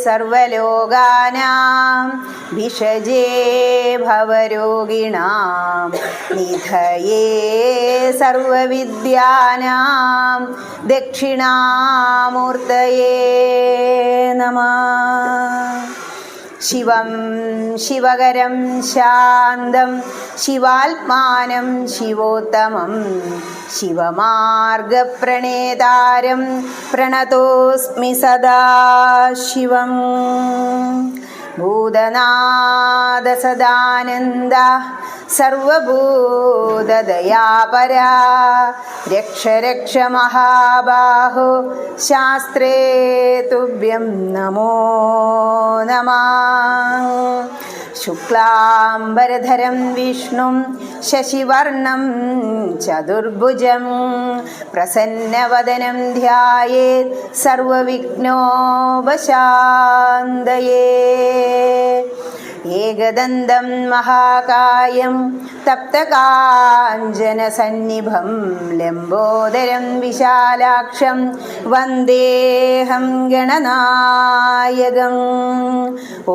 സർവലോകാനാം ഭിഷജേ ഭവരോഗിണാം നിധയേ സർവവിദ്യാനാം ദക്ഷിണാമൂർത്തയേ നമഃ. ശിവം ശിവകരം ശാന്തം ശിവാത്മാനം ശിവോത്തമം ശിവമാർഗപ്രണേതാരം പ്രണതോസ്മി സദാ ശിവം. ഭൂതനാഥ സദാനന്ദ സർവഭൂതദയാപരാ രക്ഷ രക്ഷ മഹാബാഹോ ശാസ്ത്രേ തുഭ്യം നമോ നമഃ. ശുക്ലാംബരധരം വിഷ്ണും ശശിവർണം ചതുർഭുജം പ്രസന്നവദനം ധ്യായേത് സർവവിഘ്നോപശാന്തയേ. ഏകദന്തം മഹാകായം തപ്തകാഞ്ചനസന്നിഭം ലംബോദരം വിശാലാക്ഷം വന്ദേഹം ഗണനായകം.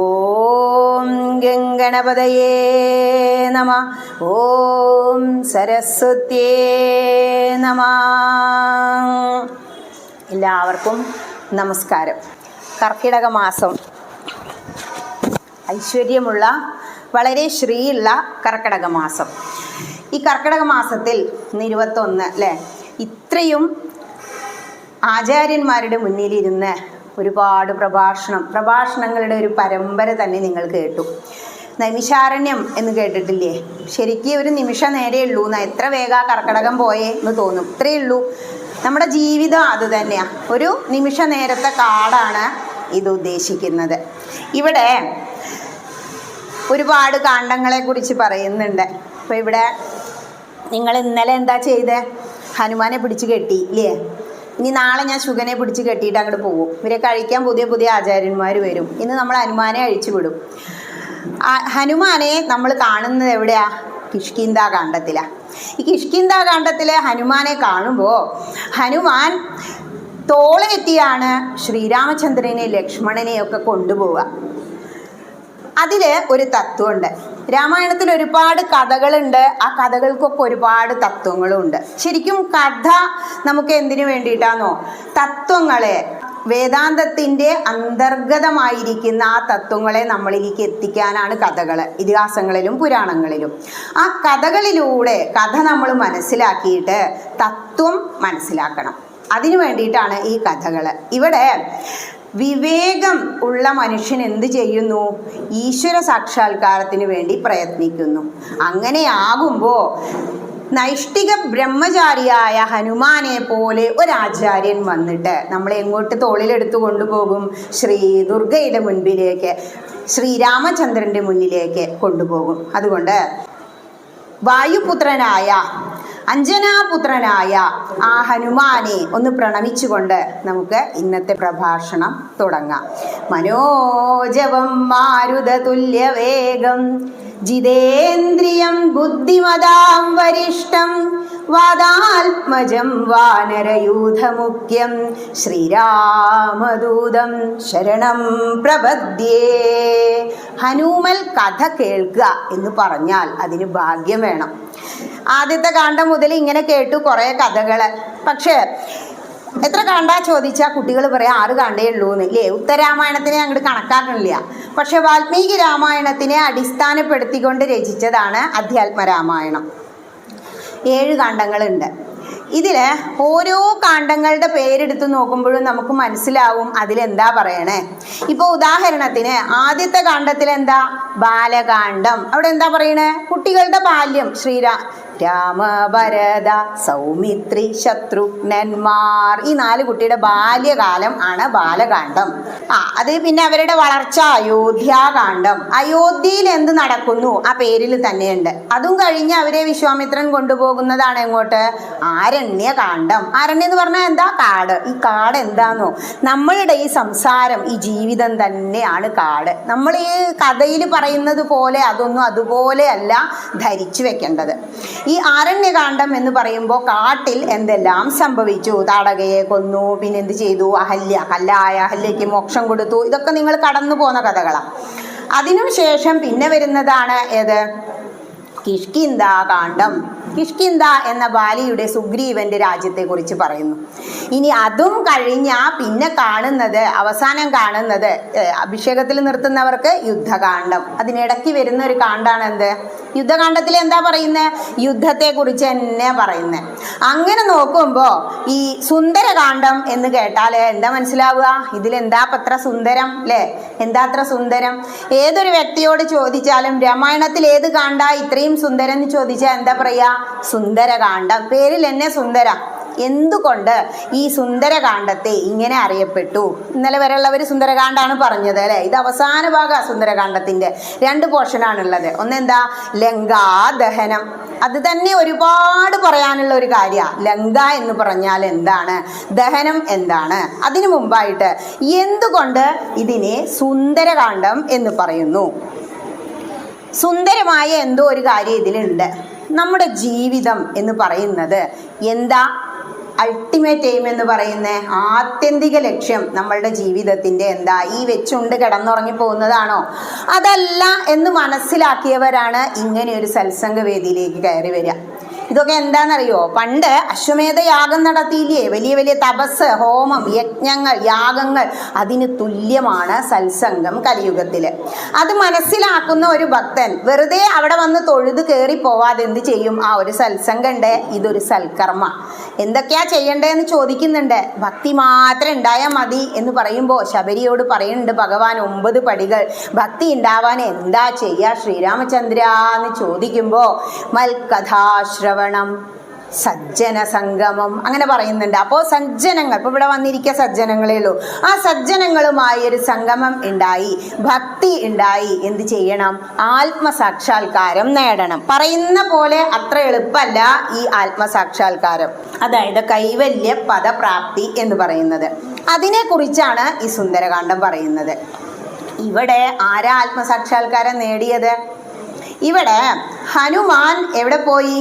ഓം ഗംഗണപതയേ നമഃ. ഓം സരസ്വത്യേ നമഃ. എല്ലാവർക്കും നമസ്കാരം. കർക്കിടക മാസം ഐശ്വര്യമുള്ള വളരെ ശ്രീയുള്ള കർക്കിടക മാസം. ഈ കർക്കിടക മാസത്തിൽ 21 അല്ലേ, ഇത്രയും ആചാര്യന്മാരുടെ മുന്നിലിരുന്ന് ഒരുപാട് പ്രഭാഷണങ്ങളുടെ ഒരു പരമ്പര തന്നെ നിങ്ങൾ കേട്ടു. നൈമിഷാരണ്യം എന്ന് കേട്ടിട്ടില്ലേ? ശരിക്കും ഒരു നിമിഷ നേരേ ഉള്ളൂ എന്നാ, എത്ര വേഗം കർക്കിടകം പോയേ എന്ന് തോന്നും. ഇത്രയേ ഉള്ളൂ. നമ്മുടെ ജീവിതം അത് തന്നെയാണ്. ഒരു നിമിഷ നേരത്തെ കാടാണ് ഇത് ഉദ്ദേശിക്കുന്നത്. ഇവിടെ ഒരുപാട് കാണ്ഡങ്ങളെ കുറിച്ച് പറയുന്നുണ്ട്. അപ്പോൾ ഇവിടെ നിങ്ങൾ ഇന്നലെ എന്താ ചെയ്തേ? ഹനുമാനെ പിടിച്ച് കെട്ടി ഇല്ലേ? ഇനി നാളെ ഞാൻ ശുഗനെ പിടിച്ച് കെട്ടിയിട്ട് അങ്ങോട്ട് പോകും. ഇവരെ കഴിക്കാൻ പുതിയ പുതിയ ആചാര്യന്മാർ വരും. ഇന്ന് നമ്മൾ ഹനുമാനെ അഴിച്ചു വിടും. ഹനുമാനെ നമ്മൾ കാണുന്നത് എവിടെയാ? കിഷ്കിന്ധാകാണ്ഡത്തിലാണ്. ഈ കിഷ്കിന്ധാകാണ്ഡത്തിലെ ഹനുമാനെ കാണുമ്പോൾ ഹനുമാൻ തോളെത്തിയാണ് ശ്രീരാമചന്ദ്രനെ ലക്ഷ്മണനെയൊക്കെ കൊണ്ടുപോവുക. അതിൽ ഒരു തത്വമുണ്ട്. രാമായണത്തിൽ ഒരുപാട് കഥകളുണ്ട്. ആ കഥകൾക്കൊക്കെ ഒരുപാട് തത്വങ്ങളുണ്ട്. ശരിക്കും കഥ നമുക്ക് എന്തിനു വേണ്ടിയിട്ടാണോ? തത്വങ്ങളെ, വേദാന്തത്തിൻ്റെ അന്തർഗതമായിരിക്കുന്ന ആ തത്വങ്ങളെ നമ്മളിലേക്ക് എത്തിക്കാനാണ് കഥകൾ, ഇതിഹാസങ്ങളിലും പുരാണങ്ങളിലും. ആ കഥകളിലൂടെ കഥ നമ്മൾ മനസ്സിലാക്കിയിട്ട് തത്വം മനസ്സിലാക്കണം. അതിനു വേണ്ടിയിട്ടാണ് ഈ കഥകൾ. ഇവിടെ വിവേകം ഉള്ള മനുഷ്യൻ എന്ത് ചെയ്യുന്നു? ഈശ്വര സാക്ഷാത്കാരത്തിന് വേണ്ടി പ്രയത്നിക്കുന്നു. അങ്ങനെയാകുമ്പോൾ നൈഷ്ഠിക ബ്രഹ്മചാരിയായ ഹനുമാനെ പോലെ ഒരാചാര്യൻ വന്നിട്ട് നമ്മളെ എങ്ങോട്ട് തോളിലെടുത്തു കൊണ്ടുപോകും? ശ്രീ ദുർഗയുടെ മുൻപിലേക്ക്, ശ്രീരാമചന്ദ്രൻ്റെ മുന്നിലേക്ക് കൊണ്ടുപോകും. അതുകൊണ്ട് വായുപുത്രനായ, അഞ്ജനാപുത്രനായ ആ ഹനുമാനെ ഒന്ന് പ്രണമിച്ചുകൊണ്ട് നമുക്ക് ഇന്നത്തെ പ്രഭാഷണം തുടങ്ങാം. മനോജവം മാരുതതുല്യവേഗം ജിതേന്ദ്രിയം ബുദ്ധിമതാം വരിഷ്ഠം വാദാത്മജം വാനരയൂഥമുഖ്യം ശ്രീരാമദൂതം ശരണം പ്രപദ്യേ. ഹനുമൽ കഥ കേൾക്കുക എന്ന് പറഞ്ഞാൽ അതിന് ഭാഗ്യം വേണം. ആദ്യത്തെ കാണ്ഡം മുതൽ ഇങ്ങനെ കേട്ടു കുറേ കഥകൾ. പക്ഷേ എത്ര കാണ്ടാ ചോദിച്ചാൽ കുട്ടികൾ പറയാം 6 കാണ്ടേ ഉള്ളൂ എന്നില്ലേ. ഉത്തരാമായണത്തിനെ അങ്ങോട്ട് കണക്കാക്കണില്ല. പക്ഷെ വാൽമീകി രാമായണത്തിനെ അടിസ്ഥാനപ്പെടുത്തിക്കൊണ്ട് രചിച്ചതാണ് അധ്യാത്മരാമായണം. 7 കാണ്ഡങ്ങളുണ്ട്. ഇതിൽ ഓരോ കാണ്ഡങ്ങളുടെ പേരെടുത്ത് നോക്കുമ്പോഴും നമുക്ക് മനസ്സിലാവും അതിലെന്താ പറയണേ. ഇപ്പോൾ ഉദാഹരണത്തിന് ആദ്യത്തെ കാണ്ഡത്തിൽ എന്താ? ബാലകാന്ഡം. അവിടെ എന്താ പറയണേ? കുട്ടികളുടെ ബാല്യം. രാമ ഭരത സൗമിത്രി ശത്രുഘ്നന്മാർ. ഈ 4 കുട്ടിയുടെ ബാല്യകാലം ആണ് ബാലകാന്ഡം. അത് പിന്നെ അവരുടെ വളർച്ച അയോധ്യാകാന്ഡം. അയോധ്യയിൽ എന്ത് നടക്കുന്നു ആ പേരിൽ തന്നെയുണ്ട്. അതും കഴിഞ്ഞ് അവരെ വിശ്വാമിത്രൻ കൊണ്ടുപോകുന്നതാണ് എങ്ങോട്ട്? ആരണ്യകാന്ഡം. ആരണ്യം എന്ന് പറഞ്ഞാൽ എന്താ? കാട്. ഈ കാട് എന്താന്നോ, നമ്മളുടെ ഈ സംസാരം, ഈ ജീവിതം തന്നെയാണ് കാട്. നമ്മൾ ഈ കഥയിൽ പറയുന്നത് പോലെ അതൊന്നും അതുപോലെ അല്ല ധരിച്ചു വെക്കേണ്ടത്. ഈ ആരണ്യകാന്ഡം എന്ന് പറയുമ്പോൾ കാട്ടിൽ എന്തെല്ലാം സംഭവിച്ചു. താടകയെ കൊന്നു, പിന്നെ എന്ത് ചെയ്തു? കല്ലായ അഹല്യയ്ക്ക് മോക്ഷം കൊടുത്തു. ഇതൊക്കെ നിങ്ങൾ കടന്നു പോന്ന കഥകളാണ്. അതിനുശേഷം പിന്നെ വരുന്നതാണ് ഏത്? കിഷ്കിന്ധാകാന്ഡം. കിഷ്കിന്ധ എന്ന ബാലിയുടെ സുഗ്രീവന്റെ രാജ്യത്തെക്കുറിച്ച് പറയുന്നു. ഇനി അതും കഴിഞ്ഞാൽ പിന്നെ കാണുന്നത്, അവസാനം കാണുന്നത്, അഭിഷേകത്തിൽ നിർത്തുന്നവർക്ക് യുദ്ധകാന്ഡം. അതിനിടയ്ക്ക് വരുന്ന ഒരു കാണ്ഡാണ് എന്ത്? യുദ്ധകാന്ഡത്തിൽ എന്താ പറയുന്നത്? യുദ്ധത്തെക്കുറിച്ച് തന്നെ പറയുന്നത്. അങ്ങനെ നോക്കുമ്പോൾ ഈ സുന്ദരകാന്ഡം എന്ന് കേട്ടാൽ എന്താ മനസ്സിലാവുക? ഇതിലെന്താ അത്ര സുന്ദരം അല്ലേ? എന്താ അത്ര സുന്ദരം? ഏതൊരു വ്യക്തിയോട് ചോദിച്ചാലും രാമായണത്തിൽ ഏത് കാണ്ട ഇത്രയും സുന്ദരം എന്ന് ചോദിച്ചാൽ എന്താ പറയാ? സുന്ദരകാന്ഡം. പേരിൽ തന്നെ സുന്ദര. എന്തുകൊണ്ട് ഈ സുന്ദരകാന്ഡത്തെ ഇങ്ങനെ അറിയപ്പെട്ടു? ഇന്നലെ വരെയുള്ളവർ സുന്ദരകാന്ഡാണ് പറഞ്ഞത് അല്ലെ. ഇത് അവസാന ഭാഗം സുന്ദരകാന്ഡത്തിന്റെ 2 പോർഷനാണുള്ളത്. ഒന്നെന്താ? ലങ്കാദഹനം. അത് തന്നെ ഒരുപാട് പറയാനുള്ള ഒരു കാര്യമാണ്. ലങ്ക എന്ന് പറഞ്ഞാൽ എന്താണ്? ദഹനം എന്താണ്? അതിനു മുമ്പായിട്ട് എന്തുകൊണ്ട് ഇതിനെ സുന്ദരകാന്ഡം എന്ന് പറയുന്നു? സുന്ദരമായ എന്തോ ഒരു കാര്യം ഇതിലുണ്ട്. നമ്മുടെ ജീവിതം എന്ന് പറയുന്നത് എന്താ? അൾട്ടിമേറ്റ് എയിം എന്ന് പറയുന്ന ആത്യന്തിക ലക്ഷ്യം നമ്മളുടെ ജീവിതത്തിൻ്റെ എന്താ? ഈ വെച്ചുണ്ട് കിടന്നുറങ്ങി പോകുന്നതാണോ? അതല്ല എന്ന് മനസ്സിലാക്കിയവരാണ് ഇങ്ങനെ ഒരു സത്സംഗവേദിയിലേക്ക് കയറി വരിക. ഇതൊക്കെ എന്താണെന്നറിയോ? പണ്ട് അശ്വമേധ യാഗം നടത്തിയില്ലേ? വലിയ വലിയ തപസ്, ഹോമം, യജ്ഞങ്ങൾ, യാഗങ്ങൾ. അതിന് തുല്യമാണ് സത്സംഗം കലിയുഗത്തിൽ. അത് മനസ്സിലാക്കുന്ന ഒരു ഭക്തൻ വെറുതെ അവിടെ വന്ന് തൊഴുത് കയറി പോവാതെ എന്ത് ചെയ്യും? ആ ഒരു സത്സംഗം ഉണ്ട്, ഇതൊരു സൽക്കർമ്മ. എന്തൊക്കെയാ ചെയ്യേണ്ടതെന്ന് ചോദിക്കുന്നുണ്ട്. ഭക്തി മാത്രം ഉണ്ടായാൽ മതി എന്ന് പറയുമ്പോൾ ശബരിയോട് പറയുന്നുണ്ട് ഭഗവാൻ 9 പടികൾ. ഭക്തി ഉണ്ടാവാൻ എന്താ ചെയ്യുക ശ്രീരാമചന്ദ്ര എന്ന് ചോദിക്കുമ്പോൾ മൽകഥാശ്രവണം, സജ്ജന സംഗമം അങ്ങനെ പറയുന്നുണ്ട്. അപ്പോൾ സജ്ജനങ്ങൾ, ഇപ്പോൾ ഇവിടെ വന്നിരിക്കുക സജ്ജനങ്ങളേ ഉള്ളൂ. ആ സജ്ജനങ്ങളുമായി ഒരു സംഗമം ഉണ്ടായി, ഭക്തി ഉണ്ടായി. എന്ത് ചെയ്യണം? ആത്മസാക്ഷാത്കാരം നേടണം. പറയുന്ന പോലെ അത്ര എളുപ്പമല്ല ഈ ആത്മസാക്ഷാത്കാരം, അതായത് കൈവല്യ പദപ്രാപ്തി എന്ന് പറയുന്നത്. അതിനെക്കുറിച്ചാണ് ഈ സുന്ദരകാന്ഡം പറയുന്നത്. ഇവിടെ ആരാ ആത്മസാക്ഷാത്കാരം നേടിയത്? ഇവിടെ ഹനുമാൻ എവിടെ പോയി?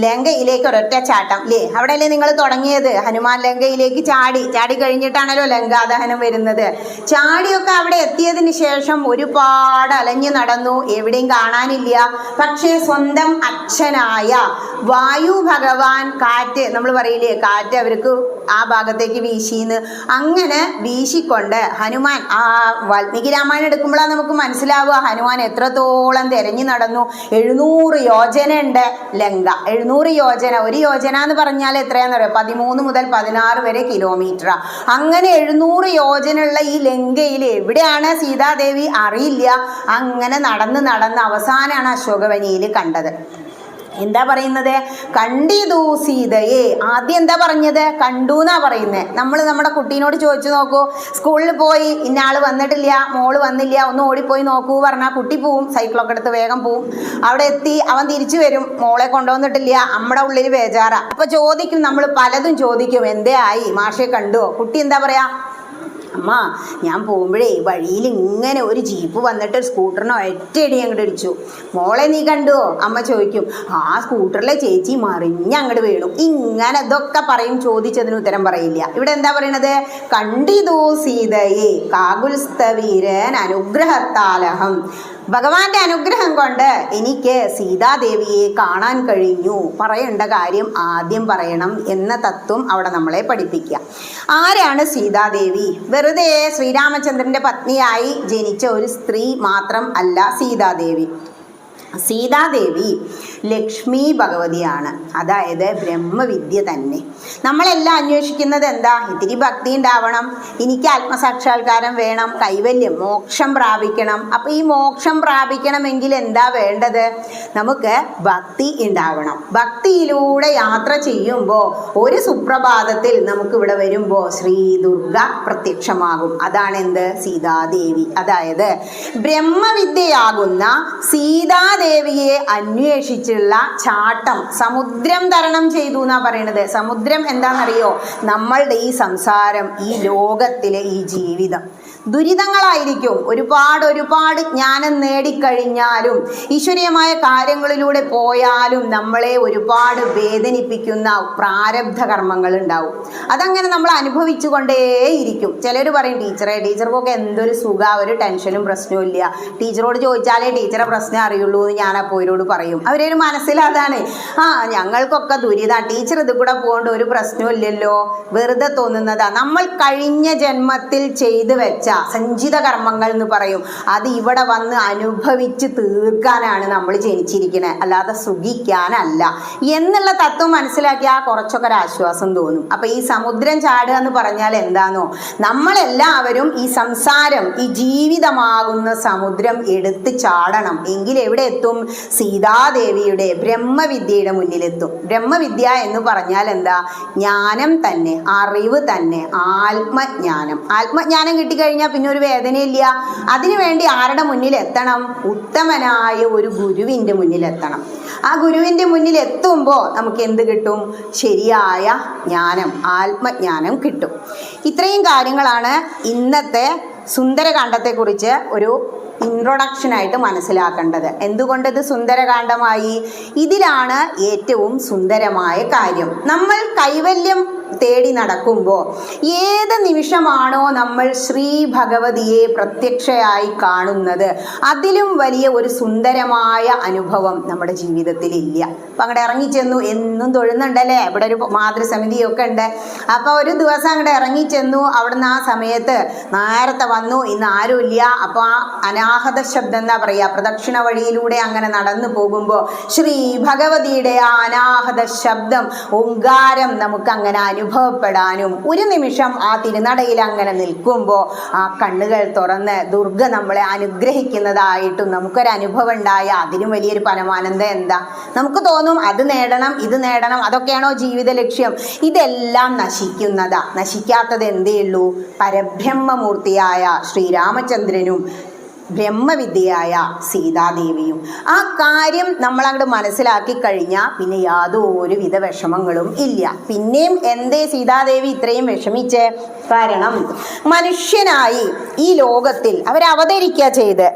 ലങ്കയിലേക്ക് ഒരൊറ്റ ചാട്ടം അല്ലേ? അവിടെയല്ലേ നിങ്ങൾ തുടങ്ങിയത്? ഹനുമാൻ ലങ്കയിലേക്ക് ചാടി കഴിഞ്ഞിട്ടാണല്ലോ ലങ്കാദഹനം വരുന്നത്. ചാടിയൊക്കെ അവിടെ എത്തിയതിന് ശേഷം ഒരുപാട് അലഞ്ഞു നടന്നു, എവിടെയും കാണാനില്ല. പക്ഷേ സ്വന്തം അച്ഛനായ വായു ഭഗവാൻ, കാറ്റ്, നമ്മൾ പറയില്ലേ കാറ്റ് അവർക്ക് ആ ഭാഗത്തേക്ക് വീശിന്ന്, അങ്ങനെ വീശിക്കൊണ്ട് ഹനുമാൻ, ആ വാൽമീകി രാമായണം എടുക്കുമ്പോഴാണ് നമുക്ക് മനസ്സിലാവുക ഹനുമാൻ എത്രത്തോളം തിരഞ്ഞു നടന്നു. 700 യോജന ഉണ്ട് ലങ്ക. 700 യോജന. ഒരു യോജന എന്ന് പറഞ്ഞാൽ എത്രയാണെന്ന് പറയുക? 13 മുതൽ 16 വരെ കിലോമീറ്റർ. അങ്ങനെ 700 യോജന ഉള്ള ഈ ലങ്കയിൽ എവിടെയാണ് സീതാദേവി അറിയില്ല. അങ്ങനെ നടന്ന് അവസാനമാണ് അശോകവനിയിൽ കണ്ടത്. എന്താ പറയുന്നത്? കണ്ടിതു സീതയെ. ആദ്യം എന്താ പറഞ്ഞത്? കണ്ടു എന്നാ പറയുന്നത്. നമ്മൾ നമ്മുടെ കുട്ടീനോട് ചോദിച്ചു നോക്കൂ. സ്കൂളിൽ പോയി ഇന്നയാൾ വന്നിട്ടില്ല, മോള് വന്നില്ല, ഒന്ന് ഓടിപ്പോയി നോക്കൂ പറഞ്ഞാൽ കുട്ടി പോവും, സൈക്കിളൊക്കെ എടുത്ത് വേഗം പോവും. അവിടെ എത്തി അവൻ തിരിച്ചു വരും, മോളെ കൊണ്ടുവന്നിട്ടില്ല, നമ്മുടെ ഉള്ളിൽ ബേജാറാ. അപ്പൊ ചോദിക്കും, നമ്മൾ പലതും ചോദിക്കും, എന്തേ ആയി, മാഷെ കണ്ടുവോ? കുട്ടി എന്താ പറയാ? അമ്മ ഞാൻ പോകുമ്പോഴേ വഴിയിൽ ഇങ്ങനെ ഒരു ജീപ്പ് വന്നിട്ട് സ്കൂട്ടറിനെ ഒറ്റയടി അങ്ങോട്ട് ഇടിച്ചു. മോളെ നീ കണ്ടുവോ? അമ്മ ചോദിക്കും. ആ സ്കൂട്ടറിലെ ചേച്ചി മറിഞ്ഞ് അങ്ങോട്ട് വീണു. ഇങ്ങനെ ഇതൊക്കെ പറയും, ചോദിച്ചതിന് ഉത്തരം പറയില്ല. ഇവിടെ എന്താ പറയണത്? കണ്ടിതു സീതയെ കാകുൽസ്ഥവീരൻ അനുഗ്രഹത്താലഹം. ഭഗവാന്റെ അനുഗ്രഹം കൊണ്ട് എനിക്ക് സീതാദേവിയെ കാണാൻ കഴിഞ്ഞു. പറയേണ്ട കാര്യം ആദ്യം പറയണം എന്ന തത്വം അവിടെ നമ്മളെ പഠിപ്പിക്കുക. ആരാണ് സീതാദേവി? വെറുതെ ശ്രീരാമചന്ദ്രന്റെ പത്നിയായി ജനിച്ച ഒരു സ്ത്രീ മാത്രം അല്ല സീതാദേവി. സീതാദേവി ലക്ഷ്മി ഭഗവതിയാണ്, അതായത് ബ്രഹ്മവിദ്യ തന്നെ. നമ്മളെല്ലാം അന്വേഷിക്കുന്നത് എന്താ? ഇത്തിരി ഭക്തി ഉണ്ടാവണം, എനിക്ക് ആത്മസാക്ഷാത്കാരം വേണം, കൈവല്യം മോക്ഷം പ്രാപിക്കണം. അപ്പം ഈ മോക്ഷം പ്രാപിക്കണമെങ്കിൽ എന്താ വേണ്ടത്? നമുക്ക് ഭക്തി ഉണ്ടാവണം. ഭക്തിയിലൂടെ യാത്ര ചെയ്യുമ്പോൾ ഒരു സുപ്രഭാതത്തിൽ നമുക്ക് ഇവിടെ വരുമ്പോൾ ശ്രീ ദുർഗ പ്രത്യക്ഷമാകും. അതാണ് എന്ത്? സീതാദേവി. അതായത് ബ്രഹ്മവിദ്യയാകുന്ന സീതാദേവിയെ അന്വേഷിച്ചുള്ള ചാട്ടം സമുദ്രം തരണം ചെയ്തു എന്നാ പറയണത്. സമുദ്രം എന്താണെന്നറിയോ? നമ്മളുടെ ഈ സംസാരം, ഈ ലോകത്തിലെ ഈ ജീവിതം ദുരിതങ്ങളായിരിക്കും. ഒരുപാട് ജ്ഞാനം നേടിക്കഴിഞ്ഞാലും ഈശ്വരീയമായ കാര്യങ്ങളിലൂടെ പോയാലും നമ്മളെ ഒരുപാട് വേദനിപ്പിക്കുന്ന പ്രാരബ്ധ കർമ്മങ്ങൾ ഉണ്ടാവും. അതങ്ങനെ നമ്മൾ അനുഭവിച്ചു കൊണ്ടേയിരിക്കും. ചിലർ പറയും, ടീച്ചർക്കൊക്കെ എന്തൊരു സുഖ, ഒരു ടെൻഷനും പ്രശ്നവും ഇല്ല, ടീച്ചറോട് ചോദിച്ചാലേ ടീച്ചറെ പ്രശ്നം അറിയുള്ളൂ എന്ന് ഞാൻ അപ്പോൾ ഇവരോട് പറയും. അവരൊരു മനസ്സിലതാണ്, ഞങ്ങൾക്കൊക്കെ ദുരിത, ടീച്ചർ ഇത് കൂടെ പോകേണ്ട ഒരു പ്രശ്നവും ഇല്ലല്ലോ, വെറുതെ തോന്നുന്നതാ. നമ്മൾ കഴിഞ്ഞ ജന്മത്തിൽ ചെയ്തു വെച്ച സഞ്ചിത കർമ്മങ്ങൾ എന്ന് പറയും, അത് ഇവിടെ വന്ന് അനുഭവിച്ച് തീർക്കാനാണ് നമ്മൾ ജനിച്ചിരിക്കുന്നത്, അല്ലാതെ സുഖിക്കാനല്ല എന്നുള്ള തത്വം മനസ്സിലാക്കി കുറച്ചൊക്കെ ഒരു ആശ്വാസം തോന്നും. അപ്പൊ ഈ സമുദ്രം ചാടുക എന്ന് പറഞ്ഞാൽ എന്താണോ? നമ്മളെല്ലാവരും ഈ സംസാരം, ഈ ജീവിതമാകുന്ന സമുദ്രം എടുത്ത് ചാടണം. എങ്കിൽ എവിടെ എത്തും? സീതാദേവിയുടെ ബ്രഹ്മവിദ്യയുടെ മുന്നിലെത്തും. ബ്രഹ്മവിദ്യ എന്ന് പറഞ്ഞാൽ എന്താ? ജ്ഞാനം തന്നെ, അറിവ് തന്നെ, ആത്മജ്ഞാനം. ആത്മജ്ഞാനം കിട്ടിക്കഴിഞ്ഞാൽ പിന്നെ ഒരു വേദനയില്ല. അതിനുവേണ്ടി ആരുടെ മുന്നിലെത്തണം? ഉത്തമനായ ഒരു ഗുരുവിൻ്റെ മുന്നിലെത്തണം. ആ ഗുരുവിൻ്റെ മുന്നിൽ എത്തുമ്പോൾ നമുക്ക് എന്ത് കിട്ടും? ശരിയായ ജ്ഞാനം, ആത്മജ്ഞാനം കിട്ടും. ഇത്രയും കാര്യങ്ങളാണ് ഇന്നത്തെ സുന്ദരകാന്ഡത്തെക്കുറിച്ച് ഒരു ഇൻട്രൊഡക്ഷനായിട്ട് മനസ്സിലാക്കേണ്ടത്. എന്തുകൊണ്ട് ഇത് സുന്ദരകാന്ഡമായി? ഇതിലാണ് ഏറ്റവും സുന്ദരമായ കാര്യം. നമ്മൾ കൈവല്യം തേടി നടക്കുമ്പോൾ ഏത് നിമിഷമാണോ നമ്മൾ ശ്രീ ഭഗവതിയെ പ്രത്യക്ഷയായി കാണുന്നത്, അതിലും വലിയ ഒരു സുന്ദരമായ അനുഭവം നമ്മുടെ ജീവിതത്തിൽ ഇല്ല. അപ്പം അങ്ങോട്ട് ഇറങ്ങിച്ചെന്നു, എന്നും തൊഴുന്നുണ്ടല്ലേ, ഇവിടെ ഒരു മാതൃസമിതിയൊക്കെ ഉണ്ട്. അപ്പോൾ ഒരു ദിവസം അങ്ങോട്ട് ഇറങ്ങിച്ചെന്നു, അവിടുന്ന് ആ സമയത്ത് നേരത്തെ വന്നു, ഇന്ന് ആരുമില്ല. അപ്പോൾ ആ അനാഹത ശബ്ദം എന്താ പറയുക, പ്രദക്ഷിണ വഴിയിലൂടെ അങ്ങനെ നടന്നു പോകുമ്പോൾ ശ്രീ ഭഗവതിയുടെ ആ അനാഹത ശബ്ദം, ഓങ്കാരം നമുക്ക് അങ്ങനെ അനുഭവപ്പെടാനും ഒരു നിമിഷം ആ തിരുനടയിൽ അങ്ങനെ നിൽക്കുമ്പോൾ ആ കണ്ണുകൾ തുറന്ന് ദുർഗ നമ്മളെ അനുഗ്രഹിക്കുന്നതായിട്ടും നമുക്കൊരു അനുഭവം ഉണ്ടായ അതിനും വലിയൊരു പരമാനന്ദം എന്താ? നമുക്ക് തോന്നും അത് നേടണം, ഇത് നേടണം, അതൊക്കെയാണോ ജീവിത ലക്ഷ്യം? ഇതെല്ലാം നശിക്കുന്നതാ. നശിക്കാത്തത് എന്തേ ഉള്ളൂ? പരബ്രഹ്മമൂർത്തിയായ ശ്രീരാമചന്ദ്രനും ബ്രഹ്മവിദ്യയായ സീതാദേവിയും. ആ കാര്യം നമ്മളങ്ങോട്ട് മനസ്സിലാക്കി കഴിഞ്ഞാൽ പിന്നെ യാതൊരുവിധ വിഷമങ്ങളും ഇല്ല. പിന്നെയും എന്തേ സീതാദേവി ഇത്രയും വിഷമിച്ചേ? കാരണം മനുഷ്യനായി ഈ ലോകത്തിൽ അവരവതരിക്കുക ചെയ്ത്,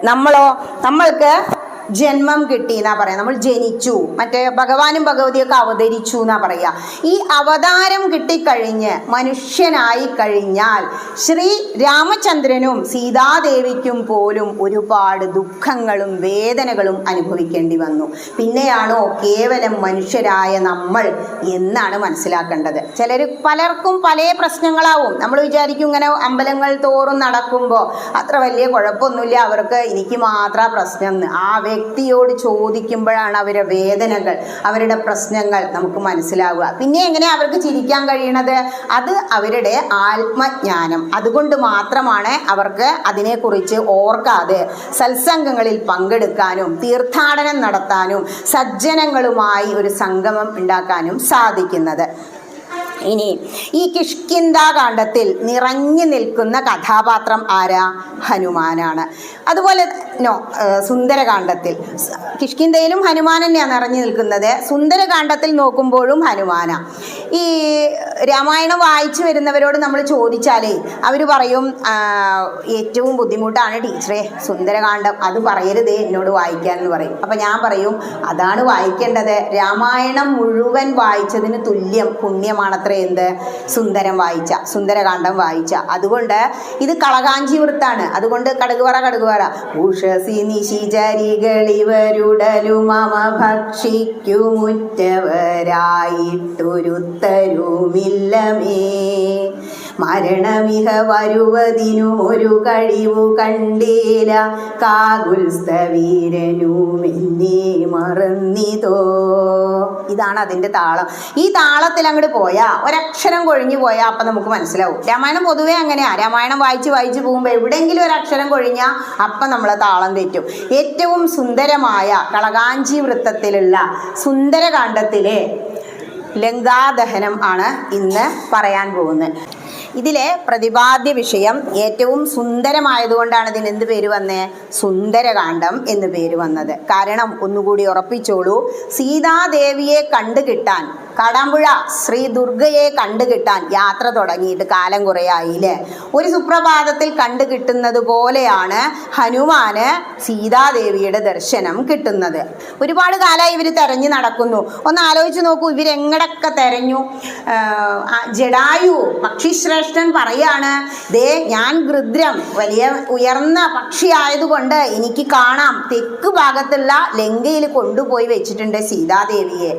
നമ്മൾക്ക് ജന്മം കിട്ടി എന്നാ പറയാ. നമ്മൾ ജനിച്ചു, മറ്റേ ഭഗവാനും ഭഗവതിയൊക്കെ അവതരിച്ചു എന്നാ പറയാ. ഈ അവതാരം കിട്ടിക്കഴിഞ്ഞ് മനുഷ്യനായി കഴിഞ്ഞാൽ ശ്രീ രാമചന്ദ്രനും സീതാദേവിക്കും പോലും ഒരുപാട് ദുഃഖങ്ങളും വേദനകളും അനുഭവിക്കേണ്ടി വന്നു. പിന്നെയാണോ കേവലം മനുഷ്യരായ നമ്മൾ എന്നാണ് മനസ്സിലാക്കേണ്ടത്. പലർക്കും പല പ്രശ്നങ്ങളാവും. നമ്മൾ വിചാരിക്കും ഇങ്ങനെ അമ്പലങ്ങൾ തോറും നടക്കുമ്പോൾ അത്ര വലിയ കുഴപ്പമൊന്നുമില്ല അവർക്ക്, എനിക്ക് മാത്രം പ്രശ്നം എന്ന്. ആ വ്യക്തിയോട് ചോദിക്കുമ്പോഴാണ് അവരുടെ വേദനകൾ, അവരുടെ പ്രശ്നങ്ങൾ നമുക്ക് മനസ്സിലാവുക. പിന്നെ എങ്ങനെയാ അവർക്ക് ചിരിക്കാൻ കഴിയണത്? അത് അവരുടെ ആത്മജ്ഞാനം. അതുകൊണ്ട് മാത്രമാണ് അവർക്ക് അതിനെക്കുറിച്ച് ഓർക്കാതെ സത്സംഗങ്ങളിൽ പങ്കെടുക്കാനും തീർത്ഥാടനം നടത്താനും സജ്ജനങ്ങളുമായി ഒരു സംഗമം ഉണ്ടാക്കാനും സാധിക്കുന്നത്. ഇനി ഈ കിഷ്കിന്ധാകാന്ഡത്തിൽ നിറഞ്ഞു നിൽക്കുന്ന കഥാപാത്രം ആരാ? ഹനുമാനാണ്. അതുപോലെ സുന്ദരകാന്ഡത്തിൽ കിഷ്കിന്ധയിലും ഹനുമാൻ തന്നെയാണ് നിറഞ്ഞു നിൽക്കുന്നത്. സുന്ദരകാന്ഡത്തിൽ നോക്കുമ്പോഴും ഹനുമാന. ഈ രാമായണം വായിച്ചു വരുന്നവരോട് നമ്മൾ ചോദിച്ചാലേ അവർ പറയും ഏറ്റവും ബുദ്ധിമുട്ടാണ് ടീച്ചറെ സുന്ദരകാന്ഡം, അത് പറയരുതേ എന്നോട് വായിക്കാൻ എന്ന് പറയും. അപ്പം ഞാൻ പറയും അതാണ് വായിക്കേണ്ടത്. രാമായണം മുഴുവൻ വായിച്ചതിന് തുല്യം പുണ്യമാണത്ര അത്ര എന്ത് സുന്ദരകാന്ഡം വായിച്ച. അതുകൊണ്ട് ഇത് കളകാഞ്ചി വൃത്താണ്. അതുകൊണ്ട് കടുകുവറ ഉഷസി നിശിചരികളിവരുടലു മമ ഭക്ഷിക്കുമുറ്റവരായിട്ടൊരുത്തരുമില്ലമേ മരണമിഹ വരുവതിനും ഒരു കഴിവു കണ്ടീല കാകുൽസ്ഥവീരനുമെന്നേ മറന്നിതോ. ഇതാണ് അതിൻ്റെ താളം. ഈ താളത്തിൽ അങ്ങോട്ട് പോയാൽ ഒരക്ഷരം കൊഴിഞ്ഞു പോയാൽ അപ്പം നമുക്ക് മനസ്സിലാവും. രാമായണം പൊതുവേ അങ്ങനെയാ. രാമായണം വായിച്ച് പോകുമ്പോൾ എവിടെയെങ്കിലും ഒരക്ഷരം കൊഴിഞ്ഞാൽ അപ്പം നമ്മളെ താളം തെറ്റും. ഏറ്റവും സുന്ദരമായ കളകാഞ്ചി വൃത്തത്തിലുള്ള സുന്ദരകാന്ഡത്തിലെ ലങ്കാദഹനം ആണ് ഇന്ന് പറയാൻ പോകുന്നത്. ഇതിലെ പ്രതിപാദ്യ വിഷയം ഏറ്റവും സുന്ദരമായതുകൊണ്ടാണ് ഇതിന് എന്ത് പേര് വന്നേ? സുന്ദരകാന്ഡം എന്ന് പേര് വന്നത്. കാരണം ഒന്നുകൂടി ഉറപ്പിച്ചോളൂ, സീതാദേവിയെ കണ്ടുകിട്ടാൻ, കാടാമ്പുഴ ശ്രീ ദുർഗയെ കണ്ടുകിട്ടാൻ യാത്ര തുടങ്ങിയിട്ട് കാലം കുറയായില്ലേ. ഒരു സുപ്രഭാതത്തിൽ കണ്ടുകിട്ടുന്നത് പോലെയാണ് ഹനുമാന് സീതാദേവിയുടെ ദർശനം കിട്ടുന്നത്. ഒരുപാട് കാലമായി ഇവർ തെരഞ്ഞു നടക്കുന്നു. ഒന്ന് ആലോചിച്ച് നോക്കൂ, ഇവരെങ്ങടൊക്കെ തെരഞ്ഞു. ജടായു പക്ഷിശ്രേഷ്ഠൻ പറയാണ്, ദേ ഞാൻ ഗൃദ്രം വലിയ ഉയർന്ന പക്ഷിയായതുകൊണ്ട് എനിക്ക് കാണാം, തെക്ക് ഭാഗത്തുള്ള ലങ്കയിൽ കൊണ്ടുപോയി വെച്ചിട്ടുണ്ട് സീതാദേവിയെ.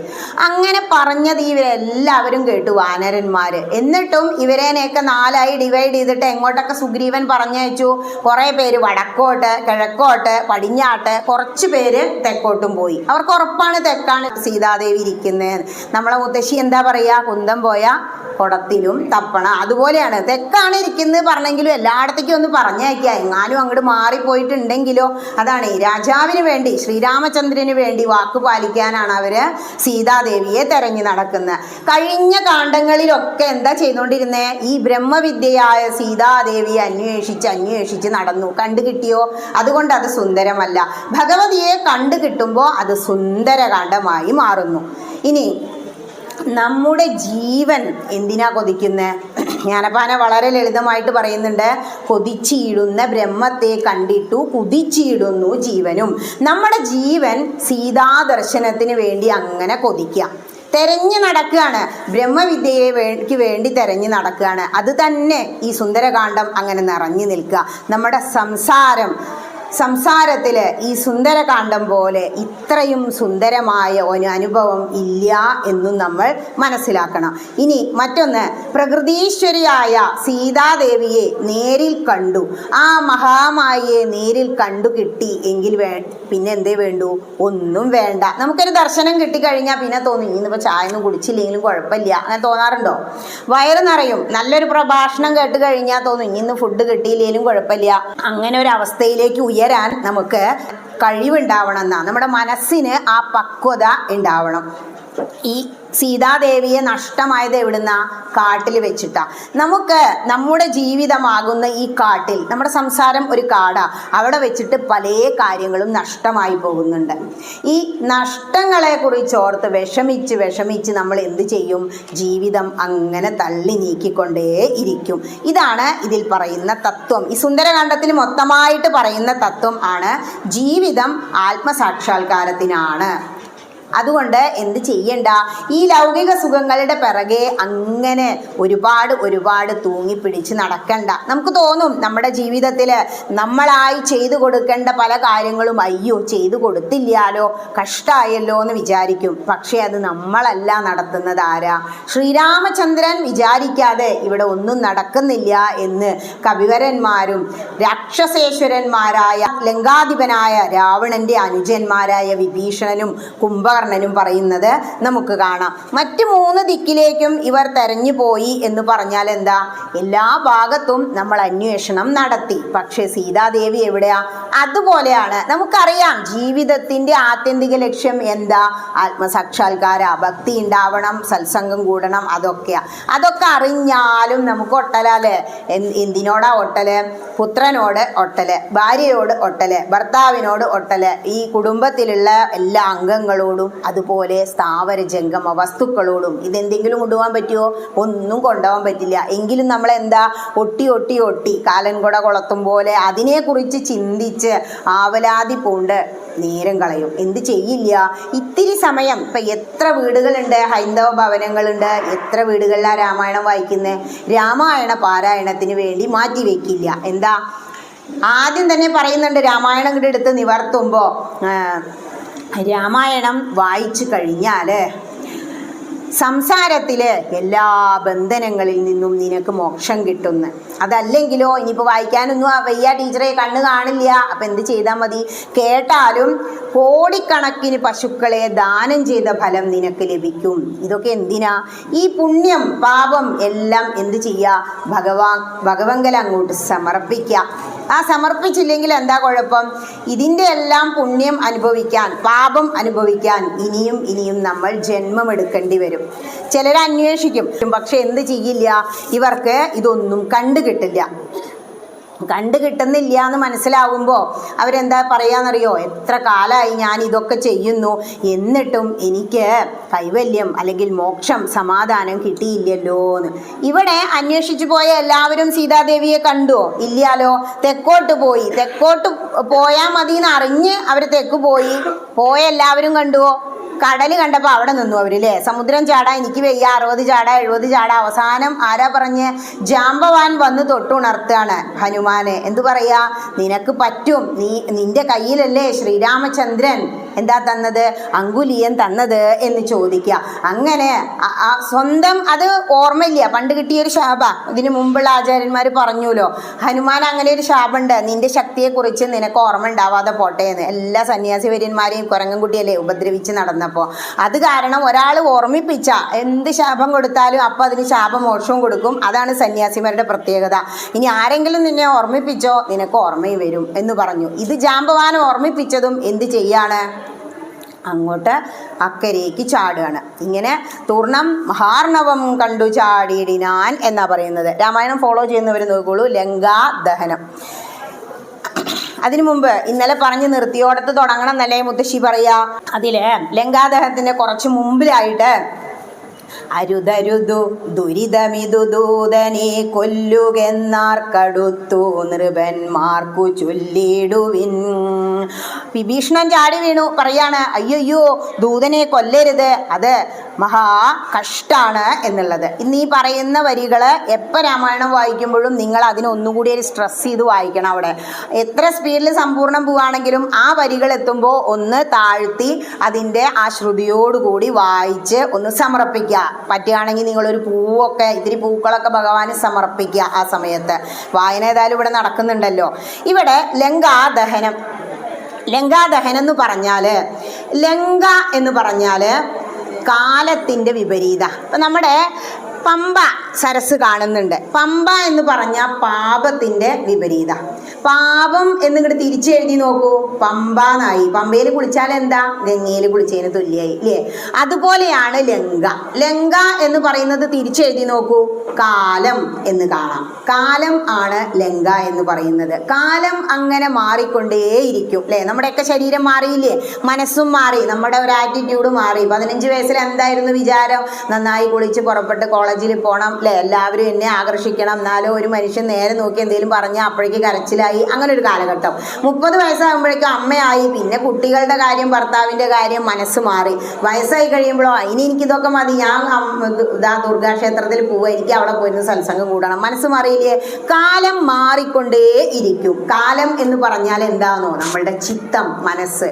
അങ്ങനെ പറഞ്ഞത് ഇവരെല്ലാവരും കേട്ടു, വാനരന്മാര്. എന്നിട്ടും ഇവരേനെയൊക്കെ 4ആയി ഡിവൈഡ് ചെയ്തിട്ട് എങ്ങോട്ടൊക്കെ സുഗ്രീവൻ പറഞ്ഞയച്ചു. കുറെ പേര് വടക്കോട്ട്, കിഴക്കോട്ട്, പടിഞ്ഞാട്ട്, കുറച്ച് പേര് തെക്കോട്ടും പോയി. അവർക്ക് ഉറപ്പാണ് തെക്കാണ് സീതാദേവി ഇരിക്കുന്നത്. നമ്മളെ മുത്തശ്ശി എന്താ പറയാ, കുന്തം പോയ കുടത്തിലും തപ്പണ. അതുപോലെയാണ്, തെക്കാണ് ഇരിക്കുന്നത് പറഞ്ഞെങ്കിലും എല്ലായിടത്തേക്കും ഒന്ന് പറഞ്ഞയക്കുക. എങ്ങാനും അങ്ങോട്ട് മാറിപ്പോയിട്ടുണ്ടെങ്കിലോ. അതാണ് രാജാവിന് വേണ്ടി, ശ്രീരാമചന്ദ്രന് വേണ്ടി വാക്ക് പാലിക്കാനാണ് അവര് സീതാദേവിയെ തെരഞ്ഞു നടക്കുന്നത്. കഴിഞ്ഞ കാണ്ഡങ്ങളിലൊക്കെ എന്താ ചെയ്തുകൊണ്ടിരുന്നേ? ഈ ബ്രഹ്മവിദ്യയായ സീതാദേവിയെ അന്വേഷിച്ച് നടന്നു. കണ്ടുകിട്ടിയോ? അതുകൊണ്ട് അത് സുന്ദരമല്ല. ഭഗവതിയെ കണ്ടുകിട്ടുമ്പോൾ അത് സുന്ദരകാന്ഡമായി മാറുന്നു. ഇനി നമ്മുടെ ജീവൻ എന്തിനാ കൊതിക്കുന്നത്? ജ്ഞാനപ്പാന വളരെ ലളിതമായിട്ട് പറയുന്നുണ്ട്, കൊതിച്ചിടുന്ന ബ്രഹ്മത്തെ കണ്ടിട്ടു കുതിച്ചിടുന്നു ജീവനും. നമ്മുടെ ജീവൻ സീതാദർശനത്തിന് വേണ്ടി അങ്ങനെ കൊതിക്കാം, തെരഞ്ഞു നടക്കുകയാണ്, ബ്രഹ്മവിദ്യയ്ക്ക് വേണ്ടി തെരഞ്ഞു നടക്കുകയാണ്. അത് തന്നെ ഈ സുന്ദരകാന്ഡം അങ്ങനെ നിറഞ്ഞു നിൽക്കുക. നമ്മുടെ സംസാരത്തിൽ ഈ സുന്ദരകാന്ഡം പോലെ ഇത്രയും സുന്ദരമായ ഒരു അനുഭവം ഇല്ല എന്നും നമ്മൾ മനസ്സിലാക്കണം. ഇനി മറ്റൊന്ന്, പ്രകൃതീശ്വരിയായ സീതാദേവിയെ നേരിൽ കണ്ടു. ആ മഹാമായയെ നേരിൽ കണ്ടു കിട്ടി എങ്കിൽ പിന്നെ എന്തേ വേണ്ടു? ഒന്നും വേണ്ട. നമുക്കൊരു ദർശനം കിട്ടിക്കഴിഞ്ഞാൽ പിന്നെ തോന്നി ഇന്നിപ്പോൾ ചായ ഒന്നും കുടിച്ചില്ലെങ്കിലും കുഴപ്പമില്ല, അങ്ങനെ തോന്നാറുണ്ടോ? വയറ് നിറയും. നല്ലൊരു പ്രഭാഷണം കേട്ട് കഴിഞ്ഞാൽ തോന്നും ഇന്ന് ഫുഡ് കിട്ടിയില്ലെങ്കിലും കുഴപ്പമില്ല. അങ്ങനെ ഒരു അവസ്ഥയിലേക്ക് ഉയരാൻ നമുക്ക് കഴിവുണ്ടാവണം എന്നാ, നമ്മുടെ മനസ്സിന് ആ പക്വത ഉണ്ടാവണം. ഈ സീതാദേവിയെ നഷ്ടമായത് എവിടുന്ന? കാട്ടിൽ വെച്ചിട്ടാ. നമുക്ക് നമ്മുടെ ജീവിതമാകുന്ന ഈ കാട്ടിൽ, നമ്മുടെ സംസാരം ഒരു കാടാ, അവിടെ വെച്ചിട്ട് പല കാര്യങ്ങളും നഷ്ടമായി പോകുന്നുണ്ട്. ഈ നഷ്ടങ്ങളെ കുറിച്ച് ഓർത്ത് വിഷമിച്ച് നമ്മൾ എന്ത് ചെയ്യും? ജീവിതം അങ്ങനെ തള്ളി നീക്കിക്കൊണ്ടേ ഇരിക്കും. ഇതാണ് ഇതിൽ പറയുന്ന തത്വം. ഈ സുന്ദരകാന്ഡത്തിൽ മൊത്തമായിട്ട് പറയുന്ന തത്വം ആണ് ജീവിതം ആത്മസാക്ഷാത്കാരത്തിനാണ്. അതുകൊണ്ട് എന്ത് ചെയ്യണ്ട? ഈ ലൗകിക സുഖങ്ങളുടെ പിറകെ അങ്ങനെ ഒരുപാട് തൂങ്ങിപ്പിടിച്ച് നടക്കണ്ട. നമുക്ക് തോന്നും നമ്മുടെ ജീവിതത്തിൽ നമ്മളായി ചെയ്തു കൊടുക്കേണ്ട പല കാര്യങ്ങളും അയ്യോ ചെയ്തു കൊടുത്തില്ലാലോ, കഷ്ടമായല്ലോ എന്ന് വിചാരിക്കും. പക്ഷേ അത് നമ്മളല്ല നടത്തുന്നത്. ആരാ? ശ്രീരാമചന്ദ്രൻ വിചാരിക്കാതെ ഇവിടെ ഒന്നും നടക്കുന്നില്ല എന്ന് കവിവരന്മാരും രാക്ഷസേശ്വരന്മാരായ ലങ്കാധിപനായ രാവണന്റെ അനുജന്മാരായ വിഭീഷണനും കുംഭകർണനും പറയുന്നത് നമുക്ക് കാണാം. മറ്റു 3 ദിക്കിലേക്കും ഇവർ തെരഞ്ഞു പോയി എന്ന് പറഞ്ഞാൽ എന്താ? എല്ലാ ഭാഗത്തും നമ്മൾ അന്വേഷണം നടത്തി. പക്ഷെ സീതാദേവി എവിടെയാ? അതുപോലെയാണ്. നമുക്കറിയാം ജീവിതത്തിന്റെ ആത്യന്തിക ലക്ഷ്യം എന്താ? ആത്മസാക്ഷാത്കാര, ഭക്തി ഉണ്ടാവണം, സത്സംഗം കൂടണം, അതൊക്കെ അറിഞ്ഞാലും നമുക്ക് ഒട്ടലല്ലേ. എന്തിനോടാ ഒട്ടല്? പുത്രനോട് ഒട്ടല്, ഭാര്യയോട് ഒട്ടല്, ഭർത്താവിനോട് ഒട്ടല്, ഈ കുടുംബത്തിലുള്ള എല്ലാ അംഗങ്ങളോടും അതുപോലെ സ്ഥാവര ജംഗമ വസ്തുക്കളോടും. ഇതെന്തെങ്കിലും കൊണ്ടുപോകാൻ പറ്റുമോ? ഒന്നും കൊണ്ടുപോകാൻ പറ്റില്ല. എങ്കിലും നമ്മളെന്താ ഒട്ടി കാലൻകുട കൊളത്തും പോലെ അതിനെക്കുറിച്ച് ചിന്തിച്ച് ആവലാതി പൂണ്ട് നേരം കളയും. എന്ത് ചെയ്യില്ല, ഇത്തിരി സമയം. ഇപ്പം എത്ര വീടുകളുണ്ട്, ഹൈന്ദവ ഭവനങ്ങളുണ്ട്, എത്ര വീടുകളിലാണ് രാമായണം വായിക്കുന്നത്? രാമായണ പാരായണത്തിന് വേണ്ടി മാറ്റി വെക്കില്ല. എന്താ, ആദ്യം തന്നെ പറയുന്നുണ്ട്, രാമായണം കൂടെ എടുത്ത് നിവർത്തുമ്പോൾ രാമായണം വായിച്ചു കഴിഞ്ഞാൽ സംസാരത്തിൽ എല്ലാ ബന്ധനങ്ങളിൽ നിന്നും നിനക്ക് മോക്ഷം കിട്ടുന്നു. അതല്ലെങ്കിലോ, ഇനിയിപ്പോൾ വായിക്കാനൊന്നും വയ്യ ടീച്ചറെ, കണ്ണ് കാണില്ല, അപ്പം എന്ത് ചെയ്താൽ മതി? കേട്ടാലും കോടിക്കണക്കിന് പശുക്കളെ ദാനം ചെയ്ത ഫലം നിനക്ക് ലഭിക്കും. ഇതൊക്കെ എന്തിനാ? ഈ പുണ്യം പാപം എല്ലാം എന്ത് ചെയ്യുക? ഭഗവങ്കൽ അങ്ങോട്ട് സമർപ്പിക്കുക. ആ സമർപ്പിച്ചില്ലെങ്കിൽ എന്താ കുഴപ്പം? ഇതിൻ്റെ എല്ലാം പുണ്യം അനുഭവിക്കാൻ, പാപം അനുഭവിക്കാൻ ഇനിയും ഇനിയും നമ്മൾ ജന്മമെടുക്കേണ്ടി വരും. ചിലർ അന്വേഷിക്കും, പക്ഷെ എന്ത് ചെയ്യില്ല, ഇവർക്ക് ഇതൊന്നും കണ്ടുകിട്ടില്ല. കിട്ടുന്നില്ല എന്ന് മനസ്സിലാവുമ്പോൾ അവരെന്താ പറയാന്നറിയോ? എത്ര കാലമായി ഞാൻ ഇതൊക്കെ ചെയ്യുന്നു, എന്നിട്ടും എനിക്ക് കൈവല്യം അല്ലെങ്കിൽ മോക്ഷം, സമാധാനം കിട്ടിയില്ലല്ലോ എന്ന്. ഇവിടെ അന്വേഷിച്ചു പോയ എല്ലാവരും സീതാദേവിയെ കണ്ടുവോ? ഇല്ലാലോ. തെക്കോട്ട് പോയാൽ മതി എന്ന് അറിഞ്ഞ് അവർ തെക്ക് പോയ എല്ലാവരും കണ്ടുവോ? കടൽ കണ്ടപ്പോൾ അവിടെ നിന്നു അവരില്ലേ? സമുദ്രം ചാടാ, എനിക്ക് വയ്യ, 60 ചാടാ 70 ചാടാ. അവസാനം ആരാ പറഞ്ഞ്? ജാമ്പവാൻ വന്ന് തൊട്ടുണർത്തുകയാണ് ഹനുമാനെ. എന്തു പറയാ? നിനക്ക് പറ്റും, നിന്റെ കയ്യിലല്ലേ ശ്രീരാമചന്ദ്രൻ എന്താ തന്നത്? അങ്കുലിയൻ തന്നത് എന്ന് ചോദിക്കുക. അങ്ങനെ സ്വന്തം അത് ഓർമ്മയില്ല, പണ്ട് കിട്ടിയൊരു ശാപ. ഇതിനു മുമ്പുള്ള ആചാര്യന്മാർ പറഞ്ഞുല്ലോ, ഹനുമാൻ അങ്ങനെ ഒരു ശാപമുണ്ട്, നിന്റെ ശക്തിയെക്കുറിച്ച് നിനക്ക് ഓർമ്മ ഉണ്ടാവാതെ പോട്ടെ എന്ന്. എല്ലാ സന്യാസി വര്യന്മാരെയും കുരങ്ങൻകുട്ടിയല്ലേ ഉപദ്രവിച്ച് നടന്നപ്പോൾ അത് കാരണം ഒരാൾ ഓർമ്മിപ്പിച്ച എന്ത് ശാപം കൊടുത്താലും അപ്പം അതിന് ശാപമോക്ഷവും കൊടുക്കും. അതാണ് സന്യാസിമാരുടെ പ്രത്യേകത. ഇനി ആരെങ്കിലും നിന്നെ ഓർമ്മിപ്പിച്ചോ, നിനക്ക് ഓർമ്മയും വരും എന്ന് പറഞ്ഞു. ഇത് ജാമ്പവാനെ ഓർമ്മിപ്പിച്ചതും എന്ത് ചെയ്യാണ്? അങ്ങോട്ട് അക്കരയ്ക്ക് ചാടുകയാണ്. ഇങ്ങനെ തൂർണം മഹാർണവം കണ്ടു ചാടിയിടിനാൻ എന്നാ പറയുന്നത്. രാമായണം ഫോളോ ചെയ്യുന്നവർ നോക്കോളൂ. ലങ്കാ ദഹനം. അതിനു മുമ്പ് ഇന്നലെ പറഞ്ഞു നിർത്തിയോടത്ത് തുടങ്ങണം എന്നല്ലേ മുത്തശ്ശി പറയാ. അതില് ലങ്കാദഹനത്തിന്റെ കുറച്ച് മുമ്പിലായിട്ട് അരുതരുതു ദുരിതമിതു ദൂതനെ കൊല്ലുകെന്നാർക്കടുത്തു നൃപന്മാർക്കു ചൊല്ലിടുവിൻ. വിഭീഷണൻ ചാടി വീണു, പറയാണ് അയ്യോ ദൂതനെ കൊല്ലരുത്, അത് മഹാ കഷ്ടാണ് എന്നുള്ളത്. ഇന്ന് ഈ പറയുന്ന വരികൾ എപ്പോൾ രാമായണം വായിക്കുമ്പോഴും നിങ്ങൾ അതിനൊന്നുകൂടി ഒരു സ്ട്രെസ് ചെയ്ത് വായിക്കണം. അവിടെ എത്ര സ്പീഡിൽ സമ്പൂർണ്ണം പോവുകയാണെങ്കിലും ആ വരികൾ എത്തുമ്പോൾ ഒന്ന് താഴ്ത്തി അതിൻ്റെ ആ ശ്രുതിയോടുകൂടി വായിച്ച് ഒന്ന് സമർപ്പിക്കുക. പറ്റുകയാണെങ്കിൽ നിങ്ങളൊരു പൂവൊക്കെ, ഇത്തിരി പൂക്കളൊക്കെ ഭഗവാന് സമർപ്പിക്കുക. ആ സമയത്ത് വായന ഏതായാലും ഇവിടെ നടക്കുന്നുണ്ടല്ലോ. ഇവിടെ ലങ്കാദഹനം എന്ന് പറഞ്ഞാൽ, ലങ്ക എന്ന് പറഞ്ഞാൽ കാലത്തിൻ്റെ വിപരീത. ഇപ്പം നമ്മുടെ പമ്പ സരസ് കാണുന്നുണ്ട്. പമ്പ എന്ന് പറഞ്ഞാൽ പാപത്തിൻ്റെ വിപരീത. പാപം എന്നിങ്ങോട്ട് തിരിച്ചെഴുതി നോക്കൂ, പമ്പ എന്നായി. പമ്പയിൽ കുളിച്ചാൽ എന്താ? ഗംഗയിൽ കുളിച്ചതിന് തുല്യമായി ഇല്ലേ? അതുപോലെയാണ് ലങ്ക എന്ന് പറയുന്നത് തിരിച്ചെഴുതി നോക്കൂ, കാലം എന്ന് കാണാം. കാലം ആണ് ലങ്ക എന്ന് പറയുന്നത്. കാലം അങ്ങനെ മാറിക്കൊണ്ടേയിരിക്കും അല്ലേ? നമ്മുടെയൊക്കെ ശരീരം മാറിയില്ലേ? മനസ്സും മാറി, നമ്മുടെ ഒരു ആറ്റിറ്റ്യൂഡ് മാറി. 15 വയസ്സിൽ എന്തായിരുന്നു വിചാരം? നന്നായി കുളിച്ച് പുറപ്പെട്ട് കോളേജിൽ പോകണം അല്ലേ? എല്ലാവരും എന്നെ ആകർഷിക്കണം, എന്നാലോ ഒരു മനുഷ്യൻ നേരെ നോക്കി എന്തെങ്കിലും പറഞ്ഞാൽ അപ്പോഴേക്ക് കരച്ചിലായി. അങ്ങനെ ഒരു കാലഘട്ടം. 30 വയസ്സാകുമ്പോഴേക്കും അമ്മയായി, പിന്നെ കുട്ടികളുടെ കാര്യം, ഭർത്താവിൻ്റെ കാര്യം, മനസ്സ് മാറി. വയസ്സായി കഴിയുമ്പോഴോ ഇനി എനിക്കിതൊക്കെ മതി, ഞാൻ ദുർഗാക്ഷേത്രത്തിൽ പോവുക, എനിക്ക് അവിടെ പോയിരുന്ന സത്സംഗം കൂടണം. മനസ്സ് മാറിയില്ലേ? കാലം മാറിക്കൊണ്ടേ ഇരിക്കും. കാലം എന്ന് പറഞ്ഞാൽ എന്താണെന്നോ? നമ്മളുടെ ചിത്തം, മനസ്സ്.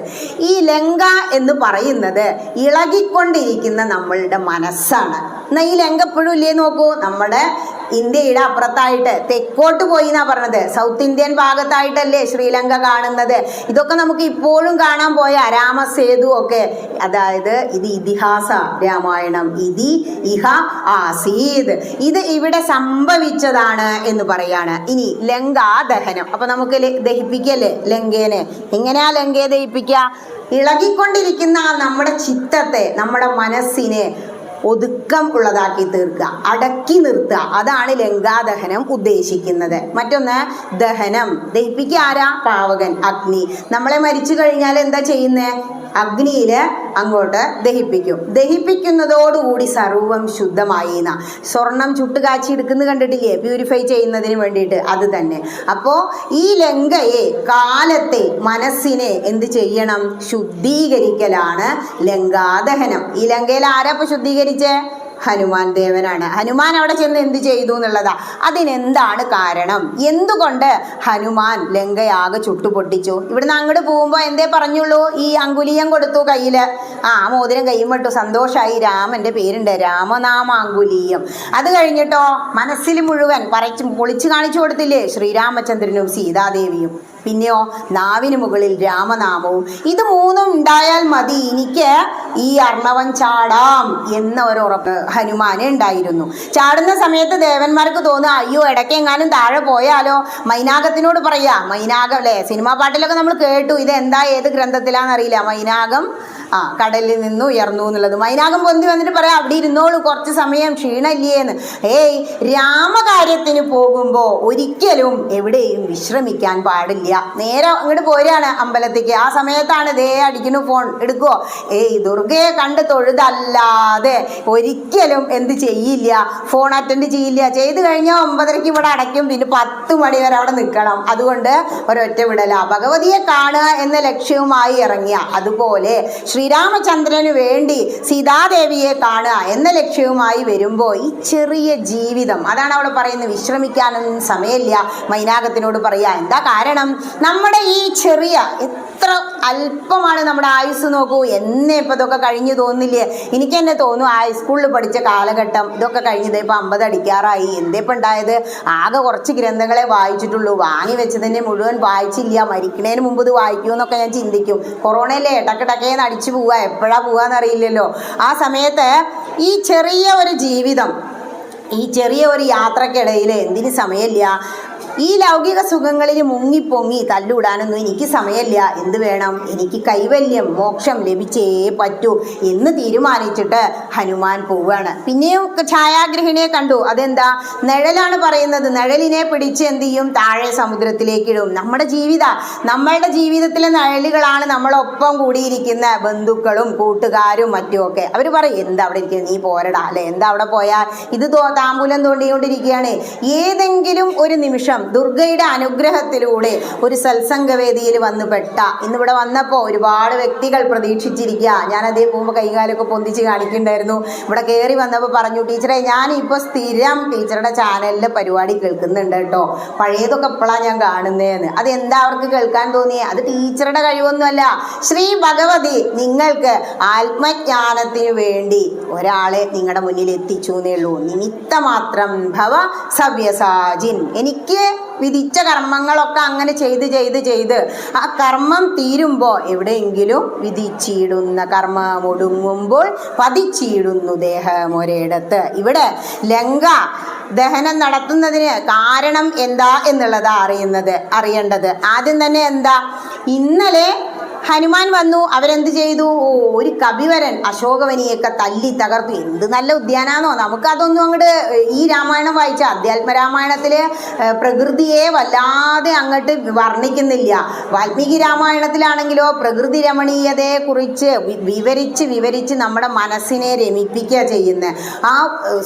ഈ ലങ്ക എന്ന് പറയുന്നത് ഇളകിക്കൊണ്ടിരിക്കുന്ന നമ്മളുടെ മനസ്സാണ്. എന്നാൽ ഈ ലങ്ക എപ്പോഴും ഇല്ലേ നോക്കൂ, നമ്മുടെ ഇന്ത്യയുടെ അപ്പുറത്തായിട്ട് തെക്കോട്ട് പോയി എന്നാ പറഞ്ഞത്. സൗത്ത് ഇന്ത്യൻ ഭാഗത്തായിട്ടല്ലേ ശ്രീലങ്ക കാണുന്നത്. ഇതൊക്കെ നമുക്ക് ഇപ്പോഴും കാണാൻ പോയ രാമസേതു ഒക്കെ. അതായത് ഇത് ഇതിഹാസ രാമായണം. ഇതി ഇഹ ആസീത്, ഇത് ഇവിടെ സംഭവിച്ചതാണ് എന്ന് പറയാണ്. ഇനി ലങ്കാദഹനം. അപ്പൊ നമുക്ക് ദഹിപ്പിക്കല്ലേ ലങ്കേനെ? എങ്ങനെയാ ലങ്കയെ ദഹിപ്പിക്കുക? ഇളകിക്കൊണ്ടിരിക്കുന്ന നമ്മുടെ ചിത്തത്തെ, നമ്മുടെ മനസ്സിനെ ഒതുക്കം ഉള്ളതാക്കി തീർക്കുക, അടക്കി നിർത്തുക. അതാണ് ലങ്കാദഹനം ഉദ്ദേശിക്കുന്നത്. മറ്റൊന്ന് ദഹനം. ദഹിപ്പിക്കുക ആരാ? പാവകൻ, അഗ്നി. നമ്മളെ മരിച്ചു കഴിഞ്ഞാൽ എന്താ ചെയ്യുന്നത്? അഗ്നിയിൽ അങ്ങോട്ട് ദഹിപ്പിക്കും. ദഹിപ്പിക്കുന്നതോടുകൂടി സർവം ശുദ്ധമായി എന്നാ. സ്വർണം ചുട്ട് കാച്ചി എടുക്കുന്നത് കണ്ടിട്ടില്ലേ, പ്യൂരിഫൈ ചെയ്യുന്നതിന് വേണ്ടിയിട്ട്, അത് തന്നെ. അപ്പോൾ ഈ ലങ്കയെ, കാലത്തെ, മനസ്സിനെ എന്ത് ചെയ്യണം? ശുദ്ധീകരിക്കലാണ് ലങ്കാദഹനം. ഈ ലങ്കയിൽ ആരാ ഇപ്പൊ ശുദ്ധീകരിച്ചേ? ഹനുമാൻ ദേവനാണ്. ഹനുമാൻ അവിടെ ചെന്ന് എന്ത് ചെയ്തു എന്നുള്ളതാ. അതിനെന്താണ് കാരണം? എന്തുകൊണ്ട് ഹനുമാൻ ലങ്കയാകെ ചുട്ടുപൊട്ടിച്ചു? ഇവിടുന്ന് അങ്ങോട്ട് പോകുമ്പോൾ എന്തേ പറഞ്ഞുള്ളൂ? ഈ അങ്കുലീയം കൊടുത്തു കയ്യില്. മോതിരം കയ്യും വിട്ടു, സന്തോഷമായി. രാമന്റെ പേരുണ്ട്, രാമനാമാങ്കുലീയം. അത് കഴിഞ്ഞിട്ടോ മനസ്സിൽ മുഴുവൻ പൊളിച്ചു കാണിച്ചു കൊടുത്തില്ലേ ശ്രീരാമചന്ദ്രനും സീതാദേവിയും. പിന്നെയോ നാവിന് മുകളിൽ രാമനാമവും. ഇത് മൂന്നും ഉണ്ടായാൽ മതി, എനിക്ക് ഈ അർണവൻ ചാടാം എന്ന ഒരു ഉറപ്പ് ഹനുമാനെ ഉണ്ടായിരുന്നു. ചാടുന്ന സമയത്ത് ദേവന്മാർക്ക് തോന്നുക, അയ്യോ ഇടയ്ക്കെങ്ങാനും താഴെ പോയാലോ. മൈനാകത്തിനോട് പറയാ, മൈനാകം അല്ലേ, സിനിമാ പാട്ടിലൊക്കെ നമ്മൾ കേട്ടു. ഇത് എന്താ, ഏത് ഗ്രന്ഥത്തിലാണെന്നറിയില്ല. മൈനാകം കടലിൽ നിന്ന് ഉയർന്നു എന്നുള്ളത്. മൈനാകം പൊന്തി വന്നിട്ട് പറയാം, അവിടെ ഇരുന്നോളൂ, കുറച്ച് സമയം, ക്ഷീണമില്ലേന്ന്. രാമകാര്യത്തിന് പോകുമ്പോൾ ഒരിക്കലും എവിടെയും വിശ്രമിക്കാൻ പാടില്ല. നേരെ ഇങ്ങോട്ട് പോരാണ് അമ്പലത്തേക്ക്. ആ സമയത്താണ് ദേ അടിക്കുന്നു, ഫോൺ എടുക്കുവോ? ദുർഗയെ കണ്ട് തൊഴുതല്ലാതെ ഒരിക്കലും എന്ത് ചെയ്യില്ല, ഫോൺ അറ്റൻഡ് ചെയ്യില്ല. ചെയ്ത് കഴിഞ്ഞാൽ 9:30 ഇവിടെ അടയ്ക്കും, പിന്നെ 10 മണി വരെ അവിടെ നിൽക്കണം. അതുകൊണ്ട് ഒരൊറ്റ വിടല. ഭഗവതിയെ കാണുക എന്ന ലക്ഷ്യവുമായി ഇറങ്ങിയ, അതുപോലെ ശ്രീരാമചന്ദ്രന് വേണ്ടി സീതാദേവിയെ കാണുക എന്ന ലക്ഷ്യവുമായി വരുമ്പോൾ ഈ ചെറിയ ജീവിതം, അതാണ് അവിടെ പറയുന്നത്, വിശ്രമിക്കാനൊന്നും സമയമില്ല. മൈനാകത്തിനോട് പറയാ, എന്താ കാരണം? നമ്മുടെ ഈ ചെറിയ, എത്ര അല്പമാണ് നമ്മുടെ ആയുസ്. നോക്കൂ, എന്നെ ഇപ്പം ഇതൊക്കെ കഴിഞ്ഞു തോന്നില്ലേ? എനിക്ക് തന്നെ തോന്നും, ഹൈസ്കൂളിൽ പഠിച്ച കാലഘട്ടം ഇതൊക്കെ കഴിഞ്ഞത് ഇപ്പം 50 അടിക്കാറായി. എന്തേപ്പം ഉണ്ടായത്? ആകെ കുറച്ച് ഗ്രന്ഥങ്ങളെ വായിച്ചിട്ടുള്ളൂ. വാങ്ങി വെച്ചതിൻ്റെ മുഴുവൻ വായിച്ചില്ല. മരിക്കണേന് മുമ്പ് ഇത് വായിക്കുമെന്നൊക്കെ ഞാൻ ചിന്തിക്കും. കൊറോണയിലെ ടക്കേന്ന് അടിച്ചു പോവുക, എപ്പോഴാണ് പോവാന്നറിയില്ലല്ലോ. ആ സമയത്ത് ഈ ചെറിയ ഒരു ജീവിതം, ഈ ചെറിയ ഒരു യാത്രക്കിടയിൽ എന്തിന് സമയമില്ല? ഈ ലൗകിക സുഖങ്ങളിൽ മുങ്ങിപ്പൊങ്ങി തല്ലുവിടാനൊന്നും എനിക്ക് സമയമില്ല. എന്ത് വേണം? എനിക്ക് കൈവല്യം, മോക്ഷം ലഭിച്ചേ പറ്റൂ എന്ന് തീരുമാനിച്ചിട്ട് ഹനുമാൻ പോവുകയാണ്. പിന്നെയും ഛായാഗ്രഹിണിയെ കണ്ടു. അതെന്താ? നിഴലാണ് പറയുന്നത്. നിഴലിനെ പിടിച്ച് എന്ത് ചെയ്യും? താഴെ സമുദ്രത്തിലേക്ക് ഇടും. നമ്മളുടെ ജീവിതത്തിലെ നിഴലുകളാണ് നമ്മളൊപ്പം കൂടിയിരിക്കുന്ന ബന്ധുക്കളും കൂട്ടുകാരും മറ്റുമൊക്കെ. അവർ പറയും, എന്താ അവിടെ ഇരിക്കുന്നത്, നീ പോരടാ അല്ലെ, എന്താ അവിടെ പോയാൽ, ഇത് താമ്പൂലം തോണ്ടിക്കൊണ്ടിരിക്കുകയാണ്. ഏതെങ്കിലും ഒരു നിമിഷം ദുർഗയുടെ അനുഗ്രഹത്തിലൂടെ ഒരു സത്സംഗവേദിയിൽ വന്നു പെട്ട. ഇന്നിവിടെ വന്നപ്പോൾ ഒരുപാട് വ്യക്തികൾ പ്രതീക്ഷിച്ചിരിക്കുക. ഞാൻ അതേ പോകുമ്പോൾ കൈകാലൊക്കെ പൊന്തിച്ച് കാണിക്കുന്നുണ്ടായിരുന്നു. ഇവിടെ കയറി വന്നപ്പോൾ പറഞ്ഞു, ടീച്ചറെ ഞാനിപ്പോൾ സ്ഥിരം ടീച്ചറുടെ ചാനലിൽ പരിപാടി കേൾക്കുന്നുണ്ട് കേട്ടോ, പഴയതൊക്കെ എപ്പോഴാണ് ഞാൻ കാണുന്നതെന്ന്. അതെന്താ അവർക്ക് കേൾക്കാൻ തോന്നിയേ? അത് ടീച്ചറുടെ കഴിവൊന്നുമല്ല, ശ്രീ ഭഗവതി നിങ്ങൾക്ക് ആത്മജ്ഞാനത്തിന് വേണ്ടി ഒരാളെ നിങ്ങളുടെ മുന്നിൽ എത്തിച്ചു എന്നേ ഉള്ളൂ. നിമിത്തമാത്രം ഭവ സവ്യസാജിൻ. എനിക്ക് വിധിച്ച കർമ്മങ്ങളൊക്കെ അങ്ങനെ ചെയ്ത് ആ കർമ്മം തീരുമ്പോൾ, എവിടെയെങ്കിലും വിധിച്ചിടുന്ന കർമ്മം ഒടുങ്ങുമ്പോൾ പതിച്ചിടുന്നു ദേഹം ഒരിടത്ത്. ഇവിടെ ലങ്ക ദഹനം നടത്തുന്നതിന് കാരണം എന്താ എന്നുള്ളതാ അറിയേണ്ടത്. ആദ്യം തന്നെ എന്താ? ഇന്നലെ ഹനുമാൻ വന്നു, അവരെന്ത് ചെയ്തു? ഒരു കവിവരൻ അശോകവനിയൊക്കെ തല്ലി തകർത്തു. എന്ത് നല്ല ഉദ്യാനാന്നോ! നമുക്കതൊന്നും അങ്ങോട്ട്, ഈ രാമായണം വായിച്ച അധ്യാത്മരാമായണത്തില് പ്രകൃതിയെ വല്ലാതെ അങ്ങോട്ട് വർണ്ണിക്കുന്നില്ല. വാൽമീകി രാമായണത്തിലാണെങ്കിലോ പ്രകൃതി രമണീയതയെ കുറിച്ച് വിവരിച്ച് നമ്മുടെ മനസ്സിനെ രമിപ്പിക്കുക ചെയ്യുന്നത്. ആ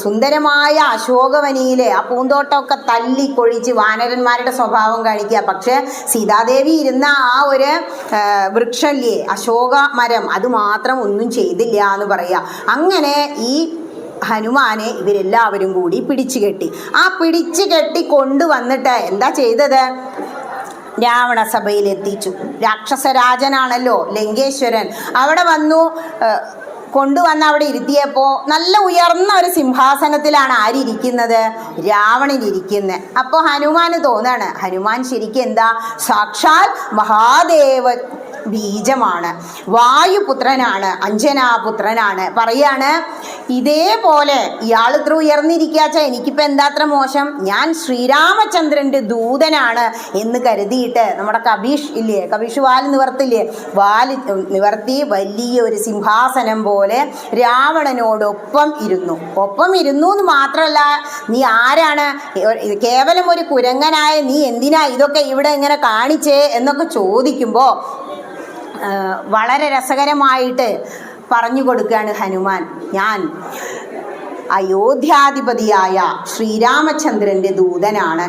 സുന്ദരമായ അശോകവനിയിലെ ആ പൂന്തോട്ടമൊക്കെ തല്ലിക്കൊഴിച്ച് വാനരന്മാരുടെ സ്വഭാവം കാണിക്കുക. പക്ഷെ സീതാദേവി ഇരുന്ന ആ ഒരു വൃക്ഷല്ലേ, അശോക മരം, അത് മാത്രം ഒന്നും ചെയ്തില്ല എന്ന് പറയാ. അങ്ങനെ ഈ ഹനുമാനെ ഇവരെല്ലാവരും കൂടി പിടിച്ചു കെട്ടി കൊണ്ടുവന്നിട്ട് എന്താ ചെയ്തത്? രാവണസഭയിൽ എത്തിച്ചു. രാക്ഷസരാജനാണല്ലോ ലങ്കേശ്വരൻ. അവിടെ വന്നു, കൊണ്ടുവന്ന് അവിടെ ഇരുത്തിയപ്പോൾ നല്ല ഉയർന്ന ഒരു സിംഹാസനത്തിലാണ് ആരിയ്ക്കുന്നത്? രാവണൻ ഇരിക്കുന്നത്. അപ്പോൾ ഹനുമാന് തോന്നാണ്, ഹനുമാൻ ശരിക്കും എന്താ? സാക്ഷാൽ മഹാദേവ ബീജമാണ്, വായുപുത്രനാണ്, അഞ്ജനാപുത്രനാണ്. പറയാണ്, ഇതേപോലെ ഇയാൾ ഇത്ര ഉയർന്നിരിക്കാച്ച എനിക്കിപ്പോൾ എന്താ അത്ര മോശം? ഞാൻ ശ്രീരാമചന്ദ്രൻ്റെ ദൂതനാണ് എന്ന് കരുതിയിട്ട് നമ്മുടെ കബീഷ് വാല് നിവർത്തി വലിയൊരു സിംഹാസനം പോലെ രാവണനോടൊപ്പം ഇരുന്നു എന്ന് മാത്രമല്ല, നീ ആരാണ്? കേവലം ഒരു കുരങ്ങനായ നീ എന്തിനാ ഇതൊക്കെ ഇവിടെ ഇങ്ങനെ കാണിച്ചേ എന്നൊക്കെ ചോദിക്കുമ്പോൾ വളരെ രസകരമായിട്ട് പറഞ്ഞു കൊടുക്കുകയാണ് ഹനുമാൻ. ഞാൻ അയോധ്യാധിപതിയായ ശ്രീരാമചന്ദ്രൻ്റെ ദൂതനാണ്.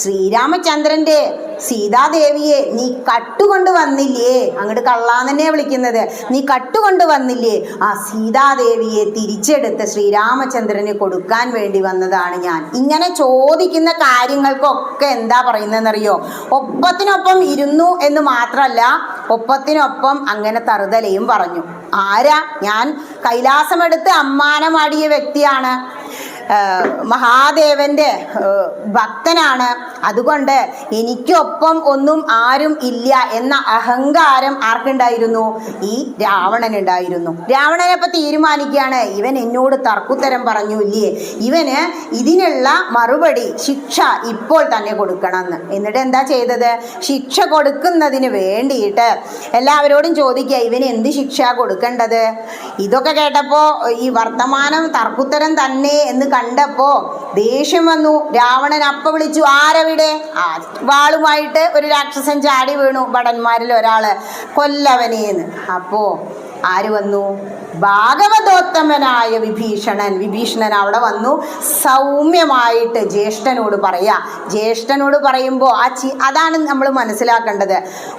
ശ്രീരാമചന്ദ്രൻ്റെ സീതാദേവിയെ നീ കട്ടുകൊണ്ട് വന്നില്ലേ, അങ്ങോട്ട് കള്ളാന്ന് തന്നെ വിളിക്കുന്നത്, നീ കട്ടുകൊണ്ട് വന്നില്ലേ, ആ സീതാദേവിയെ തിരിച്ചെടുത്ത് ശ്രീരാമചന്ദ്രന് കൊടുക്കാൻ വേണ്ടി വന്നതാണ് ഞാൻ. ഇങ്ങനെ ചോദിക്കുന്ന കാര്യങ്ങൾക്കൊക്കെ എന്താ പറയുന്നതെന്നറിയോ? ഒപ്പത്തിനൊപ്പം ഇരുന്നു എന്ന് മാത്രമല്ല, ഒപ്പത്തിനൊപ്പം അങ്ങനെ തറുതലയും പറഞ്ഞു. ആരാ? ഞാൻ കൈലാസമെടുത്ത് അമ്മാനമാടിയ വ്യക്തിയാണ്, മഹാദേവന്റെ ഭക്തനാണ്. അതുകൊണ്ട് എനിക്കൊപ്പം ഒന്നും ആരും ഇല്ല എന്ന അഹങ്കാരം ആർക്കുണ്ടായിരുന്നു? ഈ രാവണനുണ്ടായിരുന്നു. രാവണനപ്പൊ തീരുമാനിക്കുകയാണ്, ഇവൻ എന്നോട് തർക്കുത്തരം പറഞ്ഞു ഇല്ലേ, ഇവന് ഇതിനുള്ള മറുപടി ശിക്ഷ ഇപ്പോൾ തന്നെ കൊടുക്കണമെന്ന്. എന്നിട്ട് എന്താ ചെയ്തത്? ശിക്ഷ കൊടുക്കുന്നതിന് വേണ്ടിയിട്ട് എല്ലാവരോടും ചോദിക്കുക, ഇവന് എന്ത് ശിക്ഷ കൊടുക്കേണ്ടത്? ഇതൊക്കെ കേട്ടപ്പോൾ ഈ വർത്തമാനം തർക്കുത്തരം തന്നെ എന്ന് കണ്ടപ്പോ ദേഷ്യം വന്നു. രാവണൻ അപ്പ വിളിച്ചു, ആരവിടെ? വാളുമായിട്ട് ഒരു രാക്ഷസൻ ചാടി വീണു, ഭടന്മാരിൽ ഒരാള്, കൊല്ലവനേന്ന്. അപ്പോ ആര് വന്നു? ഭാഗവതോത്തമനായ വിഭീഷണൻ. വിഭീഷണൻ അവിടെ വന്നു സൗമ്യമായിട്ട് ജ്യേഷ്ഠനോട് പറയാ. ജ്യേഷ്ഠനോട് പറയുമ്പോൾ അതാണ് നമ്മൾ മനസ്സിലാക്കേണ്ടത്.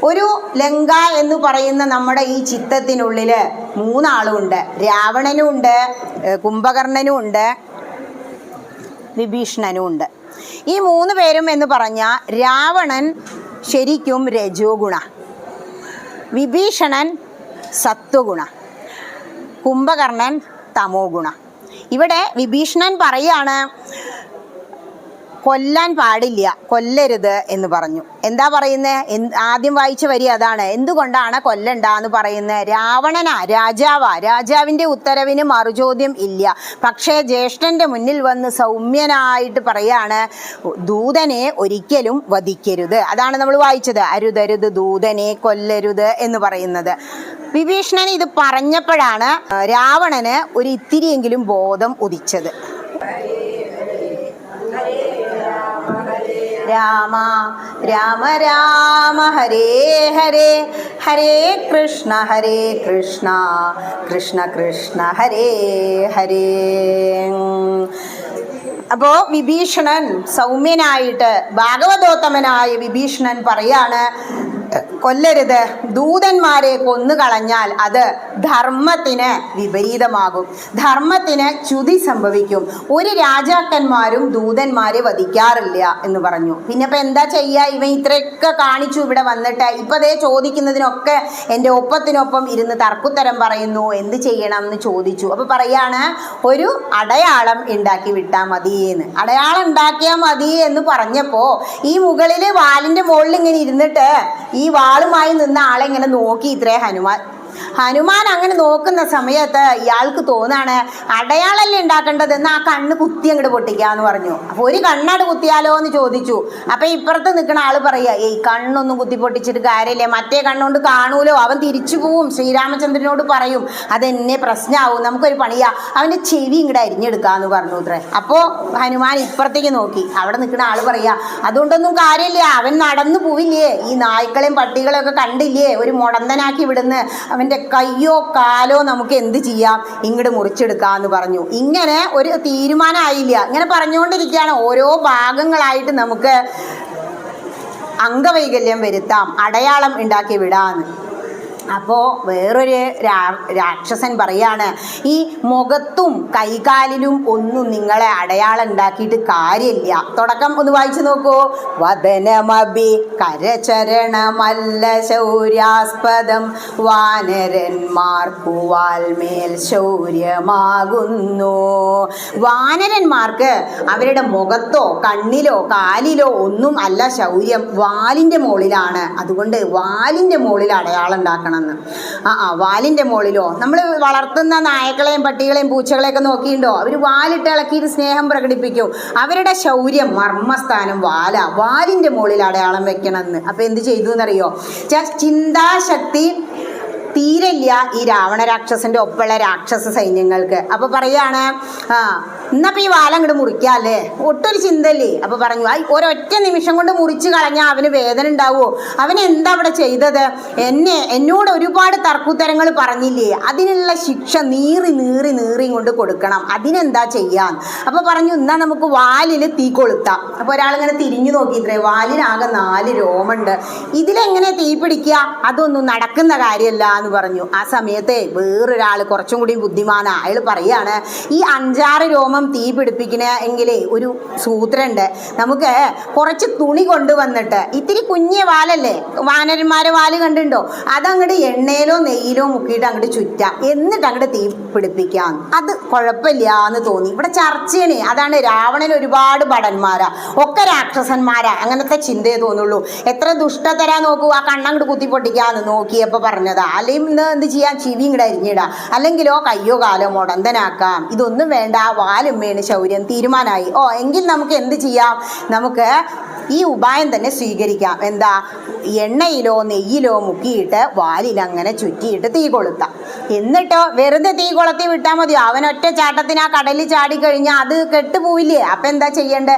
ഒരു ലങ്ക എന്ന് പറയുന്ന നമ്മുടെ ഈ ചിത്തത്തിനുള്ളിൽ മൂന്നാളുണ്ട്. രാവണനും ഉണ്ട്, കുംഭകർണനും ഉണ്ട്, വിഭീഷണനും ഉണ്ട്. ഈ മൂന്ന് പേരും എന്ന് പറഞ്ഞാൽ രാവണൻ ശരിക്കും രജോ ഗുണ, വിഭീഷണൻ സത്വഗുണ, കുംഭകർണൻ തമോ ഗുണ. ഇവിടെ വിഭീഷണൻ പറയാണ് കൊല്ലാൻ പാടില്ല, കൊല്ലരുത് എന്ന് പറഞ്ഞു. എന്താ പറയുന്നത്? ആദ്യം വായിച്ച വരി അതാണ്. എന്തുകൊണ്ടാണ് കൊല്ലണ്ടെന്ന് പറയുന്നത്? രാവണനാ രാജാവാ, രാജാവിൻ്റെ ഉത്തരവിന് മറുചോദ്യം ഇല്ല. പക്ഷേ ജ്യേഷ്ഠൻ്റെ മുന്നിൽ വന്ന് സൗമ്യനായിട്ട് പറയാണ്, ദൂതനെ ഒരിക്കലും വധിക്കരുത്. അതാണ് നമ്മൾ വായിച്ചത്, അരുതരുത് ദൂതനെ കൊല്ലരുത് എന്ന് പറയുന്നത്. വിഭീഷണൻ ഇത് പറഞ്ഞപ്പോഴാണ് രാവണന് ഒരു ഇത്തിരിയെങ്കിലും ബോധം ഉദിച്ചത്. രാമ രാമ രാമ ഹരേ ഹരേ, ഹരേ കൃഷ്ണ കൃഷ്ണ കൃഷ്ണ ഹരേ ഹരേ. അപ്പോൾ വിഭീഷണൻ സൗമ്യനായിട്ട്, ഭാഗവതോത്തമനായ വിഭീഷണൻ പറയാണ്, കൊല്ലരുത്, ദൂതന്മാരെ കൊന്നുകളഞ്ഞാൽ അത് ധർമ്മത്തിന് വിപരീതമാകും, ധർമ്മത്തിന് ച്യുതി സംഭവിക്കും. ഒരു രാജാക്കന്മാരും ദൂതന്മാരെ വധിക്കാറില്ല എന്ന് പറഞ്ഞു. പിന്നെ ഇപ്പം എന്താ ചെയ്യുക? ഇവൻ ഇത്രയൊക്കെ കാണിച്ചു ഇവിടെ വന്നിട്ട്, ഇപ്പം അതേ ചോദിക്കുന്നതിനൊക്കെ എൻ്റെ ഒപ്പത്തിനൊപ്പം ഇരുന്ന് തർക്കുത്തരം പറയുന്നു, എന്ത് ചെയ്യണം എന്ന് ചോദിച്ചു. അപ്പോൾ പറയാണ്, ഒരു അടയാളം ഉണ്ടാക്കി വിട്ടാൽ മതിയെന്ന്. അടയാളം ഉണ്ടാക്കിയാൽ മതി എന്ന് പറഞ്ഞപ്പോൾ ഈ മുകളിൽ വാലിൻ്റെ മുകളിൽ ഇങ്ങനെ ഇരുന്നിട്ട് ഈ വാളുമായി നിന്ന ആളെ ഇങ്ങനെ നോക്കി ഇത്രേ ഹനുമാൻ അങ്ങനെ നോക്കുന്ന സമയത്ത് ഇയാൾക്ക് തോന്നാണ്, അടയാളല്ലേ ഉണ്ടാക്കേണ്ടത്, എന്ന് ആ കണ്ണ് കുത്തി അങ്ങോട്ട് പൊട്ടിക്കാന്ന് പറഞ്ഞു. അപ്പോൾ ഒരു കണ്ണാട് കുത്തിയാലോ എന്ന് ചോദിച്ചു. അപ്പം ഇപ്പുറത്ത് നിൽക്കുന്ന ആൾ പറയുക, ഏയ് കണ്ണൊന്നും കുത്തി പൊട്ടിച്ചിട്ട് കാര്യമില്ല, മറ്റേ കണ്ണുകൊണ്ട് കാണൂലോ, അവൻ തിരിച്ചു പോവും, ശ്രീരാമചന്ദ്രനോട് പറയും, അതെന്നെ പ്രശ്നമാവും, നമുക്കൊരു പണിയാ, അവൻ്റെ ചെവി ഇങ്ങോട്ട് അരിഞ്ഞെടുക്കാന്ന് പറഞ്ഞു അത്രേ. അപ്പോൾ ഹനുമാൻ ഇപ്പുറത്തേക്ക് നോക്കി. അവിടെ നിൽക്കുന്ന ആൾ പറയുക, അതുകൊണ്ടൊന്നും കാര്യമില്ല, അവൻ നടന്നു പോവില്ലേ, ഈ നായ്ക്കളെയും പട്ടികളെയും ഒക്കെ കണ്ടില്ലേ, ഒരു മുടന്തനാക്കി വിടുന്ന്, അവൻ്റെ കയ്യോ കാലോ നമുക്ക് എന്ത് ചെയ്യാം, ഇങ്ങോട്ട് മുറിച്ചെടുക്കാന്ന് പറഞ്ഞു. ഇങ്ങനെ ഒരു തീരുമാനമായില്ല. ഇങ്ങനെ പറഞ്ഞുകൊണ്ടിരിക്കുകയാണ്, ഓരോ ഭാഗങ്ങളായിട്ട് നമുക്ക് അംഗവൈകല്യം വരുത്താം, അടയാളം ഉണ്ടാക്കി വിടാന്ന്. അപ്പോൾ വേറൊരു രാക്ഷസൻ പറയാണ്, ഈ മുഖത്തും കൈകാലിലും ഒന്നും നിങ്ങളെ അടയാളം ഉണ്ടാക്കിയിട്ട് കാര്യമില്ല. തുടക്കം ഒന്ന് വായിച്ചു നോക്കൂ. വദനമഭി കരചരണമല്ല ശൗര്യാസ്പദം, വാനരന്മാർക്കു വാൽമേൽ ശൗര്യമാകുന്നു. വാനരന്മാർക്ക് അവരുടെ മുഖത്തോ കണ്ണിലോ കാലിലോ ഒന്നും അല്ല ശൗര്യം, വാലിൻ്റെ മുകളിലാണ്. അതുകൊണ്ട് വാലിൻ്റെ മുകളിൽ അടയാളം ഉണ്ടാക്കണം. വാലിൻ്റെ മുകളിലോ? നമ്മൾ വളർത്തുന്ന നായക്കളെയും പട്ടികളെയും പൂച്ചകളെയൊക്കെ നോക്കിയിട്ടുണ്ടോ? അവർ വാലിട്ട് ഇളക്കിയിട്ട് സ്നേഹം പ്രകടിപ്പിക്കും. അവരുടെ ശൗര്യം മർമ്മസ്ഥാനം വാലിൻ്റെ മുകളിൽ അടയാളം വെക്കണമെന്ന്. അപ്പം എന്ത് ചെയ്തു എന്നറിയോ? ചിന്താശക്തി തീരില്ല ഈ രാവണ രാക്ഷസന്റെ ഒപ്പമുള്ള രാക്ഷസ സൈന്യങ്ങൾക്ക്. അപ്പോൾ പറയാണ്, എന്നപ്പോ ഈ വാല അങ്ങോട്ട് മുറിക്കാല്ലേ, ഒട്ടൊരു ചിന്തല്ലേ. അപ്പൊ പറഞ്ഞു ഒരൊറ്റ നിമിഷം കൊണ്ട് മുറിച്ചു കളഞ്ഞാൽ അവന് വേദന ഉണ്ടാവുമോ? അവൻ എന്താ അവിടെ ചെയ്തത്? എന്നോട് ഒരുപാട് തർക്കുത്തരങ്ങൾ പറഞ്ഞില്ലേ, അതിനുള്ള ശിക്ഷ നീറി കൊണ്ട് കൊടുക്കണം, അതിനെന്താ ചെയ്യാൻ? അപ്പൊ പറഞ്ഞു എന്നാ നമുക്ക് വാലിൽ തീ കൊളുത്താം. അപ്പൊ ഒരാളിങ്ങനെ തിരിഞ്ഞു നോക്കിയിത്രേ, വാലിനാകെ 4 രോമുണ്ട്, ഇതിലെങ്ങനെ തീ പിടിക്കുക? അതൊന്നും നടക്കുന്ന കാര്യമല്ല എന്ന് പറഞ്ഞു. ആ സമയത്തെ വേറൊരാൾ കുറച്ചും കൂടി ബുദ്ധിമാനാ, അയാൾ പറയാണ് ഈ 5-6 രോമം തീ പിടിപ്പിക്കണ എങ്കിലേ ഒരു സൂത്രമുണ്ട്. നമുക്ക് കുറച്ച് തുണി കൊണ്ടുവന്നിട്ട്, ഇത്തിരി കുഞ്ഞെ വാലല്ലേ, വാനരന്മാരെ വാല് കണ്ടുണ്ടോ, അതങ്ങോട്ട് എണ്ണയിലോ നെയ്യിലോ മുക്കിയിട്ട് അങ്ങോട്ട് ചുറ്റാം, എന്നിട്ട് അങ്ങോട്ട് തീ പിടിപ്പിക്കാം, അത് കുഴപ്പമില്ല എന്ന് തോന്നി. ഇവിടെ ചർച്ചയാണ്. അതാണ് രാവണൻ ഒരുപാട് ഭടന്മാരാ, ഒക്കെ രാക്ഷസന്മാരാ, അങ്ങനത്തെ ചിന്തയെ തോന്നുള്ളൂ. എത്ര ദുഷ്ടതരാ നോക്കൂ, ആ കണ്ണങ്ങോട്ട് കുത്തി പൊട്ടിക്കാന്ന് നോക്കിയപ്പോ പറഞ്ഞതാ. അല്ലെങ്കിൽ എന്ത് ചെയ്യാൻ, ചിവി ഇങ്ങോട്ട് അരിഞ്ഞിടാം, അല്ലെങ്കിലോ കയ്യോ കാലോ മുടന്തനാക്കാം. ഇതൊന്നും വേണ്ട, വാലുമ്മേണ് ശൗര്യം, തീരുമാനമായി. എങ്കിൽ നമുക്ക് എന്ത് ചെയ്യാം, നമുക്ക് ഈ ഉപായം തന്നെ സ്വീകരിക്കാം. എന്താ, എണ്ണയിലോ നെയ്യിലോ മുക്കിയിട്ട് വാലിൽ അങ്ങനെ ചുറ്റിയിട്ട് തീ കൊളുത്താം. എന്നിട്ടോ വെറുതെ തീ കൊളുത്തി വിട്ടാൽ മതിയോ? അവൻ ഒറ്റ ചാട്ടത്തിന് ആ കടലിൽ ചാടിക്കഴിഞ്ഞാൽ അത് കെട്ടുപോവില്ലേ? അപ്പൊ എന്താ ചെയ്യണ്ടേ?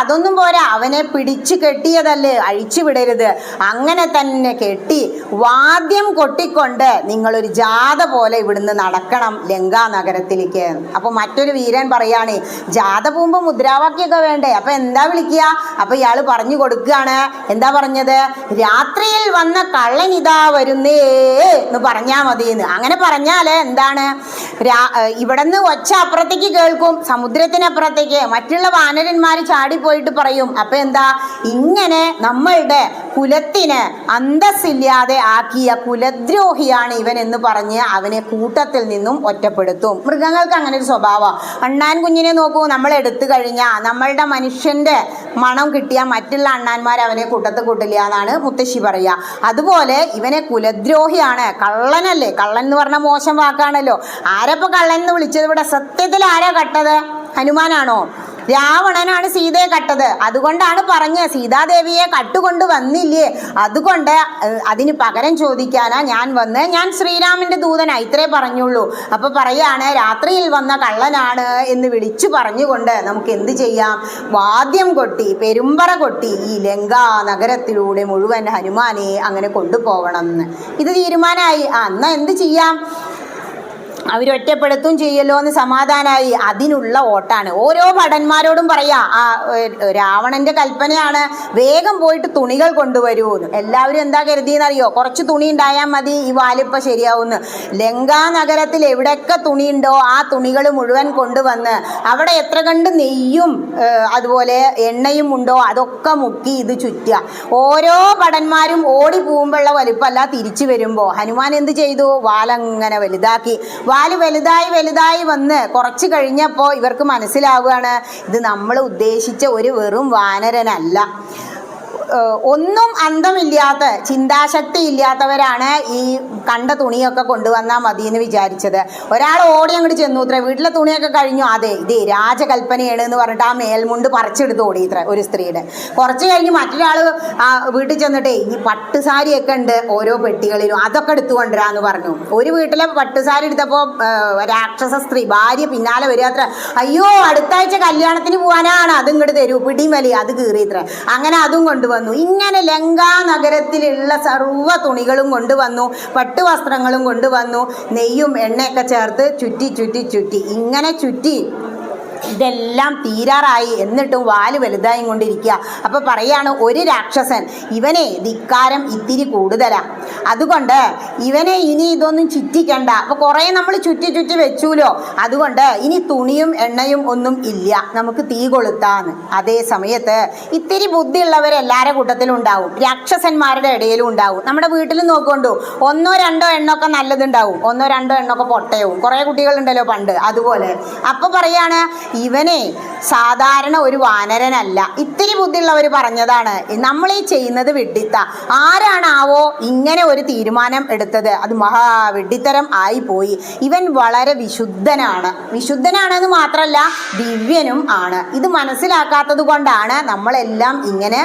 അതൊന്നും പോരാ, അവനെ പിടിച്ചു കെട്ടിയതല്ലേ, അഴിച്ചു വിടരുത്. അങ്ങനെ തന്നെ കെട്ടി വാദ്യം കൊട്ടിക്കൊണ്ട് നിങ്ങളൊരു ജാഥ പോലെ ഇവിടുന്ന് നടക്കണം ലങ്കാ നഗരത്തിലേക്ക്. അപ്പൊ മറ്റൊരു വീരൻ പറയാണ്, ജാഥ പോകുമ്പോ മുദ്രാവാക്യമൊക്കെ വേണ്ടേ? അപ്പൊ എന്താ വിളിക്കുക? അപ്പൊ ഇയാൾ പറഞ്ഞു കൊടുക്കുകയാണ്. എന്താ പറഞ്ഞത്? രാത്രിയിൽ വന്ന കള്ളൻ ഇതാ വരുന്നേ എന്ന് പറഞ്ഞാ മതിയെന്ന്. അങ്ങനെ പറഞ്ഞാല് എന്താണ്, ഇവിടുന്ന് ഒച്ച അപ്പുറത്തേക്ക് കേൾക്കും, സമുദ്രത്തിനപ്പുറത്തേക്ക് മറ്റുള്ള വാനരന്മാര് ചാടിപ്പോയിട്ട് പറയും. അപ്പൊ എന്താ, ഇങ്ങനെ നമ്മളുടെ കുലത്തിന് അന്തസ്സില്ലാതെ ആക്കിയ കുലദ്രോഹിയാണ് ഇവൻ എന്ന് പറഞ്ഞ് അവനെ കൂട്ടത്തിൽ നിന്നും ഒറ്റപ്പെടുത്തും. മൃഗങ്ങൾക്ക് അങ്ങനെ ഒരു സ്വഭാവം. അണ്ണാൻ കുഞ്ഞിനെ നോക്കൂ, നമ്മൾ എടുത്തു കഴിഞ്ഞാൽ നമ്മളുടെ മനുഷ്യന്റെ മണം കിട്ടിയാൽ മറ്റുള്ള അണ്ണാന്മാർ അവനെ കൂട്ടത്തിൽ കൂട്ടില്ല എന്നാണ് മുത്തശ്ശി പറയുക. അതുപോലെ ഇവനെ കുലദ്രോഹിയാണ്, കള്ളനല്ലേ. കള്ളൻ എന്ന് പറഞ്ഞാൽ മോശം വാക്കാണല്ലോ. ആരപ്പോ കള്ളൻ എന്ന് വിളിച്ചത്? ഇവിടെ സത്യത്തിൽ ആരാ കട്ടത്? ഹനുമാനാണോ? രാവണനാണ് സീതയെ കട്ടത്. അതുകൊണ്ടാണ് പറഞ്ഞ സീതാദേവിയെ കട്ടുകൊണ്ട് വന്നില്ലേ, അതുകൊണ്ട് അതിന് പകരം ചോദിക്കാനാ ഞാൻ വന്ന്, ഞാൻ ശ്രീരാമന്റെ ദൂതനാ, ഇത്രേ പറഞ്ഞുള്ളൂ. അപ്പൊ പറയാണ്, രാത്രിയിൽ വന്ന കള്ളനാണ് എന്ന് വിളിച്ചു പറഞ്ഞുകൊണ്ട് നമുക്ക് എന്ത് ചെയ്യാം, വാദ്യം കൊട്ടി പെരുമ്പറ കൊട്ടി ഈ ലങ്കാ നഗരത്തിലൂടെ മുഴുവൻ ഹനുമാനെ അങ്ങനെ കൊണ്ടുപോകണം എന്ന്. ഇത് തീരുമാനമായി. എന്നാ എന്ത് ചെയ്യാം, അവരൊറ്റപ്പെടുത്തും ചെയ്യല്ലോ എന്ന് സമാധാനമായി. അതിനുള്ള ഓട്ടാണ്. ഓരോ ഭടന്മാരോടും പറയാ, രാവണന്റെ കൽപ്പനയാണ് വേഗം പോയിട്ട് തുണികൾ കൊണ്ടുവരൂ എന്ന്. എല്ലാവരും എന്താ കരുതിയെന്നറിയോ, കുറച്ച് തുണി ഉണ്ടായാൽ മതി ഈ വാലിപ്പ ശരിയാവുന്ന്. ലങ്കാ നഗരത്തിൽ എവിടെയൊക്കെ തുണിയുണ്ടോ ആ തുണികൾ മുഴുവൻ കൊണ്ടുവന്ന് അവിടെ എത്ര കണ്ട് നെയ്യും അതുപോലെ എണ്ണയും ഉണ്ടോ അതൊക്കെ മുക്കി ഇത് ചുറ്റുക. ഓരോ ഭടന്മാരും ഓടി പോകുമ്പോഴുള്ള വലിപ്പമല്ല, തിരിച്ചു വരുമ്പോ ഹനുമാൻ എന്ത് ചെയ്തു, വാലങ്ങനെ വലുതാക്കി. വാല് വലുതായി വന്ന് കുറച്ച് കഴിഞ്ഞപ്പോൾ ഇവർക്ക് മനസ്സിലാവുകയാണ്, ഇത് നമ്മൾ ഉദ്ദേശിച്ച ഒരു വെറും വാനരനല്ല. ഒന്നും അന്തമില്ലാത്ത ചിന്താശക്തി ഇല്ലാത്തവരാണ് ഈ കണ്ട തുണിയൊക്കെ കൊണ്ടുവന്നാൽ മതി എന്ന് വിചാരിച്ചത്. ഒരാൾ ഓടി അങ്ങോട്ട് ചെന്നു ഇത്ര, വീട്ടിലെ തുണിയൊക്കെ കഴിഞ്ഞു, അതെ ഇതേ രാജകൽപ്പനയാണ് എന്ന് പറഞ്ഞിട്ട് ആ മേൽമുണ്ട് പറിച്ചെടുത്ത് ഓടി ഇത്ര ഒരു സ്ത്രീയുടെ. കുറച്ച് കഴിഞ്ഞ് മറ്റൊരാൾ വീട്ടിൽ ചെന്നിട്ടേ ഈ പട്ടുസാരിയൊക്കെ ഉണ്ട് ഓരോ പെട്ടികളിലും, അതൊക്കെ എടുത്തു കൊണ്ടുവരാന്ന് പറഞ്ഞു. ഒരു വീട്ടിലെ പട്ടുസാരി എടുത്തപ്പോൾ രാക്ഷസ സ്ത്രീ ഭാര്യ പിന്നാലെ വരിക അത്ര, അയ്യോ അടുത്ത ആഴ്ച കല്യാണത്തിന് പോകാനാണ്, അത് ഇങ്ങോട്ട് തരൂ, പിടിയും വലിയ അത് കീറി ഇത്ര. അങ്ങനെ അതും കൊണ്ടുവന്നു. ഇങ്ങനെ ലങ്കാ നഗരത്തിലുള്ള സർവ്വ തുണികളും കൊണ്ടുവന്നു, പട്ടുവസ്ത്രങ്ങളും കൊണ്ടുവന്നു, നെയ്യും എണ്ണയൊക്കെ ചേർത്ത് ചുറ്റി ഇങ്ങനെ ചുറ്റി ഇതെല്ലാം തീരാറായി. എന്നിട്ടും വാല് വലുതായി കൊണ്ടിരിക്കുക. അപ്പൊ പറയാണ് ഒരു രാക്ഷസൻ, ഇവനെ ധിക്കാരം ഇത്തിരി കൂടുതലാ, അതുകൊണ്ട് ഇവനെ ഇനി ഇതൊന്നും ചുറ്റിക്കണ്ട. അപ്പൊ കുറെ നമ്മൾ ചുറ്റി വെച്ചൂലോ, അതുകൊണ്ട് ഇനി തുണിയും എണ്ണയും ഒന്നും ഇല്ല, നമുക്ക് തീ കൊളുത്താന്ന്. അതേ സമയത്ത് ഇത്തിരി ബുദ്ധിയുള്ളവരെല്ലാവരുടെ കൂട്ടത്തിലും ഉണ്ടാവും, രാക്ഷസന്മാരുടെ ഇടയിലും ഉണ്ടാവും. നമ്മുടെ വീട്ടിൽ നോക്കൊണ്ടു 1-2 എണ്ണൊക്കെ നല്ലതുണ്ടാവും, 1-2 എണ്ണൊക്കെ പൊട്ടയവും. കുറെ കുട്ടികളുണ്ടല്ലോ പണ്ട്, അതുപോലെ. അപ്പൊ പറയാണ് ഇവനെ സാധാരണ ഒരു വാനരനല്ല, ഇത്തിരി ബുദ്ധിയുള്ളവർ പറഞ്ഞതാണ്, നമ്മൾ ഈ ചെയ്യുന്നത് വിഡിത്ത. ആരാണാവോ ഇങ്ങനെ ഒരു തീരുമാനം എടുത്തത് അത് മഹാവിഡ്ഢിത്തരം ആയിപ്പോയി. ഇവൻ വളരെ വിശുദ്ധനാണെന്ന് മാത്രമല്ല ദിവ്യനും ആണ്. ഇത് മനസ്സിലാക്കാത്തത് കൊണ്ടാണ് നമ്മളെല്ലാം ഇങ്ങനെ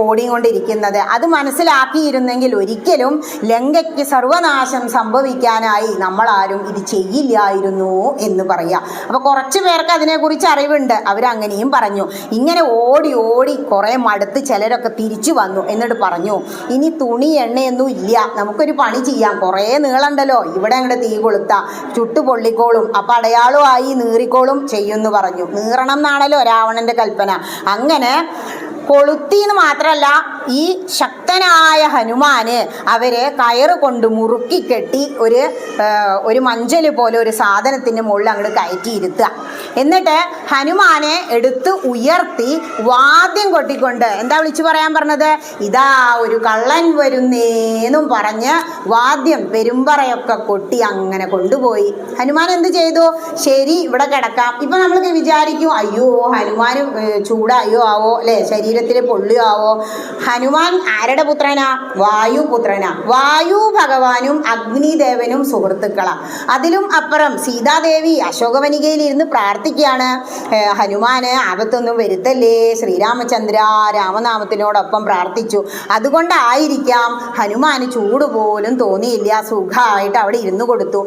ഓടിക്കൊണ്ടിരിക്കുന്നത്. അത് മനസ്സിലാക്കിയിരുന്നെങ്കിൽ ഒരിക്കലും ലങ്കയ്ക്ക് സർവനാശം സംഭവിക്കാനായി നമ്മളാരും ഇത് ചെയ്യില്ലായിരുന്നു എന്ന് പറയാം. അപ്പൊ കുറച്ചു പേർക്ക് അതിനെക്കുറിച്ച് അറിവുണ്ട്, അവരങ്ങനെയും പറഞ്ഞു. ഇങ്ങനെ ഓടി ഓടി കുറെ മടുത്ത് ചിലരൊക്കെ തിരിച്ചു വന്നു. എന്നിട്ട് പറഞ്ഞു, ഇനി തുണി എണ്ണയൊന്നും ഇല്ല, നമുക്കൊരു പണി ചെയ്യാം, കുറേ നീളണ്ടല്ലോ, ഇവിടെ അങ്ങോട്ട് തീ കൊളുത്താം, ചുട്ടു പൊള്ളിക്കോളും, അപ്പൊ അടയാളമായി നീറിക്കോളും ചെയ്യുമെന്ന് പറഞ്ഞു. നീറണം എന്നാണല്ലോ രാവണന്റെ കൽപ്പന. അങ്ങനെ കൊളുത്തിന്ന് മാത്രമല്ല, ഈ ശക്തനായ ഹനുമാന് അവരെ കയറ് കൊണ്ട് മുറുക്കി കെട്ടി ഒരു മഞ്ചല് പോലെ ഒരു സാധനത്തിൻ്റെ മുകളിൽ അങ്ങോട്ട് കയറ്റിയിരുത്തുക. എന്നിട്ട് ഹനുമാനെ എടുത്ത് ഉയർത്തി വാദ്യം കൊട്ടിക്കൊണ്ട് എന്താ വിളിച്ചു പറയാൻ പറഞ്ഞത്? ഇതാ ഒരു കള്ളൻ വരുന്നേന്നും പറഞ്ഞ് വാദ്യം പെരുമ്പറയൊക്കെ കൊട്ടി അങ്ങനെ കൊണ്ടുപോയി. ഹനുമാൻ എന്ത് ചെയ്തു? ശരി, ഇവിടെ കിടക്കാം. ഇപ്പൊ നമ്മൾ വിചാരിക്കും, അയ്യോ ഹനുമാന് ചൂടായോ ആവോ അല്ലെ, ശരീരത്തിൽ പൊള്ളിയോ ആവോ. ഹനുമാൻ ആരുടെ പുത്രനാ? വായുപുത്രനാ. വായു ഭഗവാനും അഗ്നിദേവനും സുഹൃത്തുക്കളാ. അതിലും അപ്പുറം സീതാദേവി അശോകവനികയിൽ ഇരുന്ന് പ്രാർത്ഥിക്കുകയാണ്, ഹനുമാന് ആപത്തൊന്നും വരുത്തല്ലേ ശ്രീരാമചന്ദ്ര, രാമനാമത്തിനോടൊപ്പം പ്രാർത്ഥിച്ചു. അതുകൊണ്ടായിരിക്കാം ഹനുമാന് ചൂട് പോലും തോന്നിയില്ല, സുഖമായിട്ട് അവിടെ ഇരുന്ന് കൊടുത്തു.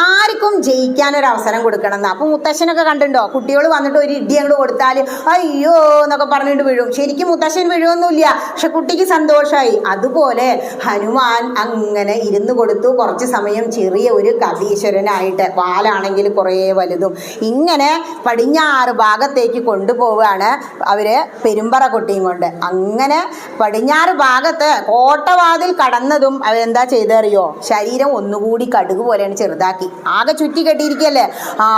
ആർക്കും ജയിക്കാനൊരു അവസരം കൊടുക്കണം എന്നാ. അപ്പൊ മുത്തശ്ശനൊക്കെ കണ്ടിട്ടുണ്ടോ, കുട്ടികൾ വന്നിട്ട് ഒരു ഇടി അങ്ങോട്ട് കൊടുത്താൽ അയ്യോ എന്നൊക്കെ പറഞ്ഞിട്ട് വീഴും. ശരിക്കും മുത്തശ്ശൻ വീഴുമൊന്നുമില്ല, പക്ഷെ കുട്ടിക്ക് സന്തോഷമായി. അതുപോലെ ഹനുമാൻ അങ്ങനെ ഇരുന്ന് കൊടുത്തു കുറച്ച് സമയം, ചെറിയ ഒരു കവീശ്വരനായിട്ട്, വാലാണെങ്കിൽ കുറേ വലുതും. ഇങ്ങനെ പടിഞ്ഞാറ് ഭാഗത്തേക്ക് കൊണ്ടുപോവുകയാണ് അവര് പെരുമ്പറ കൊട്ടിയും കൊണ്ട്. അങ്ങനെ പടിഞ്ഞാറ് ഭാഗത്ത് കോട്ടവാതിൽ കടന്നതും അവരെന്താ ചെയ്തറിയോ? ശരീരം ഒന്നുകൂടി കടുക് പോലെയാണ് ചെറുതാക്കി, ആകെ ചുറ്റി കെട്ടിയിരിക്കല്ലേ,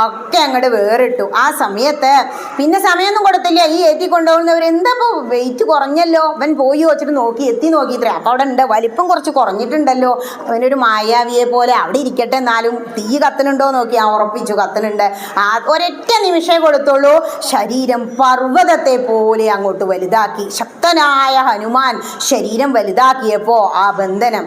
ഒക്കെ അങ്ങോട്ട് വേറിട്ടു. ആ സമയത്ത് പിന്നെ സമയമൊന്നും കൊടുത്തില്ല. ഈ ഏറ്റി കൊണ്ടുപോകുന്നവർ എന്താ ഇപ്പോൾ വെയിറ്റ് കുറഞ്ഞല്ലോ, അവൻ പോയി വെച്ചിട്ട് എത്തി നോക്കിയിത്രേ. അപ്പോൾ അവിടെ ഉണ്ട്, വലിപ്പം കുറച്ച് കുറഞ്ഞിട്ടുണ്ടല്ലോ, അവനൊരു മായാവിയെ പോലെ അവിടെ ഇരിക്കട്ടെ, എന്നാലും തീ കത്തനുണ്ടോ നോക്കി. ഉറപ്പിച്ചു കത്തനുണ്ട്. ഒരൊറ്റ നിമിഷമേ കൊടുത്തുള്ളൂ, ശരീരം പർവ്വതത്തെ പോലെ അങ്ങോട്ട് വലുതാക്കി. ശക്തനായ ഹനുമാൻ ശരീരം വലുതാക്കിയപ്പോ ആ ബന്ധനം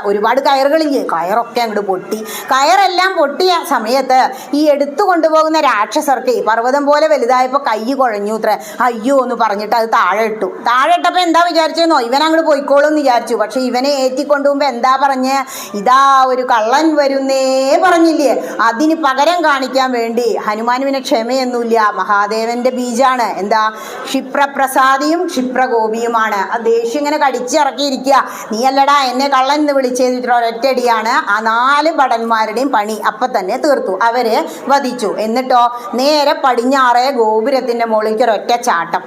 ഒരുപാട് കയറുകളില്ലേ, കയറൊക്കെ അങ്ങോട്ട് പൊട്ടി. കയറെല്ലാം പൊട്ടിയ സമയത്ത് ഈ എടുത്തു കൊണ്ടുപോകുന്ന രാക്ഷസർക്ക് പർവ്വതം പോലെ വലുതായപ്പോ കൈ കുഴഞ്ഞു അത്ര. അയ്യോ എന്ന് പറഞ്ഞിട്ട് അത് താഴെ ഇട്ടു. താഴെ ഇട്ടപ്പോ എന്താ വിചാരിച്ചെന്നോ, ഇവൻ അങ്ങോട്ട് പോയിക്കോളും എന്ന് വിചാരിച്ചു. പക്ഷെ ഇവനെ ഏറ്റിക്കൊണ്ടുപോകുമ്പോ എന്താ പറഞ്ഞ്, ഇതാ ഒരു കള്ളൻ വരുന്നേ പറഞ്ഞില്ലേ. അതിന് പകരം കാണിക്കാൻ വേണ്ടി ഹനുമാനുവിനെ ക്ഷമയൊന്നുമില്ല, മഹാദേവന്റെ ബീജാണ്. എന്താ? ക്ഷിപ്രപ്രസാദിയും ക്ഷിപ്രഗോപിയുമാണ്. ആ ദേഷ്യം ഇങ്ങനെ കടിച്ചിറക്കിയിരിക്കുക. നീ അല്ലടാ എന്നെ കള്ളൻ എന്ന് വിളിച്ചെയ്തിട്ട് ഒരൊറ്റടിയാണ് ആ 4 ഭടന്മാരുടെയും പണി അപ്പൊ തന്നെ തീർത്തു. അവരെ വധിച്ചു. എന്നിട്ടോ നേരെ പടിഞ്ഞാറേ ഗോപുരത്തിന്റെ മുകളിലേക്ക് ഒരൊറ്റ ചാട്ടം.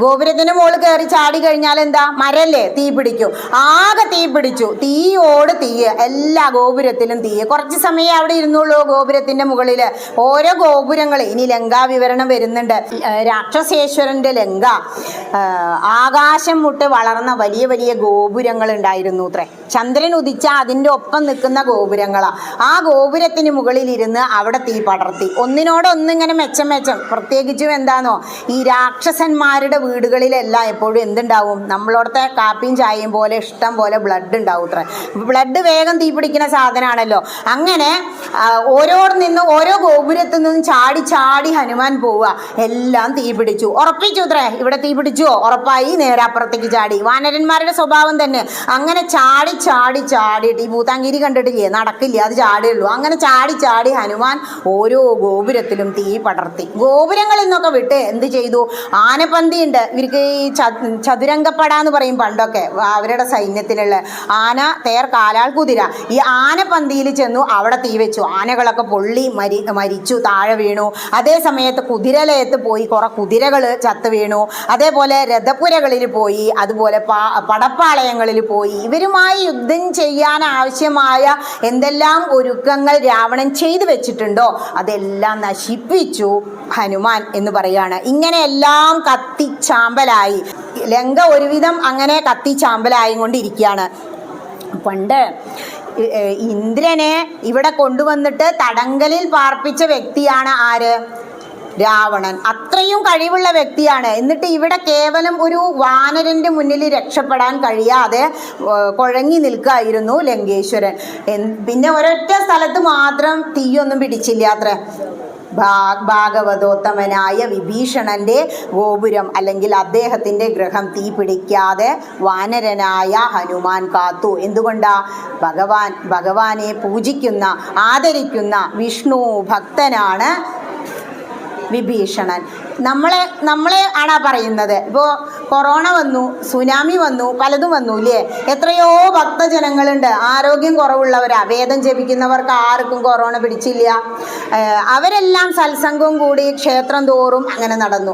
ഗോപുരത്തിന്റെ മുകളിൽ കയറി ചാടി കഴിഞ്ഞാൽ എന്താ, മരല്ലേ, തീ പിടിക്കും. ആകെ തീ പിടിച്ചു, തീയോട് തീയ്, എല്ലാ ഗോപുരത്തിലും തീയ്. കുറച്ച് സമയം അവിടെ ഇരുന്നുള്ളൂ ഗോപുരത്തിന്റെ മുകളിൽ. ഓരോ ഗോപുരങ്ങൾ, ഇനി ലങ്കാ വിവരണം വരുന്നുണ്ട്. രാക്ഷസേശ്വരന്റെ ലങ്ക ആകാശം മുട്ട് വളർന്ന വലിയ വലിയ ഗോപുരങ്ങൾ ഉണ്ടായിരുന്നു അത്രേ. ചന്ദ്രൻ ഉദിച്ച അതിൻ്റെ ഒപ്പം നിൽക്കുന്ന ഗോപുരങ്ങളാ. ആ ഗോപുരത്തിന് മുകളിൽ ഇരുന്ന് അവിടെ തീ പടർത്തി. ഒന്നിനോടൊന്നിങ്ങനെ മെച്ചം. പ്രത്യേകിച്ചും എന്താണോ, ഈ രാക്ഷസന്മാരുടെ വീടുകളിലെല്ലാം എപ്പോഴും എന്തുണ്ടാവും, നമ്മളോടത്തെ കാപ്പിയും ചായയും പോലെ ഇഷ്ടം പോലെ ബ്ലഡ് ഉണ്ടാവും അത്ര. ബ്ലഡ് വേഗം തീ പിടിക്കുന്ന സാധനമാണല്ലോ. അങ്ങനെ ഓരോ ഗോപുരത്തിൽ നിന്നും ചാടി ചാടി ഹനുമാൻ പോവുക. എല്ലാം തീ പിടിച്ചു. ഉറപ്പിച്ചു അത്രേ, ഇവിടെ തീ പിടിച്ചുവോ, ഉറപ്പായി നേരെ അപ്പുറത്തേക്ക് ചാടി. വാനരന്മാരുടെ സ്വഭാവം തന്നെ. അങ്ങനെ ചാടി ചാടി ചാടിയിട്ട് ഈ ഭൂതാങ്കിരി കണ്ടിട്ടില്ലേ, നടക്കില്ല, അത് ചാടിയുള്ളൂ. അങ്ങനെ ചാടി ചാടി ഹനുമാൻ ഓരോ ഗോപുരത്തിലും തീ പടർത്തി. ഗോപുരങ്ങളിൽ നിന്നൊക്കെ വിട്ട് എന്ത് ചെയ്തു, ആനപ്പന്തി ഉണ്ട് ഇവർക്ക്. ഈ ചതുരംഗപ്പട എന്ന് പറയും പണ്ടൊക്കെ അവരുടെ സൈന്യത്തിലുള്ള ആന, തേർ, കാലാൾ, കുതിര. ഈ ആനപ്പന്തിയിൽ ചെന്നു, അവിടെ തീ വെച്ചു. ആനകളൊക്കെ പൊള്ളി മരിച്ചു, താഴെ വീണു. അതേ സമയത്ത് കുതിരലയത്ത് പോയി കുറെ കുതിരകൾ ചത്ത് വീണു. അതേപോലെ രഥപുരകളിൽ പോയി, അതുപോലെ പടപ്പാളയങ്ങളിൽ പോയി. ഇവരുമായി യുദ്ധം ചെയ്യാൻ ആവശ്യമായ എന്തെല്ലാം ഒരുക്കങ്ങൾ രാവണൻ ചെയ്തു വെച്ചിട്ടുണ്ടോ അതെല്ലാം നശിപ്പിച്ചു ഹനുമാൻ എന്ന് പറയാണ്. ഇങ്ങനെയെല്ലാം കത്തിച്ചാമ്പലായി ലങ്ക ഒരുവിധം അങ്ങനെ കത്തിച്ചാമ്പലായി കൊണ്ടിരിക്കുകയാണ്. പണ്ട് ഇന്ദ്രനെ ഇവിടെ കൊണ്ടുവന്നിട്ട് തടങ്കലിൽ പാർപ്പിച്ച വ്യക്തിയാണ് ആര്? രാവണൻ അത്രയും കഴിവുള്ള വ്യക്തിയാണ്. എന്നിട്ട് ഇവിടെ കേവലം ഒരു വാനരന്റെ മുന്നിൽ രക്ഷപ്പെടാൻ കഴിയാതെ കുഴങ്ങി നിൽക്കായിരുന്നു ലങ്കേശ്വരൻ. പിന്നെ ഒരൊറ്റ സ്ഥലത്ത് മാത്രം തീയൊന്നും പിടിച്ചില്ല അത്ര. ഭാഗവതോത്തമനായ വിഭീഷണന്റെ ഗോപുരം അല്ലെങ്കിൽ അദ്ദേഹത്തിന്റെ ഗൃഹം തീ പിടിക്കാതെ വാനരനായ ഹനുമാൻ കാത്തു. എന്തുകൊണ്ടാ? ഭഗവാനെ പൂജിക്കുന്ന ആദരിക്കുന്ന വിഷ്ണു ഭക്തനാണ് വിഭീഷണൻ. നമ്മളെ ആണാ പറയുന്നത്. ഇപ്പോൾ കൊറോണ വന്നു, സുനാമി വന്നു, പലതും വന്നു ഇല്ലേ? എത്രയോ ഭക്തജനങ്ങളുണ്ട്, ആരോഗ്യം കുറവുള്ളവരാ. വേദം ജപിക്കുന്നവർക്ക് ആർക്കും കൊറോണ പിടിച്ചില്ല. അവരെല്ലാം സത്സംഗവും കൂടി ക്ഷേത്രം തോറും അങ്ങനെ നടന്നു.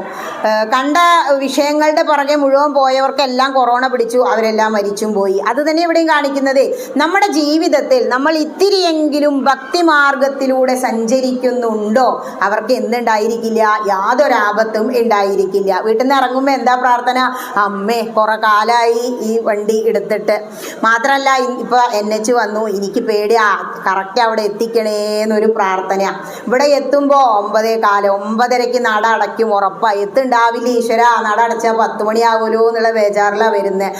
കണ്ട വിഷയങ്ങളുടെ പുറകെ മുഴുവൻ പോയവർക്കെല്ലാം കൊറോണ പിടിച്ചു, അവരെല്ലാം മരിച്ചും പോയി. അത് തന്നെ ഇവിടെയും കാണിക്കുന്നത്. നമ്മുടെ ജീവിതത്തിൽ നമ്മൾ ഇത്തിരിയെങ്കിലും ഭക്തിമാർഗത്തിലൂടെ സഞ്ചരിക്കുന്നുണ്ടോ അവർക്ക് എന്തുണ്ടായിരിക്കില്ല? യാതൊരാപത്തും ഉണ്ടായിരിക്കില്ല. വീട്ടിൽ നിന്ന് ഇറങ്ങുമ്പോൾ എന്താ പ്രാർത്ഥന? അമ്മേ കുറെ കാലമായി ഈ വണ്ടി എടുത്തിട്ട്. മാത്രമല്ല ഇപ്പൊ NH വന്നു, എനിക്ക് പേടിയാ, കറക്റ്റ് അവിടെ എത്തിക്കണേന്നൊരു പ്രാർത്ഥന. ഇവിടെ എത്തുമ്പോൾ 9:15 നട അടയ്ക്കും ഉറപ്പായി. എത്തുണ്ടാവില്ല ഈശ്വര, നട അടച്ചാൽ 10 മണിയാവുമല്ലോ എന്നുള്ള ബേജാറിലാണ് വരുന്നത്.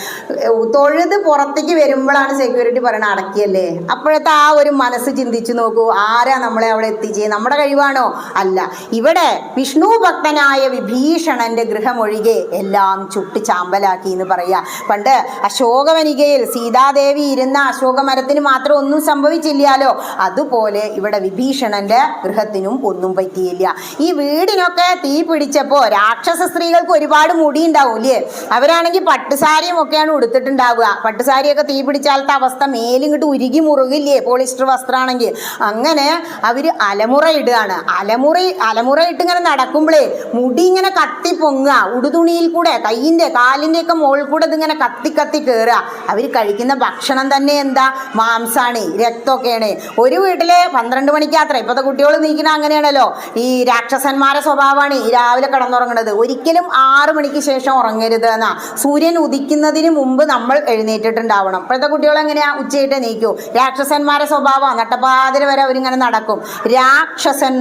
തൊഴുത് പുറത്തേക്ക് വരുമ്പോഴാണ് സെക്യൂരിറ്റി പറയണ അടക്കിയല്ലേ. അപ്പോഴത്തെ ആ ഒരു മനസ്സ് ചിന്തിച്ചു നോക്കൂ, ആരാ നമ്മളെ അവിടെ എത്തിച്ചേ? നമ്മുടെ കഴിവാണോ? അല്ല. ഇവിടെ വിഷ്ണു ഭക്തനായ വിഭീഷണന്റെ ഗൃഹമൊഴികെ എല്ലാം ചുട്ട് ചാമ്പലാക്കി എന്ന് പറയാ. പണ്ട് അശോകവനികയിൽ സീതാദേവി ഇരുന്ന അശോകമരത്തിന് മാത്രം ഒന്നും സംഭവിച്ചില്ലല്ലോ, അതുപോലെ ഇവിടെ വിഭീഷണന്റെ ഗൃഹത്തിനും ഒന്നും പറ്റിയില്ല. ഈ വീടിനൊക്കെ തീ പിടിച്ചപ്പോ രാക്ഷസ സ്ത്രീകൾക്ക് ഒരുപാട് മുടി ഉണ്ടാവും ഇല്ലേ? അവരാണെങ്കിൽ പട്ടുസാരിയും ഒക്കെയാണ് ഉടുത്തിട്ടുണ്ടാവുക. പട്ടുസാരിയൊക്കെ തീ പിടിച്ചാലത്തെ അവസ്ഥ മേലിങ്ങോട്ട് ഉരുകി മുറുകില്ലേ, പോളിസ്റ്റർ വസ്ത്രമാണെങ്കിൽ. അങ്ങനെ അവര് അലമുറ ഇടുകയാണ്. അലമുറ ഇട്ട് ഇങ്ങനെ നടക്കുമ്പോഴേ മുടി ഇങ്ങനെ കത്തി പൊങ്ങുക, ഉടുതുണിയിൽ കൂടെ കയ്യിന്റെ കാലിന്റെ ഒക്കെ മുകളിൽ കൂടെ ഇതിങ്ങനെ കത്തി കയറുക. അവർ കഴിക്കുന്ന ഭക്ഷണം തന്നെ എന്താ? മാംസാണ്, രക്തമൊക്കെയാണ്. ഒരു വീട്ടില് 12 മണിക്കാത്ര ഇപ്പോഴത്തെ കുട്ടികൾ നീക്കണ അങ്ങനെയാണല്ലോ. ഈ രാക്ഷസന്മാരെ സ്വഭാവമാണ് ഈ രാവിലെ കിടന്നുറങ്ങുന്നത്. ഒരിക്കലും 6 മണിക്ക് ശേഷം ഉറങ്ങരുത് എന്നാ. സൂര്യൻ ഉദിക്കുന്നതിന് മുമ്പ് നമ്മൾ എഴുന്നേറ്റിട്ടുണ്ടാവണം. ഇപ്പോഴത്തെ കുട്ടികൾ എങ്ങനെയാ? ഉച്ചയിട്ട് നീക്കൂ. രാക്ഷസന്മാരെ സ്വഭാവം നട്ടപ്പാതിര വരെ അവരിങ്ങനെ നടക്കും. രാക്ഷസൻ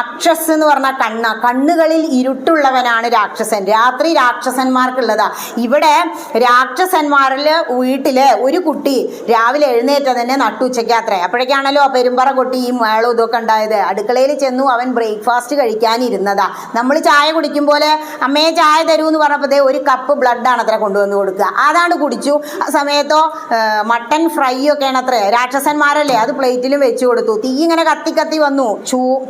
അക്ഷസ് എന്ന് പറഞ്ഞ കണ്ണുകളിൽ ഇരുട്ടുള്ളവനാണ് രാക്ഷസൻ. രാത്രി രാക്ഷസന്മാർക്കുള്ളതാ. ഇവിടെ രാക്ഷസന്മാരില് വീട്ടില് ഒരു കുട്ടി രാവിലെ എഴുന്നേറ്റ തന്നെ നട്ടുച്ചയ്ക്കാത്രേ. അപ്പോഴേക്കാണല്ലോ പെരുമ്പറ കൊട്ടി ഈ മേളം ഇതൊക്കെ ഉണ്ടായത്. അടുക്കളയിൽ ചെന്നു അവൻ ബ്രേക്ക്ഫാസ്റ്റ് കഴിക്കാനിരുന്നതാ. നമ്മൾ ചായ കുടിക്കും പോലെ അമ്മയെ ചായ തരൂ എന്ന് പറഞ്ഞപ്പോൾ ഒരു കപ്പ് ബ്ലഡാണ് അത്ര കൊണ്ടുവന്ന് കൊടുക്കുക. അതാണ് കുടിച്ചു. ആ സമയത്തോ മട്ടൻ ഫ്രൈ ഒക്കെയാണ് അത്രേ. രാക്ഷസന്മാരല്ലേ, അത് പ്ലേറ്റിലും വെച്ചു കൊടുത്തു. തീ ഇങ്ങനെ കത്തി വന്നു.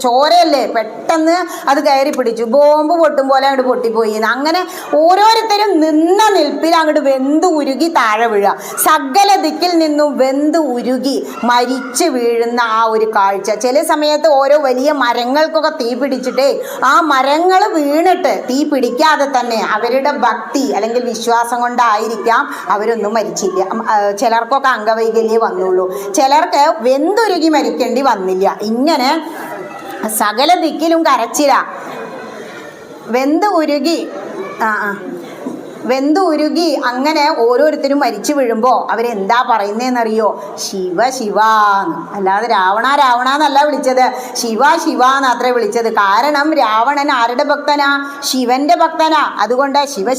ചോരയല്ലേ, പെട്ടെന്ന് അത് കയറി പിടിച്ചു. ബോംബ് പൊട്ടും പോലെ അങ്ങോട്ട് പൊട്ടിപ്പോയി. അങ്ങനെ ഓരോരുത്തരും നിന്ന നിൽപ്പിൽ അങ്ങോട്ട് വെന്ത് ഉരുകി താഴെ വീഴുക. സകല ദിക്കിൽ നിന്നും വെന്ത് ഉരുകി മരിച്ചു വീഴുന്ന ആ ഒരു കാഴ്ച. ചില സമയത്ത് ഓരോ വലിയ മരങ്ങൾക്കൊക്കെ തീ പിടിച്ചിട്ടേ ആ മരങ്ങൾ വീണിട്ട് തീ പിടിക്കാതെ തന്നെ അവരുടെ ഭക്തി അല്ലെങ്കിൽ വിശ്വാസം കൊണ്ടായിരിക്കാം അവരൊന്നും മരിച്ചില്ല. ചിലർക്കൊക്കെ അംഗവൈകല്യം വന്നുള്ളൂ, ചിലർക്ക് വെന്തുരുകി മരിക്കേണ്ടി വന്നില്ല. ഇങ്ങനെ സകല ദിക്കിലും കരച്ചില. വെന്ത് ഉരുകി അങ്ങനെ ഓരോരുത്തരും മരിച്ചു വീഴുമ്പോൾ അവരെന്താ പറയുന്നതെന്നറിയോ? ശിവ ശിവാന്ന്. അല്ലാതെ രാവണ എന്നല്ല വിളിച്ചത്, ശിവ എന്നത്രേ വിളിച്ചത്. കാരണം രാവണൻ ആരുടെ ഭക്തനാ? ശിവന്റെ ഭക്തനാ. അതുകൊണ്ട് ശിവ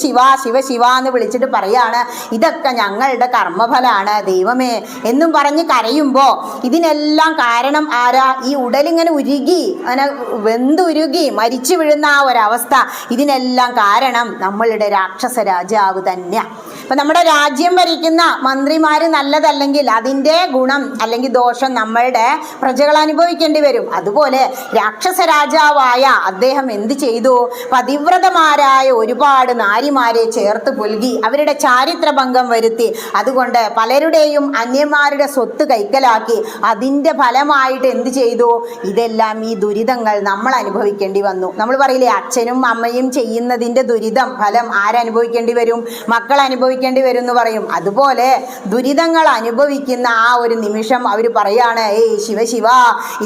ശിവ എന്ന് വിളിച്ചിട്ട് പറയാണ്, ഇതൊക്കെ ഞങ്ങളുടെ കർമ്മഫലാണ് ദൈവമേ എന്നും പറഞ്ഞ് കരയുമ്പോൾ ഇതിനെല്ലാം കാരണം ആരാ? ഈ ഉടലിങ്ങനെ ഉരുകി അങ്ങനെ വെന്തുരുകി മരിച്ചു വീഴുന്ന ആ ഒരവസ്ഥ. ഇതിനെല്ലാം കാരണം നമ്മളുടെ രാക്ഷസ രാജാവ് തന്നെ. ഇപ്പൊ നമ്മുടെ രാജ്യം ഭരിക്കുന്ന മന്ത്രിമാര് നല്ലതല്ലെങ്കിൽ അതിൻ്റെ ഗുണം അല്ലെങ്കിൽ ദോഷം നമ്മളുടെ പ്രജകൾ അനുഭവിക്കേണ്ടി വരും. അതുപോലെ രാക്ഷസ രാജാവായ അദ്ദേഹം എന്ത് ചെയ്തു? പതിവ്രതമാരായ ഒരുപാട് നാരിമാരെ ചേർത്ത് പുൽകി അവരുടെ ചാരിത്രഭംഗം വരുത്തി. അതുകൊണ്ട് പലരുടെയും അന്യന്മാരുടെ സ്വത്ത് കൈക്കലാക്കി. അതിൻ്റെ ഫലമായിട്ട് എന്ത് ചെയ്തു? ഇതെല്ലാം ഈ ദുരിതങ്ങൾ നമ്മൾ അനുഭവിക്കേണ്ടി വന്നു. നമ്മൾ പറയില്ലേ, അച്ഛനും അമ്മയും ചെയ്യുന്നതിൻ്റെ ദുരിതം ഫലം ആരനുഭവിക്കേണ്ടി വരും? മക്കൾ അനുഭവിക്കേണ്ടി വരും എന്ന് പറയും. അതുപോലെ ദുരിതങ്ങൾ അനുഭവിക്കുന്ന ആ ഒരു നിമിഷം അവർ പറയാണ്, ശിവ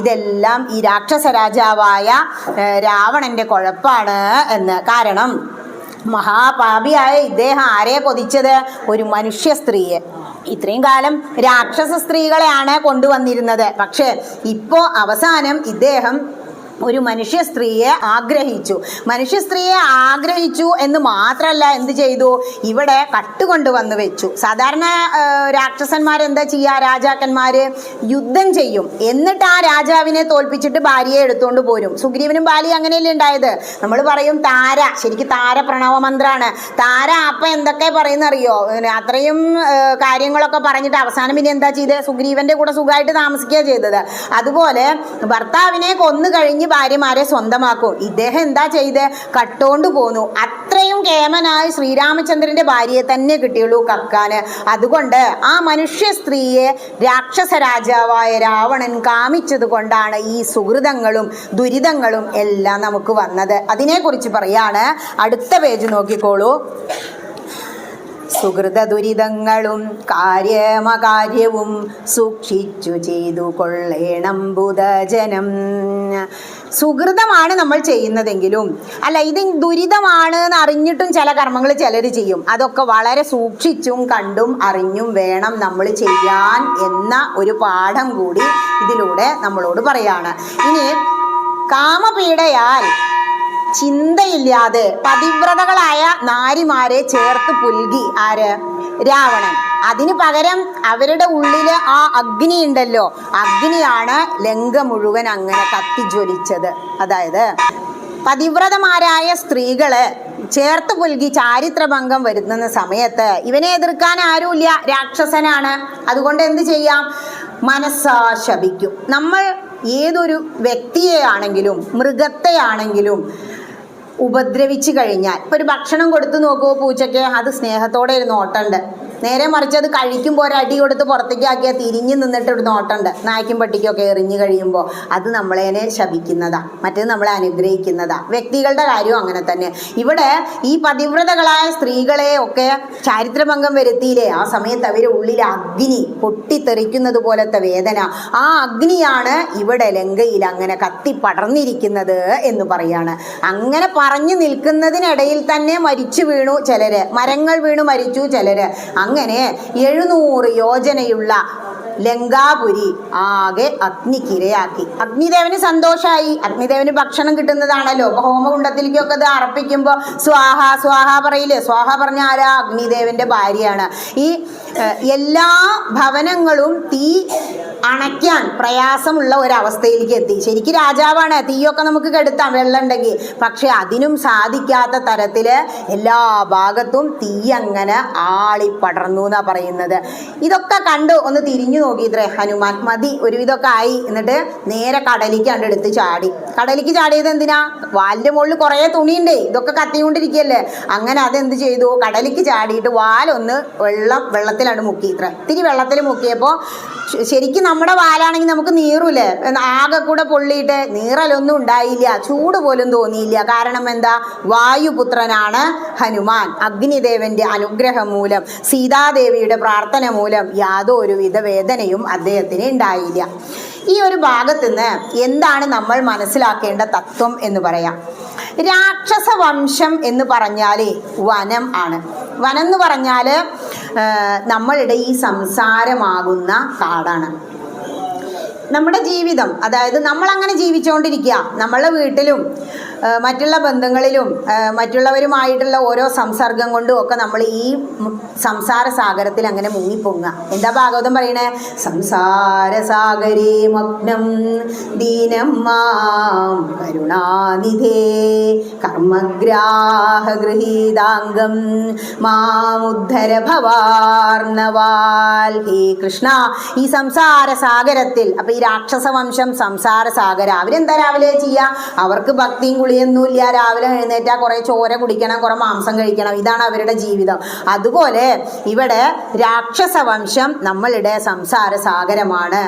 ഇതെല്ലാം ഈ രാക്ഷസ രാജാവായ രാവണന്റെ കുഴപ്പാണ് എന്ന്. കാരണം മഹാപാപിയായ ഇദ്ദേഹം ആരെ കൊതിച്ചത്? ഒരു മനുഷ്യ സ്ത്രീയെ. ഇത്രയും കാലം രാക്ഷസ സ്ത്രീകളെയാണ് കൊണ്ടുവന്നിരുന്നത്. പക്ഷെ ഇപ്പോൾ അവസാനം ഇദ്ദേഹം ഒരു മനുഷ്യ സ്ത്രീയെ ആഗ്രഹിച്ചു. മനുഷ്യ സ്ത്രീയെ ആഗ്രഹിച്ചു എന്ന് മാത്രമല്ല, എന്ത് ചെയ്തു, ഇവിടെ കട്ടുകൊണ്ടുവന്ന് വെച്ചു. സാധാരണ രാക്ഷസന്മാരെന്താ ചെയ്യുക, രാജാക്കന്മാര് യുദ്ധം ചെയ്യും, എന്നിട്ട് ആ രാജാവിനെ തോൽപ്പിച്ചിട്ട് ഭാര്യയെ എടുത്തുകൊണ്ട് പോരും. സുഗ്രീവനും ബാലിയും അങ്ങനെയല്ലേ ഉണ്ടായത്. നമ്മൾ പറയും താര, ശരിക്കും താര പ്രണവ മന്ത്രാണ്. താര അപ്പം എന്തൊക്കെ പറയുന്നറിയോ, അത്രയും കാര്യങ്ങളൊക്കെ പറഞ്ഞിട്ട് അവസാനം പിന്നെ എന്താ ചെയ്തത്, സുഗ്രീവന്റെ കൂടെ സുഖമായിട്ട് താമസിക്കുക ചെയ്തത്. അതുപോലെ ഭർത്താവിനെ കൊന്നു കഴിഞ്ഞ് ഭാര്യമാരെ സ്വന്തമാക്കും. ഇദ്ദേഹം എന്താ ചെയ്ത്, കട്ടോണ്ട് പോന്നു. അത്രയും കേമനായി ശ്രീരാമചന്ദ്രന്റെ ഭാര്യയെ തന്നെ കിട്ടിയുള്ളൂ കക്കാന്. അതുകൊണ്ട് ആ മനുഷ്യ സ്ത്രീയെ രാക്ഷസ രാജാവായ രാവണൻ കാമിച്ചത് കൊണ്ടാണ് ഈ സുഹൃതങ്ങളും ദുരിതങ്ങളും എല്ലാം നമുക്ക് വന്നത്. അതിനെക്കുറിച്ച് പറയാണ്. അടുത്ത പേജ് നോക്കിക്കോളൂ. സുഹൃത ദുരിതങ്ങളും കാര്യമകാര്യവും സൂക്ഷിച്ചു ചെയ്തു കൊള്ളേണം ബുധജനം. സുഹൃതമാണ് നമ്മൾ ചെയ്യുന്നതെങ്കിലും, അല്ല ഇത് ദുരിതമാണ് എന്ന് അറിഞ്ഞിട്ടും ചില കർമ്മങ്ങൾ ചിലർ ചെയ്യും. അതൊക്കെ വളരെ സൂക്ഷിച്ചും കണ്ടും അറിഞ്ഞും വേണം നമ്മൾ ചെയ്യാൻ എന്ന ഒരു പാഠം കൂടി ഇതിലൂടെ നമ്മളോട് പറയാണ്. ഇനി കാമപീഡയാൽ ചിന്തയില്ലാതെ പതിവ്രതകളായ നാരിമാരെ ചേർത്ത് പുൽകി ആര്, രാവണൻ. അതിന് പകരം അവരുടെ ഉള്ളില് ആ അഗ്നി ഉണ്ടല്ലോ, അഗ്നിയാണ് ലങ്ക മുഴുവൻ അങ്ങനെ കത്തിജ്വലിച്ചത്. അതായത് പതിവ്രതമാരായ സ്ത്രീകള് ചേർത്ത് പുൽകി ചാരിത്രഭംഗം വരുത്തുന്ന സമയത്ത് ഇവനെ എതിർക്കാൻ ആരുമില്ല, രാക്ഷസനാണ്. അതുകൊണ്ട് എന്ത് ചെയ്യാം, മനസ്സാ ശപിക്കും. നമ്മൾ ഏതൊരു വ്യക്തിയെ ആണെങ്കിലും മൃഗത്തെ ആണെങ്കിലും ഉപദ്രവിച്ചു കഴിഞ്ഞാൽ, ഇപ്പൊ ഒരു ഭക്ഷണം കൊടുത്തു നോക്കുമോ പൂച്ചയ്ക്ക്, അത് സ്നേഹത്തോടെ ഒരു നോട്ടുണ്ട്. നേരെ മറിച്ച് അത് കഴിക്കുമ്പോൾ ഒരു അടി കൊടുത്ത് പുറത്തേക്ക് ആക്കിയാൽ തിരിഞ്ഞു നിന്നിട്ട് ഒരു നോട്ടുണ്ട്. നായ്ക്കും പട്ടിക്കൊക്കെ എറിഞ്ഞു കഴിയുമ്പോൾ അത് നമ്മളേനെ ശപിക്കുന്നതാ, മറ്റേത് നമ്മളെ അനുഗ്രഹിക്കുന്നതാ. വ്യക്തികളുടെ കാര്യവും അങ്ങനെ തന്നെ. ഇവിടെ ഈ പതിവ്രതകളായ സ്ത്രീകളെ ഒക്കെ ചാരിത്രഭംഗം വരുത്തിയില്ലേ, ആ സമയത്ത് അവരുടെ ഉള്ളിൽ അഗ്നി പൊട്ടിത്തെറിക്കുന്നത് പോലത്തെ വേദന. ആ അഗ്നിയാണ് ഇവിടെ ലങ്കയിൽ അങ്ങനെ കത്തിപ്പടർന്നിരിക്കുന്നത് എന്ന് പറയാണ്. അങ്ങനെ പറഞ്ഞു നിൽക്കുന്നതിനിടയിൽ തന്നെ മരിച്ചു വീണു ചിലര്, മരങ്ങൾ വീണു മരിച്ചു ചിലര്. അങ്ങനെ 700 യോജനയുള്ള ലങ്കാപുരി ആകെ അഗ്നിക്കിരയാക്കി. അഗ്നിദേവന് സന്തോഷമായി. അഗ്നിദേവന് ഭക്ഷണം കിട്ടുന്നതാണല്ലോ. അപ്പൊ ഹോമകുണ്ടത്തിലേക്കൊക്കെ അത് അർപ്പിക്കുമ്പോൾ സ്വാഹ സ്വാഹ പറയില്ലേ. സ്വാഹ പറഞ്ഞ ആരാ, അഗ്നിദേവന്റെ ഭാര്യയാണ്. ഈ എല്ലാ ഭവനങ്ങളും തീ അണയ്ക്കാൻ പ്രയാസമുള്ള ഒരവസ്ഥയിലേക്ക് എത്തി. ശരിക്കും രാജാവാണ്, തീയൊക്കെ നമുക്ക് കെടുത്താം വെള്ളം ഉണ്ടെങ്കിൽ. പക്ഷെ അതിനും സാധിക്കാത്ത തരത്തില് എല്ലാ ഭാഗത്തും തീ അങ്ങനെ ആളിപ്പടർന്നു എന്നാ പറയുന്നത്. ഇതൊക്കെ കണ്ട് ഒന്ന് തിരിഞ്ഞു നോക്കിയിത്രേ ഹനുമാൻ. മതി, ഒരുവിധമൊക്കെ ആയി. എന്നിട്ട് നേരെ കടലിക്ക് കണ്ടെടുത്ത് ചാടി. കടലിക്ക് ചാടിയത് എന്തിനാ, വാലിന്റെ മുകളിൽ കുറേ തുണിയുണ്ടേ, ഇതൊക്കെ കത്തിക്കൊണ്ടിരിക്കുകയല്ലേ. അങ്ങനെ അതെന്ത് ചെയ്തു, കടലിക്ക് ചാടിയിട്ട് വാലൊന്ന് വെള്ളത്തിലാണ് മുക്കി. ഇത്ര ഇത്തിരി വെള്ളത്തിൽ മുക്കിയപ്പോൾ ശരിക്കും നമ്മുടെ വാലാണെങ്കിൽ നമുക്ക് നീറൂലേ, ആകെ കൂടെ പൊള്ളിയിട്ട് നീറലൊന്നും ഉണ്ടായില്ല, ചൂട് പോലും തോന്നിയില്ല. കാരണം എന്താ, വായുപുത്രനാണ് ഹനുമാൻ. അഗ്നിദേവന്റെ അനുഗ്രഹം മൂലം, സീതാദേവിയുടെ പ്രാർത്ഥന മൂലം യാതൊരുവിധ വേദനയും അദ്ദേഹത്തിന് ഉണ്ടായില്ല. ഈ ഒരു ഭാഗത്ത് നിന്ന് എന്താണ് നമ്മൾ മനസ്സിലാക്കേണ്ട തത്വം എന്ന് പറയാം. രാക്ഷസ വംശം എന്ന് പറഞ്ഞാല് വനം ആണ്. വനം എന്ന് പറഞ്ഞാല് നമ്മളുടെ ഈ സംസാരമാകുന്ന കാടാണ്. നമ്മുടെ ജീവിതം, അതായത് നമ്മൾ അങ്ങനെ ജീവിച്ചുകൊണ്ടിരിക്കുക. നമ്മളുടെ വീട്ടിലും മറ്റുള്ള ബന്ധങ്ങളിലും മറ്റുള്ളവരുമായിട്ടുള്ള ഓരോ സംസർഗം കൊണ്ടും ഒക്കെ നമ്മൾ ഈ സംസാര സാഗരത്തിൽ അങ്ങനെ മുങ്ങിപ്പൊങ്ങുക. എന്താ ഭാഗവതം പറയണേ, സംസാര സാഗരേ മഗ്നം ദീനം മാം കരുണാനിധേ കർമ്മഗ്രാഹ ഗൃഹീതാംഗം മാമുദ്ധര ഭവാർണവാൽ. ഹേ കൃഷ്ണ, ഈ സംസാര സാഗരത്തിൽ, അപ്പൊ ഈ രാക്ഷസ വംശം സംസാര സാഗര. അവരെന്താ രാവിലെ ചെയ്യുക, അവർക്ക് ഭക്തിയും കുളിയൊന്നുമില്ല. രാവിലെ എഴുന്നേറ്റാൽ കുറെ ചോര കുടിക്കണം, കുറെ മാംസം കഴിക്കണം, ഇതാണ് അവരുടെ ജീവിതം. അതുപോലെ ഇവിടെ രാക്ഷസ വംശം നമ്മളുടെ സംസാര സാഗരമാണ്.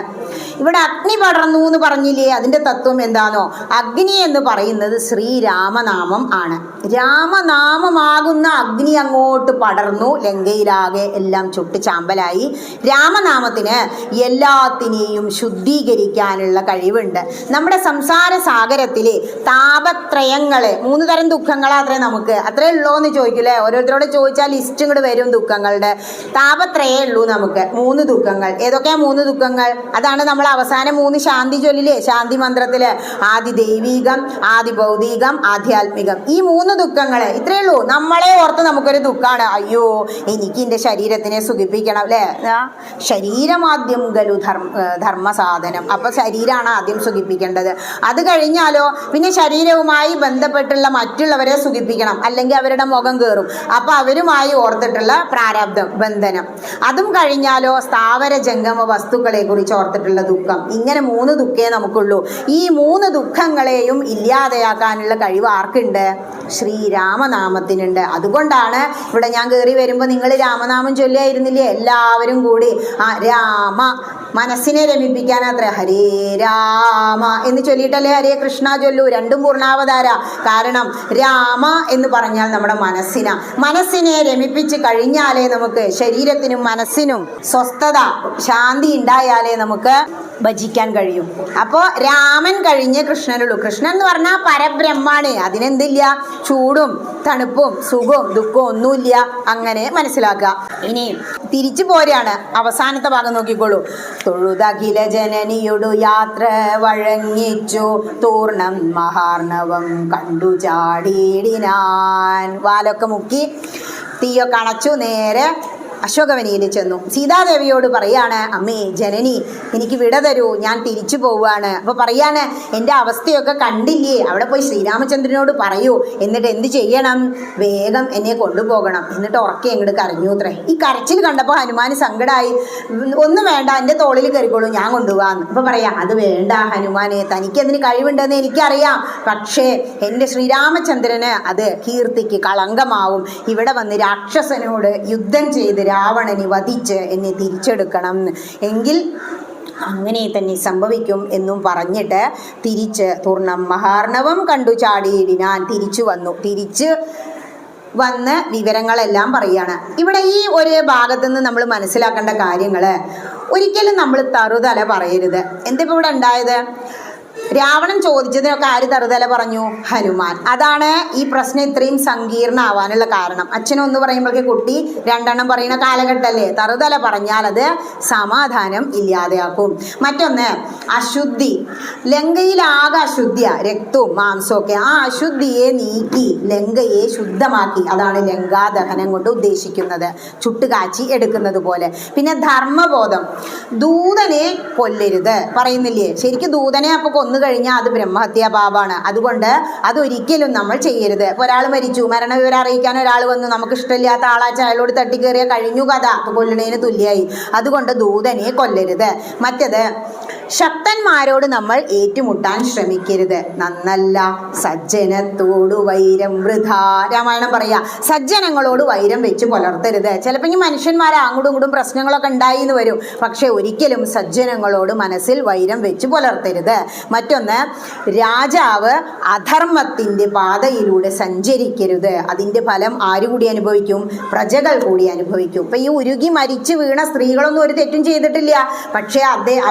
ഇവിടെ അഗ്നി പടർന്നു എന്ന് പറഞ്ഞില്ലേ, അതിന്റെ തത്വം എന്താണോ, അഗ്നി എന്ന് പറയുന്നത് ശ്രീരാമനാമം ആണ്. രാമനാമമാകുന്ന അഗ്നി അങ്ങോട്ട് പടർന്നു, ലങ്കയിലാകെ എല്ലാം ചുട്ട് ചാമ്പലായി. രാമനാമത്തിന് എല്ലാത്തിനെയും ശുദ്ധീകരിക്കാനുള്ള കഴിവുണ്ട്. നമ്മുടെ സംസാര സാഗരത്തിലെ താപത്രയങ്ങളെ, 3 തരം ദുഃഖങ്ങളാത്രേ നമുക്ക്. അത്രേ ഉള്ളൂ എന്ന് ചോദിക്കൂലേ, ഓരോരുത്തരോട് ചോദിച്ചാൽ ലിസ്റ്റ് ഇങ്ങോട്ട് വരും ദുഃഖങ്ങളുടെ. താപത്രയേ ഉള്ളൂ നമുക്ക്, 3 ദുഃഖങ്ങൾ. ഏതൊക്കെയാ 3 ദുഃഖങ്ങൾ? അതാണ് നമ്മൾ അവസാനം 3 ശാന്തി ചൊല്ലില്ലേ, ശാന്തി മന്ത്രത്തില്. ആദി ദൈവീകം, ആദി ഭൗതികം, ആധ്യാത്മികം. ഈ 3 ദുഃഖങ്ങളെ ഇത്രയേ ഉള്ളൂ. നമ്മളെ ഓർത്ത് നമുക്കൊരു ദുഃഖമാണ്, അയ്യോ എനിക്ക് എൻ്റെ ശരീരത്തിനെ സുഖിപ്പിക്കണം അല്ലേ. ശരീരമാദ്യം ഗലു ധർമ്മസാധനം. അപ്പൊ ശരീരമാണ് ആദ്യം സുഖിപ്പിക്കേണ്ടത്. അത് കഴിഞ്ഞാലോ പിന്നെ ശരീരവുമായി ബന്ധപ്പെട്ടുള്ള മറ്റുള്ളവരെ സുഖിപ്പിക്കണം, അല്ലെങ്കിൽ അവരുടെ മുഖം കയറും. അപ്പൊ അവരുമായി ഓർത്തിട്ടുള്ള പ്രാരബ്ധം, ബന്ധനം. അതും കഴിഞ്ഞാലോ സ്ഥാവര ജംഗമ വസ്തുക്കളെ കുറിച്ച് ഓർത്തിട്ടുള്ള ദുഃഖം. ഇങ്ങനെ 3 ദുഃഖേ നമുക്കുള്ളൂ. ഈ 3 ദുഃഖങ്ങളെയും ഇല്ലാതെയാക്കാനുള്ള കഴിവ് ആർക്കുണ്ട്? ശ്രീരാമനാമത്തിനുണ്ട്. അതുകൊണ്ടാണ് ഇവിടെ ഞാൻ കയറി വരുമ്പോൾ നിങ്ങൾ രാമനാമം ചൊല്ലിയായിരുന്നില്ലേ എല്ലാവരും കൂടി? രാമ, മനസ്സിനെ രമിപ്പിക്കാനത്രേ ഹരേ രാമ എന്ന് ചൊല്ലിയിട്ടല്ലേ ഹരേ കൃഷ്ണ ചൊല്ലൂ. രണ്ടും പൂർണ്ണാവതാര. കാരണം രാമ എന്ന് പറഞ്ഞാൽ നമ്മുടെ മനസ്സിനെ രമിപ്പിച്ച് കഴിഞ്ഞാലേ നമുക്ക് ശരീരത്തിനും മനസ്സിനും സ്വസ്ഥത, ശാന്തി ഉണ്ടായാലേ നമുക്ക് ഭജിക്കാൻ കഴിയും. അപ്പോൾ രാമൻ കഴിഞ്ഞ് കൃഷ്ണനുള്ളൂ. കൃഷ്ണൻ എന്ന് പറഞ്ഞാൽ പരബ്രഹ്മാണ്. അതിനെന്തില്ല, ചൂടും തണുപ്പും സുഖവും ദുഃഖവും ഒന്നുമില്ല. അങ്ങനെ മനസ്സിലാക്കുക. ഇനി തിരിച്ചു പോരാണ്. അവസാനത്തെ ഭാഗം നോക്കിക്കോളൂ. തൊഴുതഖില ജനനിയൊടു യാത്ര വഴങ്ങിച്ചു തൂർണം മഹാർണവം കണ്ടു ചാടിയിടിനാൻ. വാലൊക്കെ മുക്കി തീയൊക്കെ അണച്ചു നേരെ അശോകവനിയിൽ ചെന്നു. സീതാദേവിയോട് പറയാണ്, അമ്മേ ജനനി എനിക്ക് വിട തരൂ, ഞാൻ തിരിച്ചു പോവുകയാണ്. അപ്പോൾ പറയാണ്, എൻ്റെ അവസ്ഥയൊക്കെ കണ്ടില്ലേ, അവിടെ പോയി ശ്രീരാമചന്ദ്രനോട് പറയൂ. എന്നിട്ട് എന്ത് ചെയ്യണം? വേഗം എന്നെ കൊണ്ടുപോകണം. എന്നിട്ട് ഉറക്കെ അങ്ങോട്ട് കരഞ്ഞു അത്രേ. ഈ കരച്ചിൽ കണ്ടപ്പോൾ ഹനുമാന് സങ്കടമായി. ഒന്നും വേണ്ട, എൻ്റെ തോളിൽ കയറിക്കോളൂ, ഞാൻ കൊണ്ടുപോകാമെന്ന്. അപ്പോൾ പറയാം, അത് വേണ്ട ഹനുമാനെ, തനിക്ക് അതിന് കഴിവുണ്ടെന്ന് എനിക്കറിയാം. പക്ഷേ എൻ്റെ ശ്രീരാമചന്ദ്രന് അത് കീർത്തിക്ക് കളങ്കമാവും. ഇവിടെ വന്ന് രാക്ഷസനോട് യുദ്ധം ചെയ്ത് രാവണനെ വധിച്ച് എന്നെ തിരിച്ചെടുക്കണം. എങ്കിൽ അങ്ങനെ തന്നെ സംഭവിക്കും എന്നും പറഞ്ഞിട്ട് തിരിച്ച് തൂർണം മഹാർണവം കണ്ടു ചാടിയിടിനാൻ. തിരിച്ച് വന്ന് വിവരങ്ങളെല്ലാം പറയാണ്. ഇവിടെ ഈ ഒരു ഭാഗത്തുനിന്ന് നമ്മൾ മനസ്സിലാക്കേണ്ട കാര്യങ്ങൾ, ഒരിക്കലും നമ്മൾ തറുതല പറയരുത്. എന്തിപ്പോൾ ഇവിടെ ഉണ്ടായത്? രാവണൻ ചോദിച്ചതിനൊക്കെ ആര് തറുതല പറഞ്ഞു? ഹനുമാൻ. അതാണ് ഈ പ്രശ്നം ഇത്രയും സങ്കീർണമാവാനുള്ള കാരണം. അച്ഛനൊന്ന് പറയുമ്പോഴേക്ക് കുട്ടി 2 പറയുന്ന കാലഘട്ടമല്ലേ. തറുതല പറഞ്ഞാൽ അത് സമാധാനം ഇല്ലാതെയാക്കും. മറ്റൊന്ന് അശുദ്ധി. ലങ്കയിലാകെ അശുദ്ധിയ, രക്തവും മാംസവും ഒക്കെ. ആ അശുദ്ധിയെ നീക്കി ലങ്കയെ ശുദ്ധമാക്കി. അതാണ് ലങ്കാദഹനം കൊണ്ട് ഉദ്ദേശിക്കുന്നത്, ചുട്ടുകാച്ചി എടുക്കുന്നത് പോലെ. പിന്നെ ധർമ്മബോധം. ദൂതനെ കൊല്ലരുത് പറയുന്നില്ലേ. ശരിക്കും ദൂതനെ അപ്പോൾ കൊന്നു കഴിഞ്ഞാൽ അത് ബ്രഹ്മഹത്യാ പാപമാണ്. അതുകൊണ്ട് അതൊരിക്കലും നമ്മൾ ചെയ്യരുത്. ഇപ്പോൾ ഒരാൾ മരിച്ചു, മരണവിവരം അറിയിക്കാൻ ഒരാൾ വന്നു, നമുക്ക് ഇഷ്ടമില്ലാത്ത ആളാച്ച അയാളോട് തട്ടിക്കേറിയ കഴിഞ്ഞു കഥ, അപ്പോൾ കൊല്ലണേന് തുല്യമായി. അതുകൊണ്ട് ദൂതനെ കൊല്ലരുത്. മറ്റത് ശക്തന്മാരോട് നമ്മൾ ഏറ്റുമുട്ടാൻ ശ്രമിക്കരുത്, നന്നല്ല. സജ്ജനത്തോട് വൈരം വൃഥാ. രാമായണം പറയാ, സജ്ജനങ്ങളോട് വൈരം വെച്ച് പുലർത്തരുത്. ചിലപ്പോൾ ഈ മനുഷ്യന്മാർ അങ്ങോട്ടും ഇങ്ങോട്ടും പ്രശ്നങ്ങളൊക്കെ ഉണ്ടായി എന്ന് വരും. പക്ഷെ ഒരിക്കലും സജ്ജനങ്ങളോട് മനസ്സിൽ വൈരം വെച്ച് പുലർത്തരുത്. മറ്റൊന്ന്, രാജാവ് അധർമ്മത്തിൻ്റെ പാതയിലൂടെ സഞ്ചരിക്കരുത്. അതിൻ്റെ ഫലം ആര് കൂടി അനുഭവിക്കും? പ്രജകൾ കൂടി അനുഭവിക്കും. ഇപ്പം ഈ ഉരുകി മരിച്ചു വീണ സ്ത്രീകളൊന്നും ഒരു തെറ്റും ചെയ്തിട്ടില്ല. പക്ഷേ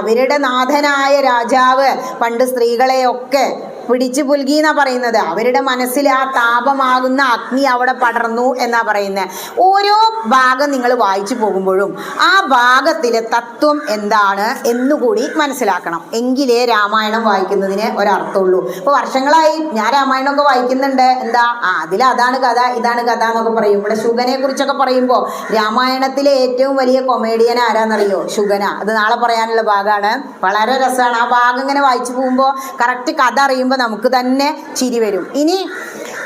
അവരുടെ നാഥനായ രാജാവ് പണ്ട് സ്ത്രീകളെയൊക്കെ പിടിച്ചു പുൽകി എന്നാ പറയുന്നത്. അവരുടെ മനസ്സിൽ ആ താപമാകുന്ന അഗ്നി അവിടെ പടർന്നു എന്നാ പറയുന്നത്. ഓരോ ഭാഗം നിങ്ങൾ വായിച്ചു പോകുമ്പോഴും ആ ഭാഗത്തിലെ തത്വം എന്താണ് എന്നുകൂടി മനസ്സിലാക്കണം. എങ്കിലേ രാമായണം വായിക്കുന്നതിന് ഒരർത്ഥമുള്ളൂ. ഇപ്പോൾ വർഷങ്ങളായി ഞാൻ രാമായണമൊക്കെ വായിക്കുന്നുണ്ട്. എന്താ അതിൽ അതാണ് കഥ, ഇതാണ് കഥ എന്നൊക്കെ പറയും. ഇവിടെ ശുഗനെ കുറിച്ചൊക്കെ പറയുമ്പോൾ രാമായണത്തിലെ ഏറ്റവും വലിയ കൊമേഡിയൻ ആരാന്നറിയോ? ശുഗന. അത് നാളെ പറയാനുള്ള ഭാഗമാണ്. വളരെ രസമാണ് ആ ഭാഗം. ഇങ്ങനെ വായിച്ചു പോകുമ്പോൾ കറക്റ്റ് കഥ അറിയുമ്പോൾ നമുക്ക് തന്നെ ചിരി വരും. ഇനി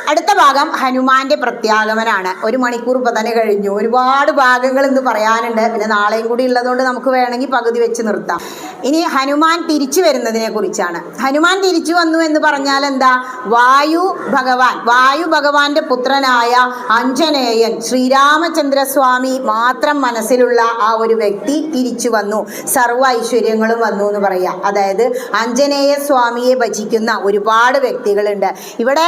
അടുത്ത ഭാഗം ഹനുമാന്റെ പ്രത്യാഗമനാണ്. 1 മണിക്കൂർ ഇപ്പം തന്നെ കഴിഞ്ഞു. ഒരുപാട് ഭാഗങ്ങൾ ഇന്ന് പറയാനുണ്ട്. പിന്നെ നാളെയും കൂടി ഉള്ളതുകൊണ്ട് നമുക്ക് വേണമെങ്കിൽ പകുതി വെച്ച് നിർത്താം. ഇനി ഹനുമാൻ തിരിച്ചു വരുന്നതിനെ കുറിച്ചാണ്. ഹനുമാൻ തിരിച്ചു വന്നു എന്ന് പറഞ്ഞാൽ എന്താ? വായു ഭഗവാന്റെ പുത്രനായ അഞ്ജനേയൻ, ശ്രീരാമചന്ദ്രസ്വാമി മാത്രം മനസ്സിലുള്ള ആ ഒരു വ്യക്തി തിരിച്ചു വന്നു. സർവ്വ ഐശ്വര്യങ്ങളും വന്നു എന്ന് പറയാം. അതായത് അഞ്ജനേയ സ്വാമിയെ ഭജിക്കുന്ന ഒരുപാട് വ്യക്തികളുണ്ട്. ഇവിടെ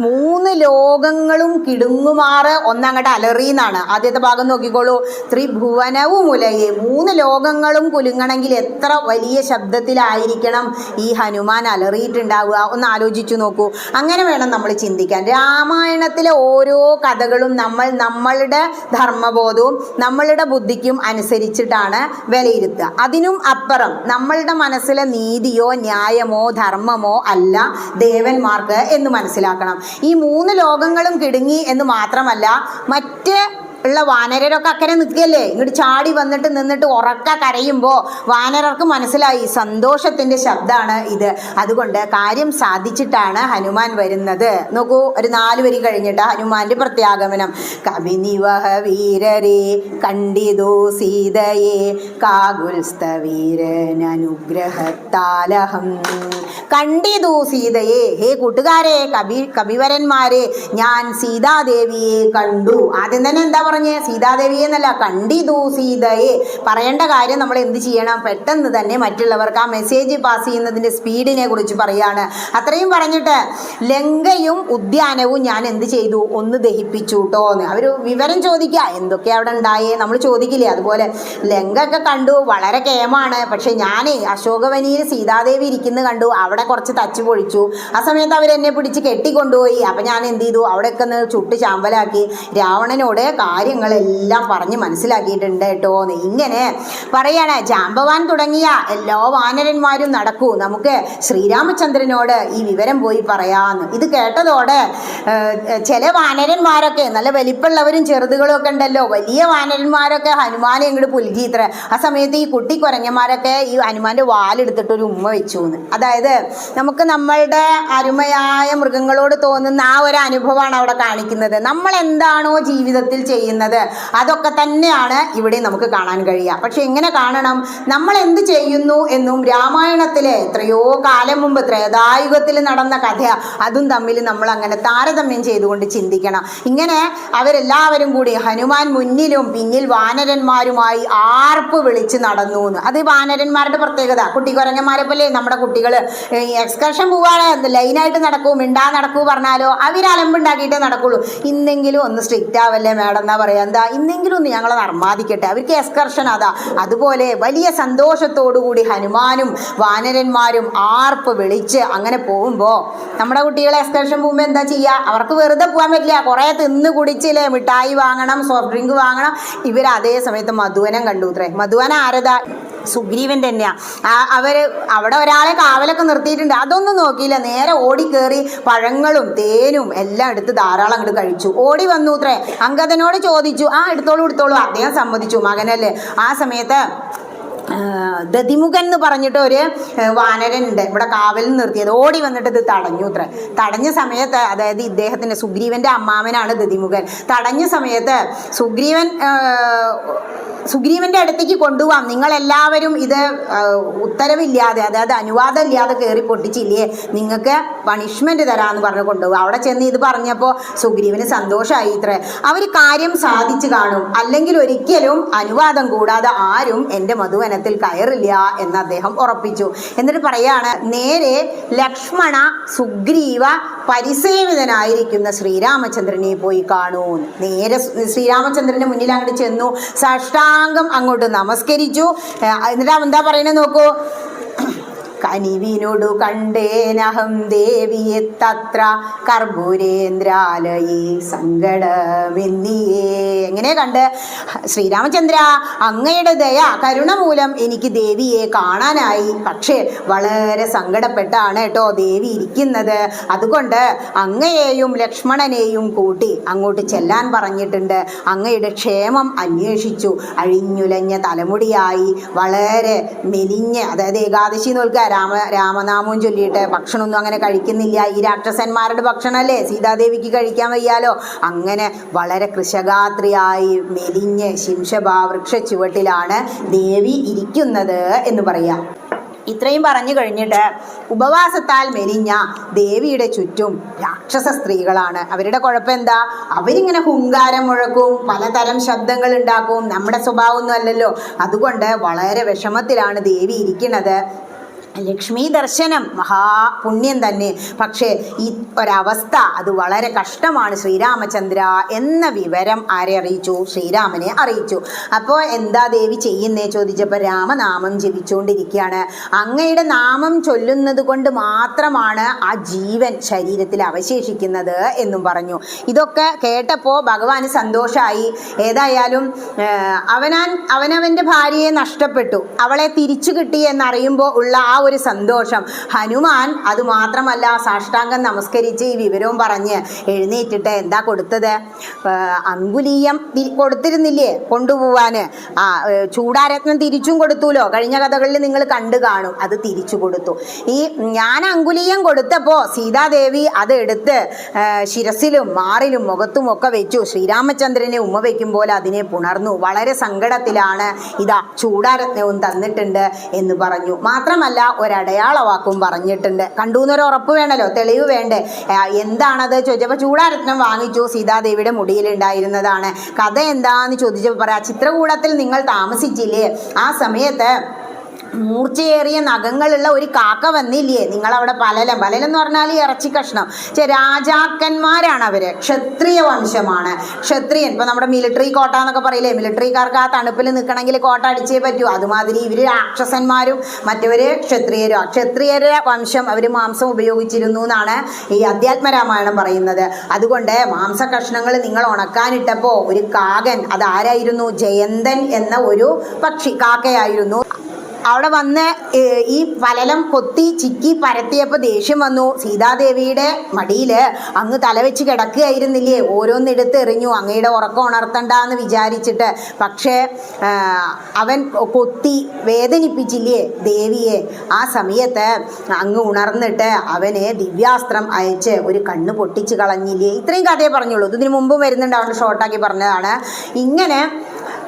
മൂന്ന് ലോകങ്ങളും കിടുങ്ങുമാറ് ഒന്നങ്ങോട്ട് അലറിയെന്നാണ്. ആദ്യത്തെ ഭാഗം നോക്കിക്കോളൂ. ത്രിഭുവനവും ഉലയെ, മൂന്ന് ലോകങ്ങളും കുലുങ്ങണമെങ്കിൽ എത്ര വലിയ ശബ്ദത്തിലായിരിക്കണം ഈ ഹനുമാൻ അലറിയിട്ടുണ്ടാവുക? ഒന്ന് ആലോചിച്ചു നോക്കൂ. അങ്ങനെ വേണം നമ്മൾ ചിന്തിക്കാൻ. രാമായണത്തിലെ ഓരോ കഥകളും നമ്മളുടെ ധർമ്മബോധവും നമ്മളുടെ ബുദ്ധിക്കും അനുസരിച്ചിട്ടാണ് വിലയിരുത്തുക. അതിനും അപ്പുറം നമ്മളുടെ മനസ്സിലെ നീതിയോ ന്യായമോ ധർമ്മമോ അല്ല ദേവന്മാർക്ക് എന്ന് മനസ്സിലാക്കണം. ഈ മൂന്ന് ലോകങ്ങളും കിടുങ്ങി എന്ന് മാത്രമല്ല, മറ്റ് ഉള്ള വാനരരൊക്കെ അക്കരെ നിൽക്കുകയല്ലേ, ഇങ്ങോട്ട് ചാടി നിന്നിട്ട് ഉറക്ക കരയുമ്പോൾ വാനരർക്ക് മനസ്സിലായി സന്തോഷത്തിൻ്റെ ശബ്ദമാണ് ഇത്. അതുകൊണ്ട് കാര്യം സാധിച്ചിട്ടാണ് ഹനുമാൻ വരുന്നത്. നോക്കൂ, ഒരു 4 വരി കഴിഞ്ഞിട്ട് ഹനുമാന്റെ പ്രത്യാഗമനം. കവിനിവഹ വീരരെ കണ്ടിതോ സീതയെ കാകുൽസ്തവീരനുഗ്രഹത്താലഹം. കണ്ടിതു സീതയെ, ഹേ കൂട്ടുകാരെ, കവിവരന്മാരെ, ഞാൻ സീതാദേവിയെ കണ്ടു. ആദ്യം തന്നെ എന്താ പറഞ്ഞ്? സീതാദേവിയെ എന്നല്ല, കണ്ടിതു സീതയെ. പറയേണ്ട കാര്യം നമ്മൾ എന്ത് ചെയ്യണം? പെട്ടെന്ന് തന്നെ മറ്റുള്ളവർക്ക് ആ മെസ്സേജ് പാസ് ചെയ്യുന്നതിൻ്റെ സ്പീഡിനെ കുറിച്ച് പറയാണ്. അത്രയും പറഞ്ഞിട്ട് ലങ്കയും ഉദ്യാനവും ഞാൻ എന്ത് ചെയ്തു? ഒന്ന് ദഹിപ്പിച്ചു കേട്ടോ എന്ന് അവർ വിവരം ചോദിക്കുക. എന്തൊക്കെ അവിടെ ഉണ്ടായേ നമ്മൾ ചോദിക്കില്ലേ? അതുപോലെ ലങ്ക ഒക്കെ കണ്ടു, വളരെ കേമാണ്. പക്ഷെ ഞാൻ അശോകവനിയിൽ സീതാദേവി ഇരിക്കുന്നത് കണ്ടു, അവിടെ കുറച്ച് തച്ച് പൊഴിച്ചു. ആ സമയത്ത് അവരെന്നെ പിടിച്ച് കെട്ടിക്കൊണ്ടുപോയി. അപ്പം ഞാൻ എന്ത് ചെയ്തു? അവിടെയൊക്കെ ഒന്ന് ചുട്ട് ചാമ്പലാക്കി രാവണനോട് കാര്യങ്ങളെല്ലാം പറഞ്ഞ് മനസ്സിലാക്കിയിട്ടുണ്ട് കേട്ടോ എന്ന് ഇങ്ങനെ പറയാണ്. ജാമ്പവാൻ തുടങ്ങിയ എല്ലാ വാനരന്മാരും നടക്കൂ, നമുക്ക് ശ്രീരാമചന്ദ്രനോട് ഈ വിവരം പോയി പറയാമെന്ന്. ഇത് കേട്ടതോടെ ചില വാനരന്മാരൊക്കെ നല്ല വലിപ്പമുള്ളവരും ചെറുതുകളും ഒക്കെ ഉണ്ടല്ലോ, വലിയ വാനരന്മാരൊക്കെ ഹനുമാനെ ഇങ്ങോട്ട് പുൽകിയിത്ര. ആ സമയത്ത് ഈ കുട്ടി കുരങ്ങന്മാരൊക്കെ ഈ ഹനുമാന്റെ വാലെടുത്തിട്ട് ഒരു ഉമ്മ വെച്ചു എന്ന്. അതായത് നമുക്ക് നമ്മളുടെ അരുമയായ മൃഗങ്ങളോട് തോന്നുന്ന ആ ഒരു അനുഭവമാണ് അവിടെ കാണിക്കുന്നത്. നമ്മൾ എന്താണോ ജീവിതത്തിൽ ചെയ്യുന്നത് അതൊക്കെ തന്നെയാണ് ഇവിടെ നമുക്ക് കാണാൻ കഴിയുക. പക്ഷെ എങ്ങനെ കാണണം? നമ്മൾ എന്ത് ചെയ്യുന്നു എന്നും രാമായണത്തിലെ എത്രയോ കാലം മുമ്പ് ത്രേതായുഗത്തിൽ നടന്ന കഥ, അതും തമ്മിൽ നമ്മൾ അങ്ങനെ താരതമ്യം ചെയ്തുകൊണ്ട് ചിന്തിക്കണം. ഇങ്ങനെ അവരെല്ലാവരും കൂടി ഹനുമാൻ മുന്നിലും പിന്നിൽ വാനരന്മാരുമായി ആർപ്പ് വിളിച്ച് നടന്നു എന്ന്. അത് വാനരന്മാരുടെ പ്രത്യേകത. കുട്ടിക്കുരങ്ങന്മാരെ പോലെ നമ്മുടെ കുട്ടികൾ എക്സ്കർഷൻ പോവാണ്, ലൈനായിട്ട് നടക്കൂ, മിണ്ടാ നടക്കൂ പറഞ്ഞാലോ അവർ അലമ്പുണ്ടാക്കിയിട്ടേ നടക്കുള്ളൂ. ഇന്നെങ്കിലും ഒന്ന് സ്ട്രിക്റ്റ് ആവല്ലേ മേഡം എന്നാ പറയാ. എന്താ ഇന്നെങ്കിലും ഒന്ന് ഞങ്ങളെ നർമാദിക്കട്ടെ, അവർക്ക് എക്സ്കർഷൻ അതാ. അതുപോലെ വലിയ സന്തോഷത്തോടുകൂടി ഹനുമാനും വാനരന്മാരും ആർപ്പ് വിളിച്ച് അങ്ങനെ പോകുമ്പോൾ നമ്മുടെ കുട്ടികളെ എക്സ്കർഷൻ പോകുമ്പോൾ എന്താ ചെയ്യുക? അവർക്ക് വെറുതെ പോകാൻ പറ്റില്ല, കുറേ തിന്ന് കുടിച്ചില്ലേ, മിഠായി വാങ്ങണം, സോഫ്റ്റ് ഡ്രിങ്ക് വാങ്ങണം. ഇവർ അതേ സമയത്ത് മധുവനം കണ്ടു. മധുവന ആരതാ? സുഗ്രീവൻ തന്നെയാ. അവിടെ ഒരാളെ കാവലൊക്കെ നിർത്തിയിട്ടുണ്ട്, അതൊന്നും നോക്കിയില്ല, നേരെ ഓടിക്കേറി പഴങ്ങളും തേനും എല്ലാം എടുത്ത് ധാരാളം അങ്ങോട്ട് കഴിച്ചു. ഓടി വന്നു അത്രേ, അങ്കദനോട് ചോദിച്ചു. എടുത്തോളൂ അദ്ദേഹം സമ്മതിച്ചു, മകനല്ലേ. ആ സമയത്ത് ദതിമുഖൻ എന്ന് പറഞ്ഞിട്ട് ഒരു വാനരനുണ്ട് ഇവിടെ കാവലിൽ നിർത്തിയത്. ഓടി വന്നിട്ട് ഇത് തടഞ്ഞു അത്ര. തടഞ്ഞ സമയത്ത്, അതായത് ഇദ്ദേഹത്തിൻ്റെ സുഗ്രീവൻ്റെ അമ്മാവനാണ് ദതിമുഖൻ. തടഞ്ഞ സമയത്ത് സുഗ്രീവൻ്റെ അടുത്തേക്ക് കൊണ്ടുപോകാം, നിങ്ങളെല്ലാവരും ഇത് ഉത്തരവില്ലാതെ, അതായത് അനുവാദം ഇല്ലാതെ കയറി പൊട്ടിച്ചില്ലേ, നിങ്ങൾക്ക് പണിഷ്മെൻറ്റ് തരാമെന്ന് പറഞ്ഞ് കൊണ്ടുപോകും. അവിടെ ചെന്ന് ഇത് പറഞ്ഞപ്പോൾ സുഗ്രീവന് സന്തോഷമായി ഇത്ര. അവർ കാര്യം സാധിച്ചു കാണും, അല്ലെങ്കിൽ ഒരിക്കലും അനുവാദം കൂടാതെ ആരും എൻ്റെ മധുവനത്തിൽ കയറില്ല എന്ന് അദ്ദേഹം ഉറപ്പിച്ചു. എന്നിട്ട് പറയാണ്, നേരെ ലക്ഷ്മണ സുഗ്രീവ പരിസേവിതനായിരിക്കുന്ന ശ്രീരാമചന്ദ്രനെ പോയി കാണൂ. നേരെ ശ്രീരാമചന്ദ്രന്റെ മുന്നിൽ അങ്ങോട്ട് ചെന്നു, സാഷ്ടാംഗം അങ്ങോട്ട് നമസ്കരിച്ചു. എന്നിട്ട് എന്താ പറയണേ നോക്കൂ. കനിവിനോടു കണ്ടേനഹം ദേവിയെ തത്ര കർപ്പൂരേന്ദ്രാലയേ സങ്കടമെന്നിയേ. എങ്ങനെ കണ്ട്? ശ്രീരാമചന്ദ്ര, അങ്ങയുടെ ദയ കരുണ മൂലം എനിക്ക് ദേവിയെ കാണാനായി. പക്ഷേ വളരെ സങ്കടപ്പെട്ടാണ് കേട്ടോ ദേവി ഇരിക്കുന്നത്. അതുകൊണ്ട് അങ്ങയെയും ലക്ഷ്മണനെയും കൂട്ടി അങ്ങോട്ട് ചെല്ലാൻ പറഞ്ഞിട്ടുണ്ട്. അങ്ങയുടെ ക്ഷേമം അന്വേഷിച്ചു. അഴിഞ്ഞുലഞ്ഞ തലമുടിയായി വളരെ മെലിഞ്ഞ്, അതായത് ഏകാദശി നോൽക്കുക, രാമനാമവും ചൊല്ലിയിട്ട് ഭക്ഷണമൊന്നും അങ്ങനെ കഴിക്കുന്നില്ല. ഈ രാക്ഷസന്മാരുടെ ഭക്ഷണമല്ലേ സീതാദേവിക്ക് കഴിക്കാൻ വയ്യാലോ. അങ്ങനെ വളരെ കൃശഗാത്രിയായി മെലിഞ്ഞ് ശിംശഭാ വൃക്ഷ ചുവട്ടിലാണ് ദേവി ഇരിക്കുന്നത് എന്ന് പറയാം. ഇത്രയും പറഞ്ഞു കഴിഞ്ഞിട്ട് ഉപവാസത്താൽ മെലിഞ്ഞ ദേവിയുടെ ചുറ്റും രാക്ഷസ സ്ത്രീകളാണ്. അവരുടെ കുഴപ്പം എന്താ? അവരിങ്ങനെ ഹുങ്കാരം മുഴക്കും, പലതരം ശബ്ദങ്ങൾ ഉണ്ടാക്കും. നമ്മുടെ സ്വഭാവമൊന്നും അല്ലല്ലോ. അതുകൊണ്ട് വളരെ വിഷമത്തിലാണ് ദേവി ഇരിക്കുന്നത്. ലക്ഷ്മി ദർശനം മഹാപുണ്യം തന്നെ. പക്ഷേ ഈ ഒരവസ്ഥ അത് വളരെ കഷ്ടമാണ് ശ്രീരാമചന്ദ്ര എന്ന വിവരം ആരെ അറിയിച്ചു? ശ്രീരാമനെ അറിയിച്ചു. അപ്പോൾ എന്താ ദേവി ചെയ്യുന്നേ ചോദിച്ചപ്പോൾ രാമനാമം ജപിച്ചുകൊണ്ടിരിക്കുകയാണ്. അങ്ങയുടെ നാമം ചൊല്ലുന്നത് കൊണ്ട് മാത്രമാണ് ആ ജീവൻ ശരീരത്തിൽ അവശേഷിക്കുന്നത് എന്നും പറഞ്ഞു. ഇതൊക്കെ കേട്ടപ്പോൾ ഭഗവാന് സന്തോഷമായി. ഏതായാലും അവനവൻ്റെ ഭാര്യയെ നഷ്ടപ്പെട്ടു, അവളെ തിരിച്ചു കിട്ടി എന്നറിയുമ്പോൾ ഉള്ള ആ ഒരു സന്തോഷം ഹനുമാൻ അത് മാത്രമല്ല സാഷ്ടാംഗം നമസ്കരിച്ച് ഈ വിവരവും പറഞ്ഞ് എഴുന്നേറ്റിട്ട് എന്താ കൊടുത്തത്? അങ്കുലീയം കൊടുത്തിരുന്നില്ലേ കൊണ്ടുപോവാന്? ചൂടാരത്നം തിരിച്ചും കൊടുത്തുല്ലോ. കഴിഞ്ഞ കഥകളിൽ നിങ്ങൾ കണ്ടു കാണും. അത് തിരിച്ചു കൊടുത്തു. ഈ ഞാൻ അങ്കുലീയം കൊടുത്തപ്പോൾ സീതാദേവി അത് എടുത്ത് ശിരസിലും മാറിലും മുഖത്തും ഒക്കെ വെച്ചു. ശ്രീരാമചന്ദ്രനെ ഉമ്മ വയ്ക്കും പോലെ അതിനെ പുണർന്നു. വളരെ സങ്കടത്തിലാണ്. ഇതാ ചൂടാരത്നവും തന്നിട്ടുണ്ട് എന്ന് പറഞ്ഞു. മാത്രമല്ല ഒരടയാളവാക്കും പറഞ്ഞിട്ടുണ്ട്. കണ്ടു എന്നൊരു ഉറപ്പ് വേണമല്ലോ, തെളിവ് വേണ്ടേ? എന്താണത് ചോദിച്ചപ്പോൾ ചൂടാരത്നം വാങ്ങിച്ചു, സീതാദേവിയുടെ മുടിയിലുണ്ടായിരുന്നതാണ്. കഥ എന്താന്ന് ചോദിച്ചപ്പോൾ പറയാം, ചിത്രകൂടത്തിൽ നിങ്ങൾ താമസിച്ചില്ലേ, ആ സമയത്ത് മൂർച്ചയേറിയ നഖങ്ങളുള്ള ഒരു കാക്ക വന്നില്ലേ, നിങ്ങളവിടെ പലലം എന്ന് പറഞ്ഞാൽ ഇറച്ചി കഷ്ണം. രാജാക്കന്മാരാണ് അവര്, ക്ഷത്രിയ വംശമാണ്. ക്ഷത്രിയൻ ഇപ്പൊ നമ്മുടെ മിലിറ്ററി കോട്ട എന്നൊക്കെ പറയില്ലേ, മിലിറ്ററിക്കാർക്ക് ആ തണുപ്പിൽ നിൽക്കണമെങ്കിൽ കോട്ട അടിച്ചേ പറ്റൂ. അതുമാതിരി ഇവര് രാക്ഷസന്മാരും മറ്റവര് ക്ഷത്രിയരും. ക്ഷത്രിയരുടെ വംശം അവര് മാംസം ഉപയോഗിച്ചിരുന്നു എന്നാണ് ഈ അധ്യാത്മരാമായണം പറയുന്നത്. അതുകൊണ്ട് മാംസ കഷ്ണങ്ങൾ നിങ്ങൾ ഉണക്കാനിട്ടപ്പോൾ ഒരു കാകൻ, അതാരായിരുന്നു? ജയന്തൻ എന്ന ഒരു പക്ഷി, കാക്കയായിരുന്നു. അവിടെ വന്ന് ഈ പലലം കൊത്തി ചിക്കി പരത്തിയപ്പോൾ ദേഷ്യം വന്നു. സീതാദേവിയുടെ മടിയിൽ അങ്ങ് തലവെച്ച് കിടക്കുകയായിരുന്നില്ലേ, ഓരോന്നെടുത്ത് എറിഞ്ഞു അങ്ങയുടെ ഉറക്കം ഉണർത്തണ്ടെന്ന് വിചാരിച്ചിട്ട്. പക്ഷേ അവൻ കൊത്തി വേദനിപ്പിച്ചില്ലേ ദേവിയെ. ആ സമയത്ത് അങ്ങ് ഉണർന്നിട്ട് അവന് ദിവ്യാസ്ത്രം അയച്ച് ഒരു കണ്ണ് പൊട്ടിച്ച് കളഞ്ഞില്ലേ. ഇത്രയും കഥയെ പറഞ്ഞുള്ളൂ. ഇതിന് മുമ്പും വരുന്നുണ്ട്, അതുകൊണ്ട് ഷോർട്ടാക്കി പറഞ്ഞതാണ്. ഇങ്ങനെ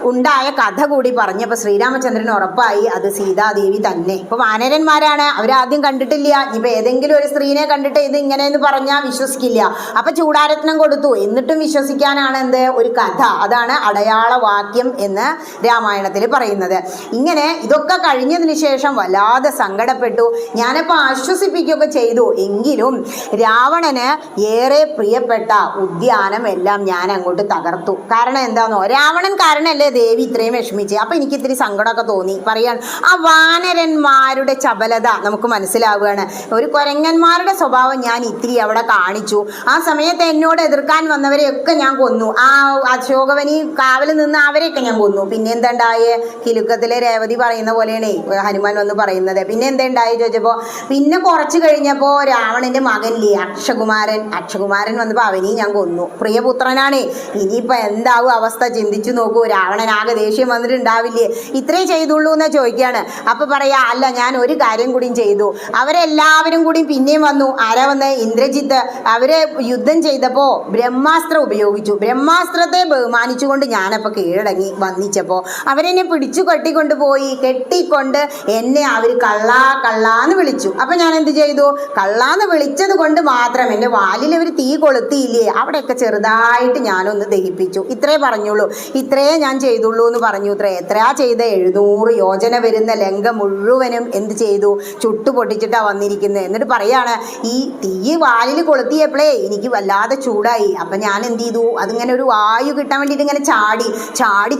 ഉണ്ടായ കഥ കൂടി പറഞ്ഞപ്പോൾ ശ്രീരാമചന്ദ്രൻ ഉറപ്പായി അത് സീതാദേവി തന്നെ. ഇപ്പോൾ വാനരന്മാരാണ്, അവരാദ്യം കണ്ടിട്ടില്ല. ഇനിയിപ്പോൾ ഏതെങ്കിലും ഒരു സ്ത്രീനെ കണ്ടിട്ട് ഇത് ഇങ്ങനെയെന്ന് പറഞ്ഞാൽ വിശ്വസിക്കില്ല. അപ്പം ചൂടാരത്നം കൊടുത്തു, എന്നിട്ടും വിശ്വസിക്കാനാണ് എന്ത്? ഒരു കഥ. അതാണ് അടയാളവാക്യം എന്ന് രാമായണത്തിൽ പറയുന്നത്. ഇങ്ങനെ ഇതൊക്കെ കഴിഞ്ഞതിന് ശേഷം വല്ലാതെ സങ്കടപ്പെട്ടു. ഞാനപ്പോൾ ആശ്വസിപ്പിക്കുകയൊക്കെ ചെയ്തു. എങ്കിലും രാവണന് ഏറെ പ്രിയപ്പെട്ട ഉദ്യാനം എല്ലാം ഞാൻ അങ്ങോട്ട് തകർത്തു. കാരണം എന്താണെന്നോ, രാവണൻ കാരണമല്ലേ ദേവി ഇത്രയും വിഷമിച്ച്. അപ്പൊ എനിക്ക് ഇത്തിരി സങ്കടമൊക്കെ തോന്നി. പറയാൻ ആ വാനരന്മാരുടെ ചപലത നമുക്ക് മനസ്സിലാവുകയാണ്. ഒരു കുരങ്ങന്മാരുടെ സ്വഭാവം ഞാൻ ഇത്തിരി അവിടെ കാണിച്ചു. ആ സമയത്ത് എന്നോട് എതിർക്കാൻ വന്നവരെയൊക്കെ ഞാൻ കൊന്നു. ആ അശോകവനി കാവലിൽ നിന്ന് അവരെയൊക്കെ ഞാൻ കൊന്നു. പിന്നെ എന്താണ്ടായേ? കിലുക്കത്തിലെ രേവതി പറയുന്ന പോലെയാണ് ഹനുമാൻ വന്ന് പറയുന്നത്. പിന്നെ എന്തായി ചോദിച്ചപ്പോൾ, പിന്നെ കുറച്ച് കഴിഞ്ഞപ്പോൾ രാവണന്റെ മകനില്ലേ അക്ഷകുമാരൻ വന്നപ്പോൾ അവനെയും ഞാൻ കൊന്നു. പ്രിയപുത്രനാണ്. ഇനിയിപ്പോൾ എന്താവും അവസ്ഥ ചിന്തിച്ചു നോക്കൂ. രാവണൻ ആകെ ദേഷ്യം വന്നിട്ടുണ്ടാവില്ലേ? ഇത്രേ ചെയ്തുള്ളൂ എന്ന് ചോദിക്കുകയാണ്. അപ്പൊ പറയാ, അല്ല ഞാൻ ഒരു കാര്യം കൂടിയും ചെയ്തു. അവരെല്ലാവരും കൂടി പിന്നെയും വന്നു. ആരാ വന്ന്? ഇന്ദ്രജിത്ത്. അവരെ യുദ്ധം ചെയ്തപ്പോ ബ്രഹ്മാസ്ത്രം ഉപയോഗിച്ചു. ബ്രഹ്മാസ്ത്രത്തെ ബഹുമാനിച്ചുകൊണ്ട് ഞാനപ്പോൾ കീഴടങ്ങി വന്നിച്ചപ്പോൾ അവരെന്നെ പിടിച്ചു കെട്ടിക്കൊണ്ട് എന്നെ അവർ കള്ളാന്ന് വിളിച്ചു. അപ്പൊ ഞാൻ എന്ത് ചെയ്തു? കള്ളാന്ന് വിളിച്ചത് കൊണ്ട് മാത്രം എൻ്റെ വാലിൽ അവർ തീ കൊളുത്തിയില്ലേ, അവിടെയൊക്കെ ചെറുതായിട്ട് ഞാനൊന്ന് ദഹിപ്പിച്ചു. ഇത്രേ പറഞ്ഞുള്ളൂ. ഇത്രേ ഞാൻ ചെയ്തുള്ളൂ എന്ന് പറഞ്ഞു. എത്രയാ ചെയ്ത്? 700 യോജന വരുന്ന ലങ്ക മുഴുവനും എന്ത് ചെയ്തു? ചുട്ടു പൊട്ടിച്ചിട്ടാണ് വന്നിരിക്കുന്നത്. എന്നിട്ട് പറയാണ്, ഈ തീ വാലിൽ കൊളുത്തിയപ്പോഴേ എനിക്ക് വല്ലാതെ ചൂടായി. അപ്പം ഞാൻ എന്ത് ചെയ്തു? അതിങ്ങനെ ഒരു വായു കിട്ടാൻ വേണ്ടിയിട്ട് ഇങ്ങനെ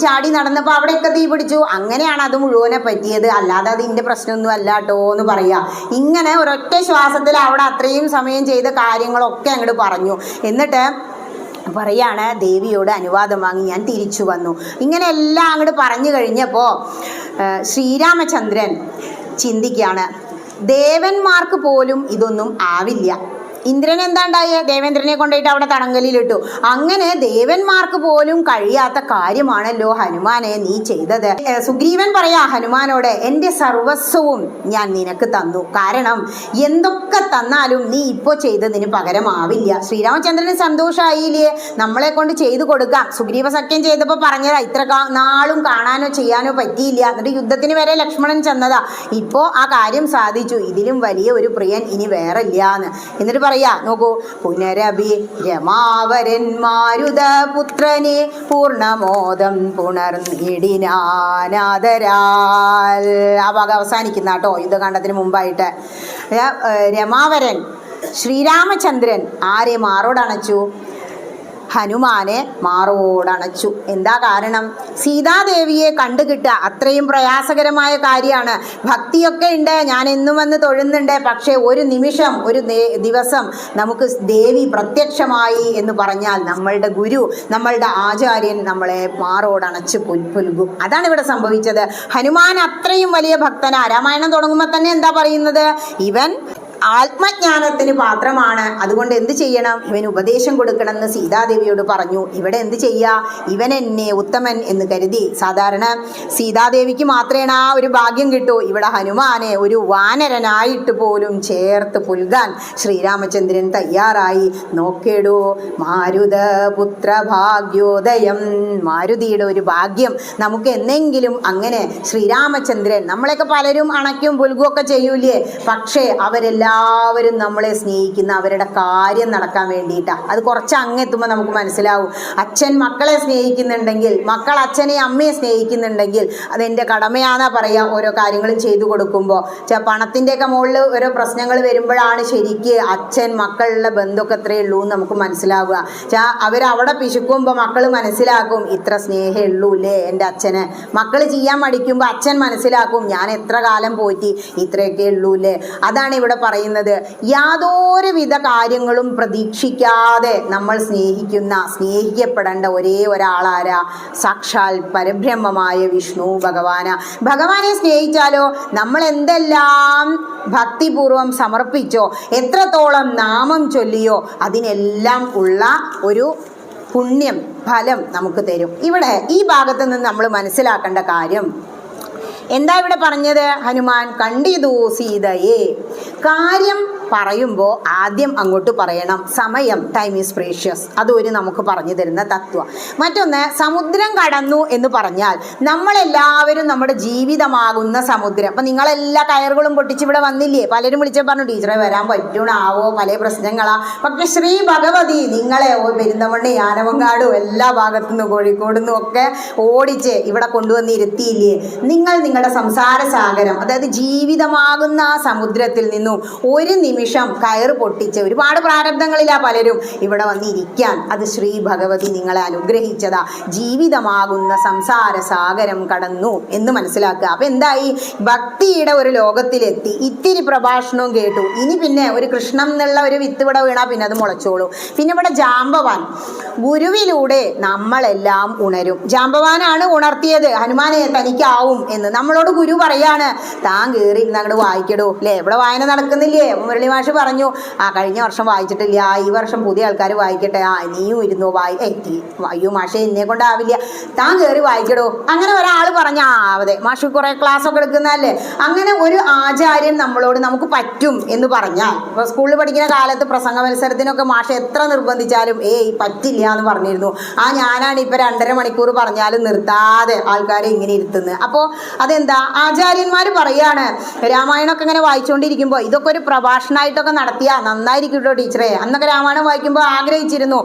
ചാടി നടന്നപ്പോൾ അവിടെയൊക്കെ തീ പിടിച്ചു. അങ്ങനെയാണ് അത് മുഴുവനെ പറ്റിയത്. അല്ലാതെ അത് എൻ്റെ പ്രശ്നമൊന്നും അല്ല കേട്ടോ എന്ന് പറയാം. ഇങ്ങനെ ഒരൊറ്റ ശ്വാസത്തിൽ അവിടെ അത്രയും സമയം ചെയ്ത കാര്യങ്ങളൊക്കെ അങ്ങോട്ട് പറഞ്ഞു. എന്നിട്ട് പറയാണ്, ദേവിയോട് അനുവാദം വാങ്ങി ഞാൻ തിരിച്ചു വന്നു. ഇങ്ങനെ എല്ലാം അങ്ങോട്ട് പറഞ്ഞു കഴിഞ്ഞപ്പോൾ ശ്രീരാമചന്ദ്രൻ ചിന്തിക്കുകയാണ്, ദേവന്മാർക്ക് പോലും ഇതൊന്നും ആവില്ല. ഇന്ദ്രൻ എന്താണ്ടായേ? ദേവേന്ദ്രനെ കൊണ്ടുപോയിട്ട് അവിടെ തടങ്കലിലിട്ടു. അങ്ങനെ ദേവന്മാർക്ക് പോലും കഴിയാത്ത കാര്യമാണല്ലോ ഹനുമാനെ നീ ചെയ്തത്. സുഗ്രീവൻ പറയാ ഹനുമാനോട്, എൻ്റെ സർവസ്വവും ഞാൻ നിനക്ക് തന്നു. കാരണം എന്തൊക്കെ തന്നാലും നീ ഇപ്പോൾ ചെയ്തതിന് പകരമാവില്ല. ശ്രീരാമചന്ദ്രന് സന്തോഷമായില്ലേ? നമ്മളെ കൊണ്ട് ചെയ്തു കൊടുക്കാം. സുഗ്രീവ സഖ്യം ചെയ്തപ്പോൾ പറഞ്ഞതാ, ഇത്ര നാളും കാണാനോ ചെയ്യാനോ പറ്റിയില്ല. എന്നിട്ട് യുദ്ധത്തിന് വരെ ലക്ഷ്മണൻ ചെന്നതാ. ഇപ്പോൾ ആ കാര്യം സാധിച്ചു. ഇതിലും വലിയ ഒരു പ്രിയൻ ഇനി വേറെ ഇല്ലാന്ന്. എന്നിട്ട് പറയാ. നോക്കൂ, പുനരഭി രമാവരൻ മാരുതപുത്രനെ പൂർണ്ണമോദം പുണർന്നിടിനാനാദരാൽ. ആ ഭാഗം അവസാനിക്കുന്ന കേട്ടോ യുദ്ധകാണ്ഡത്തിന് മുമ്പായിട്ട്. രമാവരൻ ശ്രീരാമചന്ദ്രൻ ആരെ മാറോടണച്ചു? ഹനുമാനെ മാറോടണച്ചു. എന്താ കാരണം? സീതാദേവിയെ കണ്ടുകിട്ടുക അത്രയും പ്രയാസകരമായ കാര്യമാണ്. ഭക്തിയൊക്കെ ഉണ്ട്, ഞാൻ എന്നും വന്ന് തൊഴുന്നുണ്ട്, പക്ഷേ ഒരു നിമിഷം ഒരു ദിവസം നമുക്ക് ദേവി പ്രത്യക്ഷമായി എന്ന് പറഞ്ഞാൽ നമ്മളുടെ ഗുരു, നമ്മളുടെ ആചാര്യൻ നമ്മളെ മാറോടണച്ച് പുൽകും. അതാണ് ഇവിടെ സംഭവിച്ചത്. ഹനുമാൻ അത്രയും വലിയ ഭക്തനാ. രാമായണം തുടങ്ങുമ്പോൾ തന്നെ എന്താ പറയുന്നത്? ഇവൻ ആത്മജ്ഞാനത്തിന് പാത്രമാണ്, അതുകൊണ്ട് എന്ത് ചെയ്യണം? ഇവൻ ഉപദേശം കൊടുക്കണം എന്ന് സീതാദേവിയോട് പറഞ്ഞു. ഇവിടെ എന്ത് ചെയ്യുക? ഇവൻ എന്നെ ഉത്തമൻ എന്ന് കരുതി. സാധാരണ സീതാദേവിക്ക് മാത്രമേ ആ ഒരു ഭാഗ്യം കിട്ടൂ. ഇവിടെ ഹനുമാനെ ഒരു വാനരനായിട്ട് പോലും ചേർത്ത് പുൽകാൻ ശ്രീരാമചന്ദ്രൻ തയ്യാറായി. നോക്കേടൂ, മാരുതപുത്ര ഭാഗ്യോദയം. മാരുതിയുടെ ഒരു ഭാഗ്യം നമുക്ക് എന്നെങ്കിലും അങ്ങനെ ശ്രീരാമചന്ദ്രൻ, നമ്മളെയൊക്കെ പലരും അണയ്ക്കും പുൽകുമൊക്കെ ചെയ്യൂലേ, പക്ഷേ അവരെല്ലാവരും നമ്മളെ സ്നേഹിക്കുന്ന അവരുടെ കാര്യം നടക്കാൻ വേണ്ടിയിട്ടാണ്. അത് കുറച്ച് അങ്ങെത്തുമ്പോൾ നമുക്ക് മനസ്സിലാവും. അച്ഛൻ മക്കളെ സ്നേഹിക്കുന്നുണ്ടെങ്കിൽ, മക്കൾ അച്ഛനെ അമ്മയെ സ്നേഹിക്കുന്നുണ്ടെങ്കിൽ അതെൻ്റെ കടമയാണെന്നാ പറയുക. ഓരോ കാര്യങ്ങളും ചെയ്തു കൊടുക്കുമ്പോൾ പണത്തിൻ്റെയൊക്കെ മുകളിൽ ഓരോ പ്രശ്നങ്ങൾ വരുമ്പോഴാണ് ശരിക്ക് അച്ഛൻ മക്കളുടെ ബന്ധമൊക്കെ എത്രയേ ഉള്ളൂ എന്ന് നമുക്ക് മനസ്സിലാവുക. അവരവിടെ പിശുക്കുമ്പോൾ മക്കൾ മനസ്സിലാക്കും, ഇത്ര സ്നേഹമേ ഉള്ളൂ അല്ലേ എൻ്റെ അച്ഛന്. മക്കൾ ചെയ്യാൻ മടിക്കുമ്പോൾ അച്ഛൻ മനസ്സിലാക്കും, ഞാൻ എത്ര കാലം പോറ്റി, ഇത്രയൊക്കെ ഉള്ളൂ അല്ലേ. അതാണ് ഇവിടെ പറയുന്നത്. യാതൊരുവിധ കാര്യങ്ങളും പ്രതീക്ഷിക്കാതെ നമ്മൾ സ്നേഹിക്കപ്പെടേണ്ട ഒരേ ഒരാളാരാ? സാക്ഷാൽ പരബ്രഹ്മമായ വിഷ്ണു ഭഗവാന. ഭഗവാനെ സ്നേഹിച്ചാലോ നമ്മൾ എന്തെല്ലാം ഭക്തിപൂർവം സമർപ്പിച്ചോ, എത്രത്തോളം നാമം ചൊല്ലിയോ, അതിനെല്ലാം ഉള്ള ഒരു പുണ്യം ഫലം നമുക്ക് തരും. ഇവിടെ ഈ ഭാഗത്ത് നിന്ന് നമ്മൾ മനസ്സിലാക്കേണ്ട കാര്യം എന്താ ഇവിടെ പറഞ്ഞത്? ഹനുമാൻ കണ്ടിതു സീതയെ. കാര്യം പറയുമ്പോൾ ആദ്യം അങ്ങോട്ട് പറയണം. സമയം, ടൈം ഈസ് പ്രീഷ്യസ്. അതൊരു നമുക്ക് പറഞ്ഞു തരുന്ന തത്വം. മറ്റൊന്ന്, സമുദ്രം കടന്നു എന്ന് പറഞ്ഞാൽ നമ്മളെല്ലാവരും നമ്മുടെ ജീവിതമാകുന്ന സമുദ്രം. അപ്പം നിങ്ങളെല്ലാ കയറുകളും പൊട്ടിച്ച് ഇവിടെ വന്നില്ലേ? പലരും വിളിച്ച് പറഞ്ഞു, ടീച്ചറെ വരാൻ പറ്റണാവോ, പല പ്രശ്നങ്ങളാ. പക്ഷെ ശ്രീ ഭഗവതി നിങ്ങളെ പെരിന്തമണ്ണി, ആനവങ്ങാടും എല്ലാ ഭാഗത്തുനിന്നും കോഴിക്കോട് നിന്നും ഒക്കെ ഓടിച്ച് ഇവിടെ കൊണ്ടുവന്ന് ഇരുത്തിയില്ലേ? നിങ്ങളുടെ സംസാര സാഗരം, അതായത് ജീവിതമാകുന്ന ആ സമുദ്രത്തിൽ നിന്നും ഒരു നിമിഷം കയറ് പൊട്ടിച്ച്, ഒരുപാട് പ്രാരബ്ധങ്ങളിലാ പലരും ഇവിടെ വന്നിരിക്കാൻ, അത് ശ്രീ ഭഗവതി നിങ്ങളെ അനുഗ്രഹിച്ചതാ. ജീവിതമാകുന്ന സംസാര സാഗരം കടന്നു എന്ന് മനസ്സിലാക്കുക. അപ്പം എന്തായി? ഭക്തിയുടെ ഒരു ലോകത്തിലെത്തി. ഇത്തിരി പ്രഭാഷണവും കേട്ടു. ഇനി പിന്നെ ഒരു കൃഷ്ണം എന്നുള്ള ഒരു വിത്ത് ഇവിടെ വീണാൽ പിന്നെ അത് മുളച്ചോളൂ. പിന്നെ ഇവിടെ ജാമ്പവാൻ, ഗുരുവിലൂടെ നമ്മളെല്ലാം ഉണരും. ജാമ്പവാനാണ് ഉണർത്തിയത് ഹനുമാനെ തനിക്കാവും എന്ന്. നമ്മളോട് ഗുരു പറയാണ്, താൻ കയറി ഇരുന്ന് അങ്ങോട്ട് വായിക്കടൂ അല്ലേ. ഇവിടെ വായന നടക്കുന്നില്ലേ? മുരളി മാഷ് പറഞ്ഞു, കഴിഞ്ഞ വർഷം വായിച്ചിട്ടില്ല, ഈ വർഷം പുതിയ ആൾക്കാർ വായിക്കട്ടെ, നീയും ഇരുന്നു അയ്യോ മാഷെ എന്നെ കൊണ്ടാവില്ല, താൻ കയറി വായിക്കടോ. അങ്ങനെ ഒരാൾ പറഞ്ഞ അതെ മാഷ് കുറെ ക്ലാസ് ഒക്കെ എടുക്കുന്നതല്ലേ. അങ്ങനെ ഒരു ആചാര്യൻ നമ്മളോട് നമുക്ക് പറ്റും എന്ന് പറഞ്ഞാൽ, ഇപ്പോൾ സ്കൂളിൽ പഠിക്കുന്ന കാലത്ത് പ്രസംഗ മത്സരത്തിനൊക്കെ മാഷ് എത്ര നിർബന്ധിച്ചാലും പറ്റില്ല എന്ന് പറഞ്ഞിരുന്നു. ഞാനാണ് ഇപ്പം 2.5 മണിക്കൂർ പറഞ്ഞാലും നിർത്താതെ ആൾക്കാരെ ഇങ്ങനെ ഇരുത്തുന്നത്. അപ്പോൾ അതെന്താ? ആചാര്യന്മാർ പറയാണ്, രാമായണമൊക്കെ ഇങ്ങനെ വായിച്ചുകൊണ്ടിരിക്കുമ്പോൾ ഇതൊക്കെ ഒരു പ്രഭാഷണമായിട്ടൊക്കെ നടത്തിയാൽ നന്നായിരിക്കും കേട്ടോ ടീച്ചറെ. അന്നൊക്കെ രാമായണം വായിക്കുമ്പോൾ ആഗ്രഹിച്ചിരുന്നു,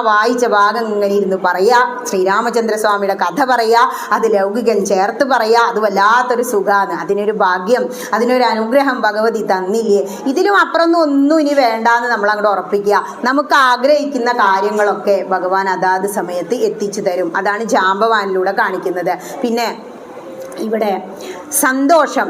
വായിച്ച ഭാഗം ഇങ്ങനെ ഇരുന്ന് പറയുക, ശ്രീരാമചന്ദ്രസ്വാമിയുടെ കഥ പറയുക, അത് ലൗകികൻ ചേർത്ത് പറയുക, അത് വല്ലാത്തൊരു സുഖമാണ്. അതിനൊരു ഭാഗ്യം, അതിനൊരു അനുഗ്രഹം ഭഗവതി തന്നില്ലേ. ഇതിലും അപ്പുറമൊന്നും ഒന്നും ഇനി വേണ്ടാന്ന് നമ്മൾ അങ്ങോട്ട് ഉറപ്പിക്കുക. നമുക്ക് ആഗ്രഹിക്കുന്ന കാര്യങ്ങളൊക്കെ ഭഗവാൻ അതാത് സമയത്ത് എത്തിച്ചു തരും. അതാണ് ജാമ്പവാനിലൂടെ കാണിക്കുന്നത്. പിന്നെ ഇവിടെ സന്തോഷം,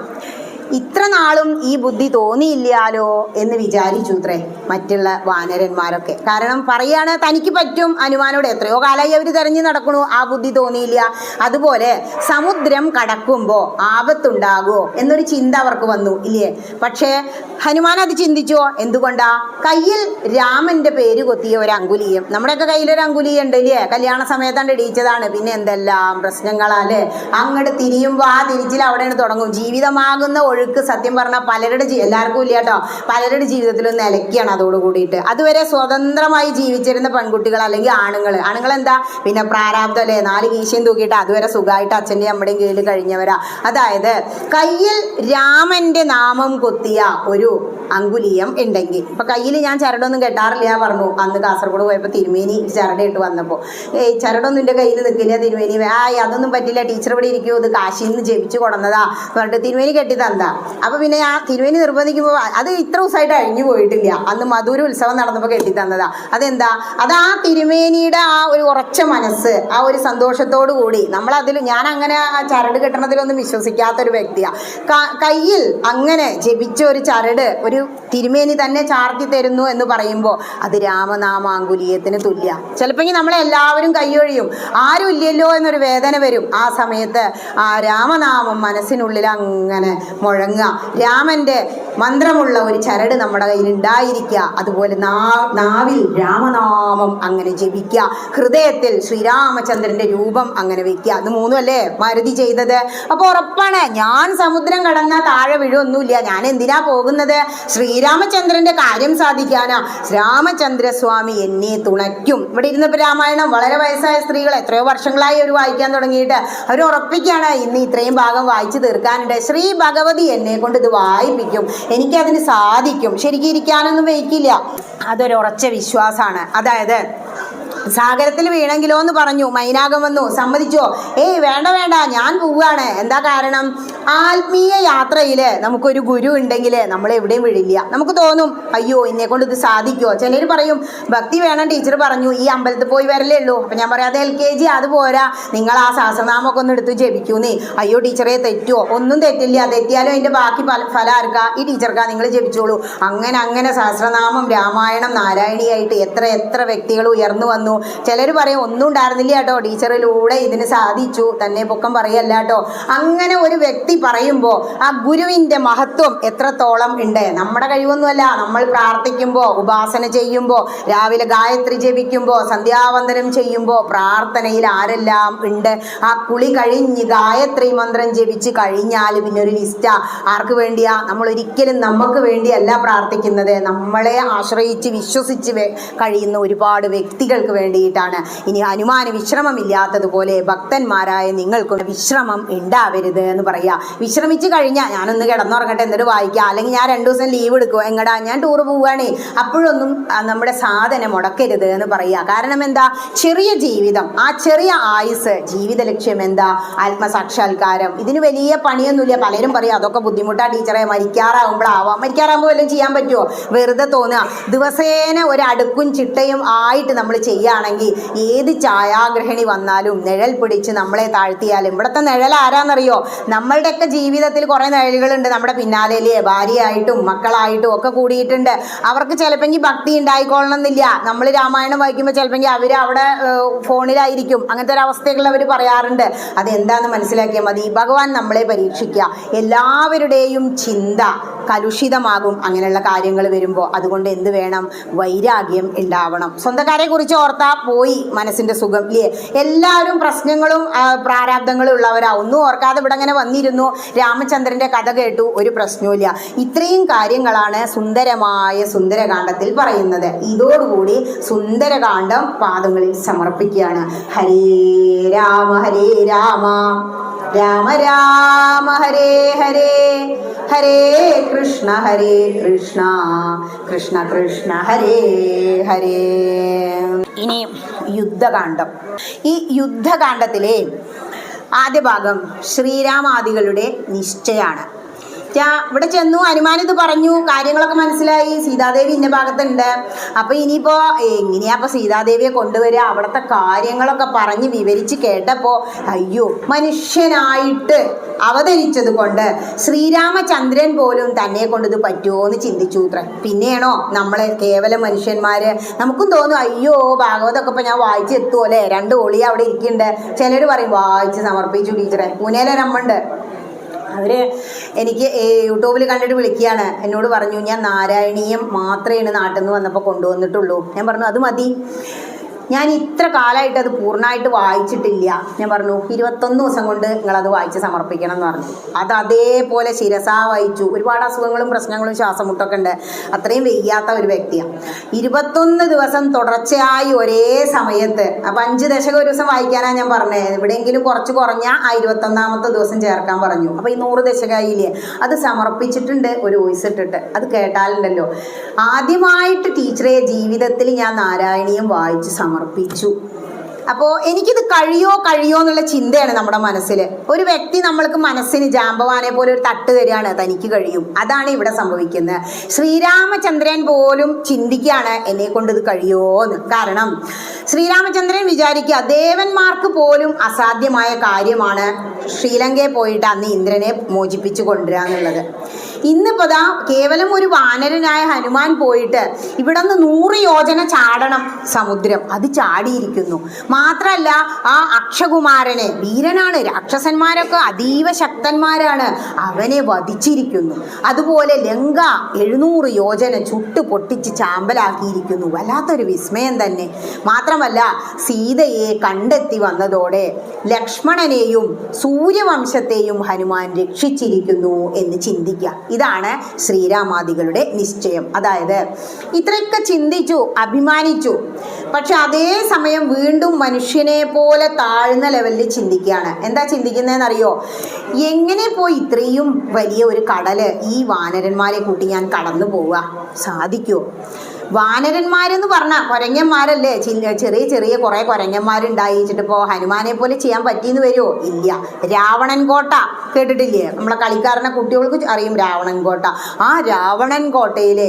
ഇത്ര നാളും ഈ ബുദ്ധി തോന്നിയില്ലാലോ എന്ന് വിചാരിച്ചു അത്രേ മറ്റുള്ള വാനരന്മാരൊക്കെ. കാരണം പറയാണ് തനിക്ക് പറ്റും, ഹനുമാനോട് എത്രയോ കാലമായി അവർ തെരഞ്ഞു നടക്കണു, ആ ബുദ്ധി തോന്നിയില്ല. അതുപോലെ സമുദ്രം കടക്കുമ്പോൾ ആപത്തുണ്ടാകുമോ എന്നൊരു ചിന്ത അവർക്ക് വന്നു ഇല്ലേ. പക്ഷേ ഹനുമാൻ അത് ചിന്തിച്ചോ? എന്തുകൊണ്ടാ? കയ്യിൽ രാമന്റെ പേര് കൊത്തിയ ഒരു അങ്കുലിയം. നമ്മുടെയൊക്കെ കയ്യിലൊരു അങ്കുലിയം ഉണ്ട് ഇല്ലേ, കല്യാണ സമയത്താണ്ട് ഇടിയിച്ചതാണ്. പിന്നെ എന്തെല്ലാം പ്രശ്നങ്ങളല്ലേ. അങ്ങോട്ട് തിരിയുമ്പോൾ ആ തിരിച്ചിൽ അവിടെയാണ് തുടങ്ങും. ജീവിതമാകുന്ന ഒഴുക്ക് സത്യം പറഞ്ഞാൽ പലരുടെ എല്ലാവർക്കും ഇല്ല കേട്ടോ, പലരുടെ ജീവിതത്തിലും നിലയ്ക്കാണ് അതോട് കൂടിയിട്ട്. അതുവരെ സ്വതന്ത്രമായി ജീവിച്ചിരുന്ന പെൺകുട്ടികൾ അല്ലെങ്കിൽ ആണുങ്ങൾ എന്താ പിന്നെ പ്രാരാബ്ദം അല്ലേ, 4 കീശയും തൂക്കിയിട്ട് അതുവരെ സുഖമായിട്ട് അച്ഛൻ്റെയും അമ്മയുടെയും കീഴിൽ കഴിഞ്ഞവരാ. അതായത് കയ്യിൽ രാമന്റെ നാമം കൊത്തിയ ഒരു അങ്കുലീയം ഉണ്ടെങ്കിൽ. ഇപ്പം കയ്യിൽ ഞാൻ ചരടൊന്നും കെട്ടാറില്ല പറഞ്ഞു അന്ന് കാസർഗോഡ് പോയപ്പോൾ തിരുമേനി ചരടിട്ട് വന്നപ്പോൾ. ചരടൊന്നും എൻ്റെ കയ്യിൽ നിൽക്കില്ല തിരുമേനി, അതൊന്നും പറ്റില്ല, ടീച്ചർ ഇവിടെ ഇരിക്കുമോ, ഇത് കാശിയിൽ നിന്ന് ജപിച്ച് കൊണ്ടുവന്നതാ പറഞ്ഞിട്ട് തിരുമേനി കെട്ടി തന്നതാ. അപ്പോൾ പിന്നെ ആ തിരുമേനി നിർബന്ധിക്കുമ്പോൾ അത് ഇത്ര ദിവസമായിട്ട് അഴിഞ്ഞു പോയിട്ടില്ല, അന്ന് മധുര ഉത്സവം നടന്നപ്പോൾ കെട്ടി തന്നതാ. അതെന്താ, അത് ആ തിരുമേനിയുടെ ആ ഒരു ഉറച്ച മനസ്സ്, ആ ഒരു സന്തോഷത്തോടു കൂടി നമ്മളതിൽ, ഞാൻ അങ്ങനെ ആ ചരട് കെട്ടണതിലൊന്നും വിശ്വസിക്കാത്തൊരു വ്യക്തിയാണ്. കയ്യിൽ അങ്ങനെ ജപിച്ച ഒരു ചരട് ഒരു തിരുമേനി തന്നെ ചാർത്തി തരുന്നു എന്ന് പറയുമ്പോൾ അത് രാമനാമാങ്കുലീയത്തിന് തുല്യ. ചിലപ്പോൾ നമ്മളെല്ലാവരും കൈയൊഴിയും, ആരും ഇല്ലല്ലോ എന്നൊരു വേദന വരും. ആ സമയത്ത് ആ രാമനാമം മനസ്സിനുള്ളിൽ അങ്ങനെ മുഴങ്ങുക, രാമൻ്റെ മന്ത്രമുള്ള ഒരു ചരട് നമ്മുടെ കയ്യിൽ ഉണ്ടായിരിക്കുക, അതുപോലെ നാവിൽ രാമനാമം അങ്ങനെ ജപിക്കുക, ഹൃദയത്തിൽ ശ്രീരാമചന്ദ്രൻ്റെ രൂപം അങ്ങനെ വെക്കുക. അത് മൂന്നുമല്ലേ മാരുതി ചെയ്തത്. അപ്പോൾ ഉറപ്പാണ് ഞാൻ സമുദ്രം കടന്നാൽ താഴെ വീഴൊന്നുമില്ല. ഞാൻ എന്തിനാ പോകുന്നത്? ശ്രീരാമചന്ദ്രൻ്റെ കാര്യം സാധിക്കാനാ. രാമചന്ദ്രസ്വാമി എന്നെ തുണയ്ക്കും. ഇവിടെ ഇരുന്നപ്പോൾ രാമായണം വളരെ വയസ്സായ സ്ത്രീകൾ എത്രയോ വർഷങ്ങളായി അവർ വായിക്കാൻ തുടങ്ങിയിട്ട് അവർ ഉറപ്പിക്കുകയാണ് ഇന്ന് ഇത്രയും ഭാഗം വായിച്ചു തീർക്കാനുണ്ട്. ശ്രീ ഭഗവതി എന്നെ കൊണ്ട് ഇത് വായിപ്പിക്കും, എനിക്കതിന് സാധിക്കും. ശരിക്കും ഇരിക്കാനൊന്നും വയ്ക്കില്ല. അതൊരു ഉറച്ച വിശ്വാസമാണ്. അതായത് സാഗരത്തിൽ വീണെങ്കിലോ എന്ന് പറഞ്ഞു. മൈനാകം വന്നു, സമ്മതിച്ചോ? വേണ്ട വേണ്ട, ഞാൻ പോവുകയാണ്. എന്താ കാരണം? ആത്മീയ യാത്രയിൽ നമുക്കൊരു ഗുരു ഉണ്ടെങ്കിൽ നമ്മൾ എവിടെയും വീഴില്ല. നമുക്ക് തോന്നും അയ്യോ എന്നെ കൊണ്ട് ഇത് സാധിക്കുമോ. ചിലർ പറയും ഭക്തി വേണം, ടീച്ചർ പറഞ്ഞു, ഈ അമ്പലത്തിൽ പോയി വരലേ ഉള്ളൂ. അപ്പം ഞാൻ പറയാം അത് LKG, അത് പോരാ, നിങ്ങൾ ആ സഹസ്രനാമൊക്കെ ഒന്ന് എടുത്ത് ജപിക്കൂന്നേ. അയ്യോ ടീച്ചറെ തെറ്റുമോ? ഒന്നും തെറ്റില്ല, തെറ്റിയാലും അതിൻ്റെ ബാക്കി ഫലം ആർക്കാ? ഈ ടീച്ചർക്കാ, നിങ്ങൾ ജപിച്ചോളൂ. അങ്ങനെ സഹസ്രനാമം, രാമായണം, നാരായണിയായിട്ട് എത്ര വ്യക്തികൾ ഉയർന്നു വന്നു. ചിലർ പറയും ഒന്നും ഉണ്ടായിരുന്നില്ല കേട്ടോ, ടീച്ചറിലൂടെ ഇതിന് സാധിച്ചു, തന്നെ പൊക്കം പറയല്ല കേട്ടോ. അങ്ങനെ ഒരു വ്യക്തി പറയുമ്പോൾ ആ ഗുരുവിൻ്റെ മഹത്വം എത്രത്തോളം ഉണ്ട്. നമ്മുടെ കഴിവൊന്നുമല്ല. നമ്മൾ പ്രാർത്ഥിക്കുമ്പോൾ, ഉപാസന ചെയ്യുമ്പോൾ, രാവിലെ ഗായത്രി ജപിക്കുമ്പോൾ, സന്ധ്യാവന്ദനം ചെയ്യുമ്പോൾ, പ്രാർത്ഥനയിൽ ആരെല്ലാം ഉണ്ട്. ആ കുളി കഴിഞ്ഞ് ഗായത്രി മന്ത്രം ജപിച്ച് കഴിഞ്ഞാൽ പിന്നെ ഒരു ലിസ്റ്റാ. ആർക്ക് വേണ്ടിയാ? നമ്മൾ ഒരിക്കലും നമുക്ക് വേണ്ടിയല്ല പ്രാർത്ഥിക്കുന്നത്, നമ്മളെ ആശ്രയിച്ച് വിശ്വസിച്ച് കഴിയുന്ന ഒരുപാട് വ്യക്തികൾക്ക് വേണ്ടിയിട്ടാണ്. ഇനി ഹനുമാന് വിശ്രമമില്ലാത്തതുപോലെ ഭക്തന്മാരായ നിങ്ങൾക്ക് വിശ്രമം ഉണ്ടാവരുത് എന്ന് പറയാ. വിശ്രമിച്ച് കഴിഞ്ഞാൽ ഞാനൊന്ന് കിടന്നുറങ്ങട്ടെ എന്നിട്ട് വായിക്കാം, അല്ലെങ്കിൽ ഞാൻ 2 ദിവസം ലീവ് എടുക്കും, എങ്ങടാ ഞാൻ ടൂർ പോവുകയാണേ, അപ്പോഴൊന്നും നമ്മുടെ സാധന മുടക്കരുത് എന്ന് പറയാ. കാരണം എന്താ? ചെറിയ ജീവിതം, ആ ചെറിയ ആയുസ്, ജീവിത ലക്ഷ്യം എന്താ? ആത്മസാക്ഷാത്കാരം. ഇതിന് വലിയ പണിയൊന്നുമില്ല. പലരും പറയും അതൊക്കെ ബുദ്ധിമുട്ടാ ടീച്ചറെ, മരിക്കാറാവുമ്പോഴാവാം. മരിക്കാറാകുമ്പോൾ വല്ലതും ചെയ്യാൻ പറ്റുമോ? വെറുതെ തോന്നുക. ദിവസേന ഒരു അടുക്കും ചിട്ടയും ആയിട്ട് നമ്മൾ ചെയ്യുകയാണെങ്കിൽ ഏത് ഛായാഗ്രഹണി വന്നാലും നിഴൽ പിടിച്ച് നമ്മളെ താഴ്ത്തിയാലും, ഇവിടുത്തെ നിഴൽ ആരാന്നറിയോ? നമ്മളുടെയൊക്കെ ജീവിതത്തിൽ കുറേ നിഴലുകളുണ്ട് നമ്മുടെ പിന്നാലെ, ഭാര്യയായിട്ടും മക്കളായിട്ടും ഒക്കെ കൂടിയിട്ടുണ്ട്. അവർക്ക് ചിലപ്പോൾ ഭക്തി ഉണ്ടായിക്കൊള്ളണം എന്നില്ല. നമ്മൾ രാമായണം വായിക്കുമ്പോൾ ചിലപ്പോൾ അവർ അവിടെ ഫോണിലായിരിക്കും. അങ്ങനത്തെ ഒരു അവസ്ഥകൾ അവർ പറയാറുണ്ട്. അതെന്താണെന്ന് മനസ്സിലാക്കിയാൽ മതി. ഭഗവാൻ നമ്മളെ പരീക്ഷിക്കുക. എല്ലാവരുടെയും ചിന്ത കലുഷിതമാകും അങ്ങനെയുള്ള കാര്യങ്ങൾ വരുമ്പോൾ. അതുകൊണ്ട് എന്ത് വേണം? വൈരാഗ്യം ഉണ്ടാവണം. സ്വന്തക്കാരെ കുറിച്ച് ഓർത്താൽ പോയി മനസ്സിൻ്റെ സുഖം ഇല്ലേ? എല്ലാവരും പ്രശ്നങ്ങളും പ്രാരാബ്ദങ്ങളും ഉള്ളവരാ. ഒന്നും ഓർക്കാതെ ഇവിടെ അങ്ങനെ വന്നിരുന്നു, രാമചന്ദ്രൻ്റെ കഥ കേട്ടു, ഒരു പ്രശ്നവുമില്ല. ഇത്രയും കാര്യങ്ങളാണ് സുന്ദരമായ സുന്ദരകാന്ഡത്തിൽ പറയുന്നത്. ഇതോടുകൂടി സുന്ദരകാന്ഡം പാദങ്ങളിൽ സമർപ്പിക്കുകയാണ്. ഹരേ രാമ രാമ രാമ ഹരേ ഹരേ, ഹരേ കൃഷ്ണ കൃഷ്ണ കൃഷ്ണ ഹരേ ഹരേ. ഇനി യുദ്ധകാന്ഡം. ഈ യുദ്ധകാന്ഡത്തിലെ ആദ്യ ഭാഗം ശ്രീരാമാദികളുടെ നിശ്ചയാണ്. ഇവിടെ ചെന്നു, ഹനുമാൻ ഇത് പറഞ്ഞു, കാര്യങ്ങളൊക്കെ മനസ്സിലായി, സീതാദേവി ഇന്ന ഭാഗത്തുണ്ട്. അപ്പോൾ ഇനിയിപ്പോൾ എങ്ങനെയാ അപ്പോൾ സീതാദേവിയെ കൊണ്ടുവരിക? അവിടുത്തെ കാര്യങ്ങളൊക്കെ പറഞ്ഞ് വിവരിച്ച് കേട്ടപ്പോൾ അയ്യോ, മനുഷ്യനായിട്ട് അവതരിച്ചത് കൊണ്ട് ശ്രീരാമചന്ദ്രൻ പോലും തന്നെ കൊണ്ടിത് പറ്റുമോ എന്ന് ചിന്തിച്ചു അത്ര. പിന്നെയാണോ നമ്മൾ കേവലം മനുഷ്യന്മാർ? നമുക്കും തോന്നും അയ്യോ ഭാഗവതമൊക്കെ ഇപ്പോൾ ഞാൻ വായിച്ചെത്തുമോ അല്ലേ, 2 ഒളി അവിടെ ഇരിക്കുന്നുണ്ട്. ചിലർ പറയും വായിച്ച് സമർപ്പിച്ചു ടീച്ചറെ. പൂനെയിലൊരമ്മുണ്ട്, അവർ എനിക്ക് യൂട്യൂബിൽ കണ്ടിട്ട് വിളിക്കുകയാണ്. എന്നോട് പറഞ്ഞു ഞാൻ നാരായണീയം മാത്രമേ നാട്ടിൽ നിന്ന് വന്നപ്പോൾ കൊണ്ടുവന്നിട്ടുള്ളൂ. ഞാൻ പറഞ്ഞു അത് മതി. ഞാൻ ഇത്ര കാലമായിട്ട് അത് പൂർണ്ണമായിട്ട് വായിച്ചിട്ടില്ല. ഞാൻ പറഞ്ഞു 21 ദിവസം കൊണ്ട് നിങ്ങളത് വായിച്ച് സമർപ്പിക്കണം എന്ന് പറഞ്ഞു. അത് അതേപോലെ ശിരസാ വായിച്ചു. ഒരുപാട് അസുഖങ്ങളും പ്രശ്നങ്ങളും ശ്വാസമുട്ടൊക്കെ ഉണ്ട്, അത്രയും വയ്യാത്ത ഒരു വ്യക്തിയാണ്. 21 ദിവസം തുടർച്ചയായി ഒരേ സമയത്ത്, അപ്പം 5 ദശകം ഒരു ദിവസം വായിക്കാനാണ് ഞാൻ പറഞ്ഞത്. എവിടെയെങ്കിലും കുറച്ച് കുറഞ്ഞാൽ ആ 21ാമത്തെ ദിവസം ചേർക്കാൻ പറഞ്ഞു. അപ്പം ഈ 100 ദശകയില്ലേ, അത് സമർപ്പിച്ചിട്ടുണ്ട് ഒരു വോയിസ് ഇട്ടിട്ട്. അത് കേട്ടാലുണ്ടല്ലോ, ആദ്യമായിട്ട് ടീച്ചറെ ജീവിതത്തിൽ ഞാൻ നാരായണീയം വായിച്ച് സമർപ്പിച്ചു. അപ്പോൾ എനിക്കിത് കഴിയോ എന്നുള്ള ചിന്തയാണ് നമ്മുടെ മനസ്സിൽ. ഒരു വ്യക്തി നമ്മൾക്ക് മനസ്സിന് ജാമ്പവാനെ പോലെ ഒരു തട്ട് തരികയാണ്, തനിക്ക് കഴിയും. അതാണ് ഇവിടെ സംഭവിക്കുന്നത്. ശ്രീരാമചന്ദ്രൻ പോലും ചിന്തിക്കുകയാണ് എന്നെ കൊണ്ട് ഇത് കഴിയുമോന്ന്. കാരണം ശ്രീരാമചന്ദ്രൻ വിചാരിക്കുക ദേവന്മാർക്ക് പോലും അസാധ്യമായ കാര്യമാണ് ശ്രീലങ്കയിൽ പോയിട്ട് അന്ന് ഇന്ദ്രനെ മോചിപ്പിച്ചു കൊണ്ടുവരിക എന്നുള്ളത്. ഇന്നിപ്പോ ദാ കേവലം ഒരു വാനരനായ ഹനുമാൻ പോയിട്ട് ഇവിടെ നിന്ന് 100 യോജന ചാടണം സമുദ്രം, അത് ചാടിയിരിക്കുന്നു. മാത്രല്ല ആ അക്ഷകുമാരനെ, വീരനാണ്, രാക്ഷസന്മാരൊക്കെ അതീവ ശക്തന്മാരാണ്, അവനെ വധിച്ചിരിക്കുന്നു. അതുപോലെ ലങ്ക 700 യോജന ചുട്ട് പൊട്ടിച്ച് ചാമ്പലാക്കിയിരിക്കുന്നു. വല്ലാത്തൊരു വിസ്മയം തന്നെ. മാത്രമല്ല സീതയെ കണ്ടെത്തി വന്നതോടെ ലക്ഷ്മണനെയും സൂര്യവംശത്തെയും ഹനുമാൻ രക്ഷിച്ചിരിക്കുന്നു എന്ന് ചിന്തിക്കുക. ഇതാണ് ശ്രീരാമാദികളുടെ നിശ്ചയം. അതായത് ഇത്രയൊക്കെ ചിന്തിച്ചു, അഭിമാനിച്ചു, പക്ഷെ അതേ സമയം വീണ്ടും മനുഷ്യനെ പോലെ താഴ്ന്ന ലെവലിൽ ചിന്തിക്കുകയാണ്. എന്താ ചിന്തിക്കുന്നതെന്നറിയോ? എങ്ങനെ പോയി ഇത്രയും വലിയ ഒരു കടല് ഈ വാനരന്മാരെ കൂട്ടി ഞാൻ കടന്നു പോവുക? സാധിക്കുമോ? വാനരന്മാരെന്ന് പറഞ്ഞാൽ കുരങ്ങന്മാരല്ലേ, ചെറിയ ചെറിയ കുറേ കുരങ്ങന്മാരുണ്ടായിച്ചിട്ട് ഇപ്പോൾ ഹനുമാനെ പോലെ ചെയ്യാൻ പറ്റിയെന്ന് വരുമോ? ഇല്ല. രാവണൻ കോട്ട കേട്ടിട്ടില്ലേ? നമ്മളെ കളിക്കാരനെ കുട്ടികൾക്ക് അറിയും രാവണൻ കോട്ട. ആ രാവണൻ കോട്ടയിൽ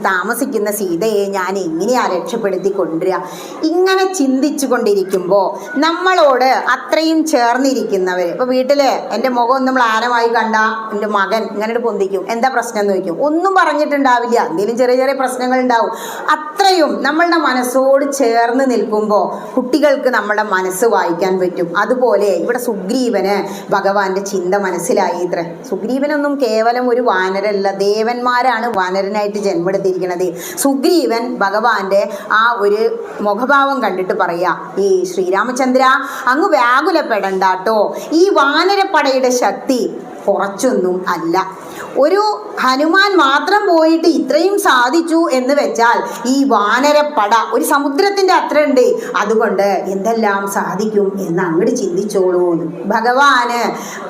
താമസിക്കുന്ന സീതയെ ഞാൻ എങ്ങനെയാ രക്ഷപ്പെടുത്തി കൊണ്ടുവരിക? ഇങ്ങനെ ചിന്തിച്ചു കൊണ്ടിരിക്കുമ്പോൾ നമ്മളോട് അത്രയും ചേർന്നിരിക്കുന്നവർ, ഇപ്പോൾ വീട്ടിൽ എൻ്റെ മുഖം ഒന്നും മ്ലാനമായി കണ്ട എൻ്റെ മകൻ ഇങ്ങനെ പൊന്തിക്കും, എന്താ പ്രശ്നം എന്ന് ചോദിക്കും. ഒന്നും പറഞ്ഞിട്ടുണ്ടാവില്ല, എന്തെങ്കിലും ചെറിയ ചെറിയ പ്രശ്നങ്ങൾ ഉണ്ടാവും. അത്രയും നമ്മളുടെ മനസ്സോട് ചേർന്ന് നിൽക്കുമ്പോൾ കുട്ടികൾക്ക് നമ്മുടെ മനസ്സ് വായിക്കാൻ പറ്റും. അതുപോലെ ഇവിടെ സുഗ്രീവന് ഭഗവാന്റെ ചിന്ത മനസ്സിലായി. ഇത്ര സുഗ്രീവനൊന്നും കേവലം ഒരു വാനരല്ല, ദേവന്മാരാണ് വാനരനായിട്ട് ജന്മെടുത്തിരിക്കുന്നത്. സുഗ്രീവൻ ഭഗവാന്റെ ആ ഒരു മുഖഭാവം കണ്ടിട്ട് പറയാ, ഈ ശ്രീരാമചന്ദ്ര അങ്ങ് വ്യാകുലപ്പെടണ്ടാട്ടോ, ഈ വാനരപ്പടയുടെ ശക്തി കുറച്ചൊന്നും അല്ല. ഒരു ഹനുമാൻ മാത്രം പോയിട്ട് ഇത്രയും സാധിച്ചു എന്ന് വെച്ചാൽ ഈ വാനരപ്പട ഒരു സമുദ്രത്തിന്റെ അത്ര ഉണ്ട്, അതുകൊണ്ട് എന്തെല്ലാം സാധിക്കും എന്ന് അങ്ങോട്ട് ചിന്തിച്ചോളൂ. ഭഗവാന്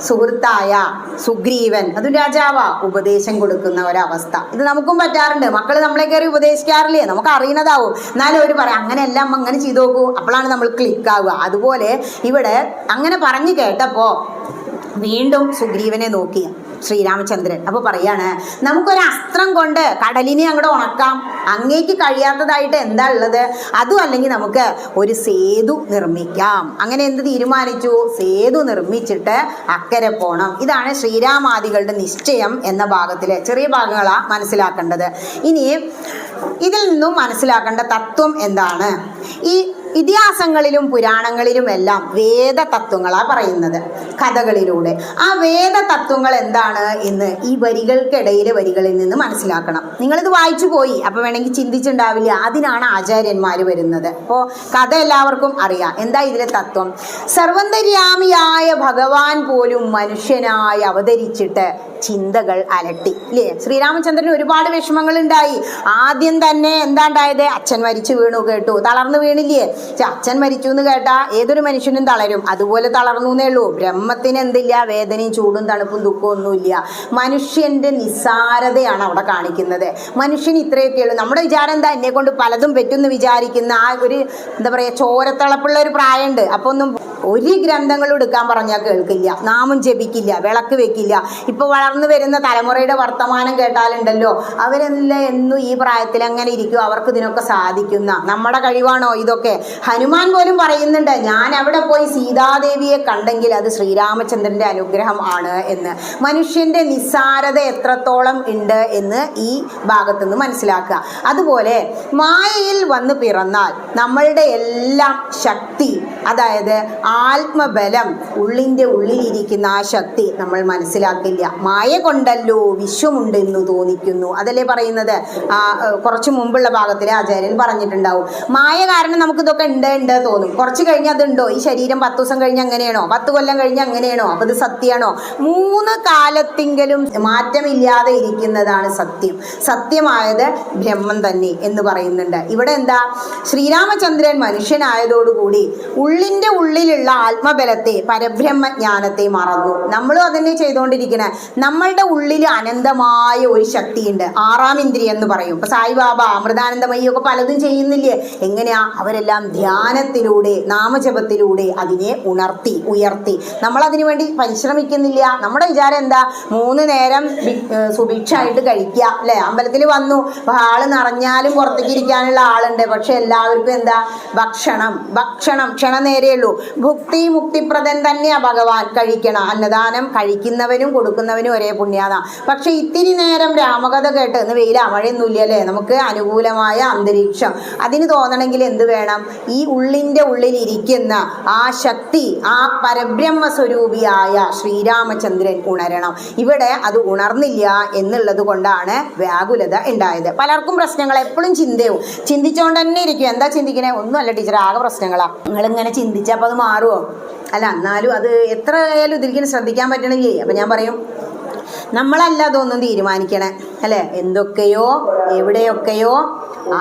സുഹൃത്തായ സുഗ്രീവൻ, അതും രാജാവാ, ഉപദേശം കൊടുക്കുന്ന ഒരവസ്ഥ. ഇത് നമുക്കും പറ്റാറുണ്ട്. മക്കൾ നമ്മളെ കയറി ഉപദേശിക്കാറില്ലേ? നമുക്ക് അറിയുന്നതാവും, എന്നാലും അവർ പറയാം അങ്ങനെയെല്ലാം അങ്ങനെ ചെയ്തു നോക്കൂ, അപ്പോഴാണ് നമ്മൾ ക്ലിക്കാവുക. അതുപോലെ ഇവിടെ അങ്ങനെ പറഞ്ഞു കേട്ടപ്പോൾ വീണ്ടും സുഗ്രീവനെ നോക്കി ശ്രീരാമചന്ദ്രൻ. അപ്പോൾ പറയാണ്, നമുക്കൊരു അസ്ത്രം കൊണ്ട് കടലിനെ അങ്ങോട്ട് ഉണക്കാം, അങ്ങേക്ക് കഴിയാത്തതായിട്ട് എന്താ ഉള്ളത്? അതും അല്ലെങ്കിൽ നമുക്ക് ഒരു സേതു നിർമ്മിക്കാം. അങ്ങനെ എന്ത് തീരുമാനിച്ചു? സേതു നിർമ്മിച്ചിട്ട് അക്കരെ പോകണം. ഇതാണ് ശ്രീരാമാദികളുടെ നിശ്ചയം എന്ന ഭാഗത്തിലെ ചെറിയ ഭാഗങ്ങളാണ് മനസ്സിലാക്കേണ്ടത്. ഇനി ഇതിൽ നിന്നും മനസ്സിലാക്കേണ്ട തത്വം എന്താണ്? ഈ ഇതിഹാസങ്ങളിലും പുരാണങ്ങളിലും എല്ലാം വേദ തത്വങ്ങളാണ് പറയുന്നത് കഥകളിലൂടെ. ആ വേദ തത്വങ്ങൾ എന്താണ് എന്ന് ഈ വരികൾക്കിടയിലെ വരികളിൽ നിന്ന് മനസ്സിലാക്കണം. നിങ്ങളിത് വായിച്ചു പോയി, അപ്പോൾ വേണമെങ്കിൽ ചിന്തിച്ചിട്ടുണ്ടാവില്ല. അതിനാണ് ആചാര്യന്മാർ വരുന്നത്. അപ്പോൾ കഥ എല്ലാവർക്കും അറിയാം. എന്താ ഇതിലെ തത്വം? സർവന്തര്യാമിയായ ഭഗവാൻ പോലും മനുഷ്യനായി അവതരിച്ചിട്ട് ചിന്തകൾ അലട്ടി, ഇല്ലേ? ശ്രീരാമചന്ദ്രന് ഒരുപാട് വിഷമങ്ങൾ ഉണ്ടായി. ആദ്യം തന്നെ എന്താ ഉണ്ടായത്? അച്ഛൻ മരിച്ചു വീണു കേട്ടു, തളർന്നു വീണില്ലേ? അച്ഛൻ മരിച്ചു എന്ന് കേട്ടാ ഏതൊരു മനുഷ്യനും തളരും, അതുപോലെ തളർന്നു എന്നേ ഉള്ളൂ. ബ്രഹ്മത്തിന് എന്തില്ല? വേദനയും ചൂടും തണുപ്പും ദുഃഖവും ഒന്നുമില്ല. മനുഷ്യന്റെ നിസ്സാരതയാണ് അവിടെ കാണിക്കുന്നത്. മനുഷ്യൻ ഇത്രയൊക്കെ ഉള്ളൂ. നമ്മുടെ വിചാരം എന്താ? എന്നെ കൊണ്ട് പലതും പറ്റുമെന്ന് വിചാരിക്കുന്ന ആ ഒരു എന്താ പറയുക, ചോരത്തിളപ്പുള്ള ഒരു പ്രായമുണ്ട്. അപ്പൊ ഒന്നും ഒരു ഗ്രന്ഥങ്ങളും എടുക്കാൻ പറഞ്ഞാൽ കേൾക്കില്ല, നാമം ജപിക്കില്ല, വിളക്ക് വെക്കില്ല. ഇപ്പൊ വളർന്നു വരുന്ന തലമുറയുടെ വർത്തമാനം കേട്ടാലുണ്ടല്ലോ, അവരെല്ലാം എന്നും ഈ പ്രായത്തിൽ അങ്ങനെ ഇരിക്കും, അവർക്ക് ഇതിനൊക്കെ സാധിക്കുന്ന നമ്മുടെ കഴിവാണോ ഇതൊക്കെ? ഹനുമാൻ പോലും പറയുന്നുണ്ട്, ഞാൻ അവിടെ പോയി സീതാദേവിയെ കണ്ടെങ്കിൽ അത് ശ്രീരാമചന്ദ്രന്റെ അനുഗ്രഹം ആണ് എന്ന്. മനുഷ്യന്റെ നിസ്സാരത എത്രത്തോളം ഉണ്ട് എന്ന് ഈ ഭാഗത്തുനിന്ന് മനസ്സിലാക്കുക. അതുപോലെ മായയിൽ വന്ന് പിറന്നാൽ നമ്മളുടെ എല്ലാം ശക്തി അതായത് ആത്മബലം, ഉള്ളിൻ്റെ ഉള്ളിലിരിക്കുന്ന ആ ശക്തി നമ്മൾ മനസ്സിലാക്കില്ല. മായ കൊണ്ടല്ലോ വിശ്വമുണ്ടെന്ന് തോന്നിക്കുന്നു, അതല്ലേ പറയുന്നത്. കുറച്ച് മുമ്പുള്ള ഭാഗത്തിൽ ആചാര്യൻ പറഞ്ഞിട്ടുണ്ടാവും. മായ കാരണം നമുക്ക് ഇതൊക്കെ ഉണ്ട് തോന്നും. കുറച്ച് കഴിഞ്ഞ് അതുണ്ടോ? ഈ ശരീരം 10 ദിവസം കഴിഞ്ഞ് അങ്ങനെയാണോ, 10 കൊല്ലം കഴിഞ്ഞ് അങ്ങനെയാണോ, അപ്പോൾ ഇത് സത്യമാണോ? 3 കാലത്തെങ്കിലും മാറ്റമില്ലാതെ ഇരിക്കുന്നതാണ് സത്യം. സത്യമായത് ബ്രഹ്മം തന്നെ എന്ന് പറയുന്നുണ്ട്. ഇവിടെ എന്താ, ശ്രീരാമചന്ദ്രൻ മനുഷ്യനായതോടുകൂടി ഉള്ളിൻ്റെ ഉള്ളിലുള്ള ആത്മബലത്തെ, പരബ്രഹ്മജ്ഞാനത്തെ മറന്നു. നമ്മളും അതന്നെ ചെയ്തുകൊണ്ടിരിക്കണേ. നമ്മളുടെ ഉള്ളിൽ അനന്തമായ ഒരു ശക്തിയുണ്ട്, 6ാം ഇന്ദ്രിയം എന്ന് പറയും. ഇപ്പൊ സായിബാബ, അമൃതാനന്ദമയി ഒക്കെ പലതും ചെയ്യുന്നില്ലേ? എങ്ങനെയാ? അവരെല്ലാം ധ്യാനത്തിലൂടെ, നാമജപത്തിലൂടെ അതിനെ ഉയർത്തി. നമ്മൾ അതിനു വേണ്ടി പരിശ്രമിക്കുന്നില്ല. നമ്മുടെ വിചാരം എന്താ? 3 നേരം സുഭിക്ഷമായിട്ട് കഴിക്കുക അല്ലെ? അമ്പലത്തിൽ വന്നു, ആള് നിറഞ്ഞാലും പുറത്തേക്ക് ഇരിക്കാനുള്ള ആളുണ്ട്. പക്ഷെ എല്ലാവർക്കും എന്താ? ഭക്ഷണം ക്ഷണനേരേയുള്ളൂ. മുക്തിപ്രദൻ തന്നെയാ ഭഗവാൻ. കഴിക്കണം. അന്നദാനം കഴിക്കുന്നവനും കൊടുക്കുന്നവനും ഒരേ പുണ്യാതാ. പക്ഷെ ഇത്തിരി നേരം രാമകഥ കേട്ട്, ഇന്ന് വെയിലാ മഴയൊന്നുമില്ല അല്ലേ, നമുക്ക് അനുകൂലമായ അന്തരീക്ഷം, അതിന് തോന്നണമെങ്കിൽ എന്ത് വേണം? ഈ ഉള്ളിൻ്റെ ഉള്ളിലിരിക്കുന്ന ആ ശക്തി, ആ പരബ്രഹ്മ സ്വരൂപിയായ ശ്രീരാമചന്ദ്രൻ ഉണരണം. ഇവിടെ അത് ഉണർന്നില്ല എന്നുള്ളത് കൊണ്ടാണ് വ്യാകുലത ഉണ്ടായത്. പലർക്കും പ്രശ്നങ്ങൾ, എപ്പോഴും ചിന്തിച്ചുകൊണ്ട് തന്നെ ഇരിക്കും. എന്താ ചിന്തിക്കണേ? ഒന്നുമല്ല ടീച്ചർ, ആകെ പ്രശ്നങ്ങളാ. നിങ്ങളിങ്ങനെ ചിന്തിച്ചപ്പോൾ അത് മാറുമോ? അല്ല, എന്നാലും അത് എത്ര ആയാലും ഇതിരിക്കും ശ്രദ്ധിക്കാൻ പറ്റണില്ലേ? അപ്പം ഞാൻ പറയും, നമ്മളല്ല അതൊന്നും തീരുമാനിക്കണേ അല്ലേ? എന്തൊക്കെയോ എവിടെയൊക്കെയോ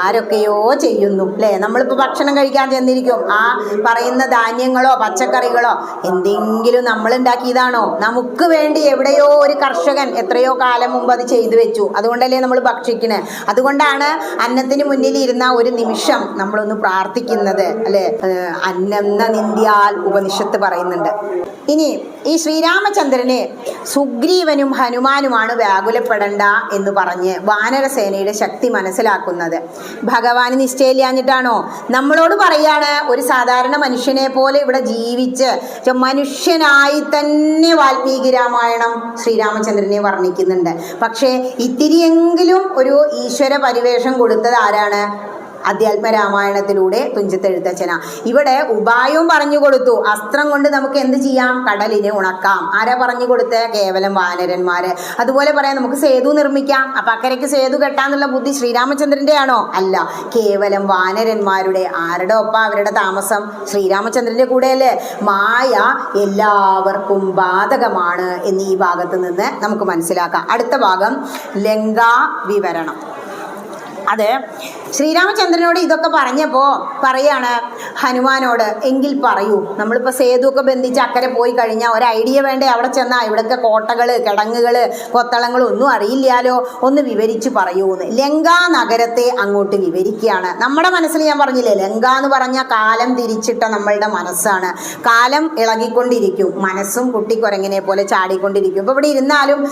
ആരൊക്കെയോ ചെയ്യുന്നു അല്ലേ? നമ്മളിപ്പോൾ ഭക്ഷണം കഴിക്കാൻ ചെന്നിരിക്കും, ആ പറയുന്ന ധാന്യങ്ങളോ പച്ചക്കറികളോ എന്തെങ്കിലും നമ്മൾ ഉണ്ടാക്കിയതാണോ? നമുക്ക് വേണ്ടി എവിടെയോ ഒരു കർഷകൻ എത്രയോ കാലം മുമ്പ് അത് ചെയ്തു വെച്ചു. അതുകൊണ്ടല്ലേ നമ്മൾ ഭക്ഷിക്കണേ. അതുകൊണ്ടാണ് അന്നത്തിന് മുന്നിൽ ഇരുന്ന ഒരു നിമിഷം നമ്മളൊന്ന് പ്രാർത്ഥിക്കുന്നത് അല്ലേ? അന്നം ന നിന്ദ്യാൽ ഉപനിഷത്ത് പറയുന്നുണ്ട്. ഇനി ഈ ശ്രീരാമചന്ദ്രനെ സുഗ്രീവനും ഹനുമാനുമാണ് വ്യാകുലപ്പെടേണ്ട എന്ന് പറഞ്ഞ് വാനരസേനയുടെ ശക്തി മനസ്സിലാക്കുന്നത്. ഭഗവാന് നിശ്ചയില്ലാഞ്ഞിട്ടാണോ? നമ്മളോട് പറയാണ്, ഒരു സാധാരണ മനുഷ്യനെ പോലെ ഇവിടെ ജീവിച്ച് മനുഷ്യനായി തന്നെ വാൽമീകി രാമായണം ശ്രീരാമചന്ദ്രനെ വർണ്ണിക്കുന്നുണ്ട്. പക്ഷേ ഇത്തിരിയെങ്കിലും ഒരു ഈശ്വര പരിവേഷം കൊടുത്തത് ആരാണ്? അധ്യാത്മരാമായണത്തിലൂടെ തുഞ്ചത്തെഴുത്തച്ഛന. ഇവിടെ ഉപായവും പറഞ്ഞു കൊടുത്തു. അസ്ത്രം കൊണ്ട് നമുക്ക് എന്ത് ചെയ്യാം? കടലിനെ ഉണക്കാം. ആരാ പറഞ്ഞു കൊടുത്തേ? കേവലം വാനരന്മാര്. അതുപോലെ പറയാം, നമുക്ക് സേതു നിർമ്മിക്കാം. അപ്പൊ അക്കരയ്ക്ക് സേതു കെട്ടാന്നുള്ള ബുദ്ധി ശ്രീരാമചന്ദ്രന്റെ ആണോ? അല്ല, കേവലം വാനരന്മാരുടെ. ആരുടെ ഒപ്പം അവരുടെ താമസം? ശ്രീരാമചന്ദ്രന്റെ കൂടെയല്ലേ? മായ എല്ലാവർക്കും ബാധകമാണ് എന്ന് ഈ ഭാഗത്ത് നിന്ന് നമുക്ക് മനസ്സിലാക്കാം. അടുത്ത ഭാഗം ലങ്കാ വിവരണം. അത് ശ്രീരാമചന്ദ്രനോട് ഇതൊക്കെ പറഞ്ഞപ്പോൾ പറയാണ് ഹനുമാനോട്, എങ്കിൽ പറയൂ, നമ്മളിപ്പോൾ സേതുവൊക്കെ ബന്ധിച്ച് അക്കരെ പോയി കഴിഞ്ഞാൽ ഒരു ഐഡിയ വേണ്ടേ? അവിടെ ചെന്നാൽ ഇവിടെയൊക്കെ കോട്ടകൾ, കിടങ്ങുകൾ, കൊത്തളങ്ങൾ ഒന്നും അറിയില്ലാലോ, ഒന്ന് വിവരിച്ച് പറയൂന്ന്. ലങ്കാ നഗരത്തെ അങ്ങോട്ട് വിവരിക്കുകയാണ്. നമ്മുടെ മനസ്സിൽ ഞാൻ പറഞ്ഞില്ലേ, ലങ്ക എന്ന് പറഞ്ഞാൽ കാലം തിരിച്ചിട്ട നമ്മളുടെ മനസ്സാണ്. കാലം ഇളകിക്കൊണ്ടിരിക്കും, മനസ്സും കുട്ടിക്കുരങ്ങിനെ പോലെ ചാടിക്കൊണ്ടിരിക്കും. ഇപ്പോൾ ഇവിടെ ഇരുന്നാലും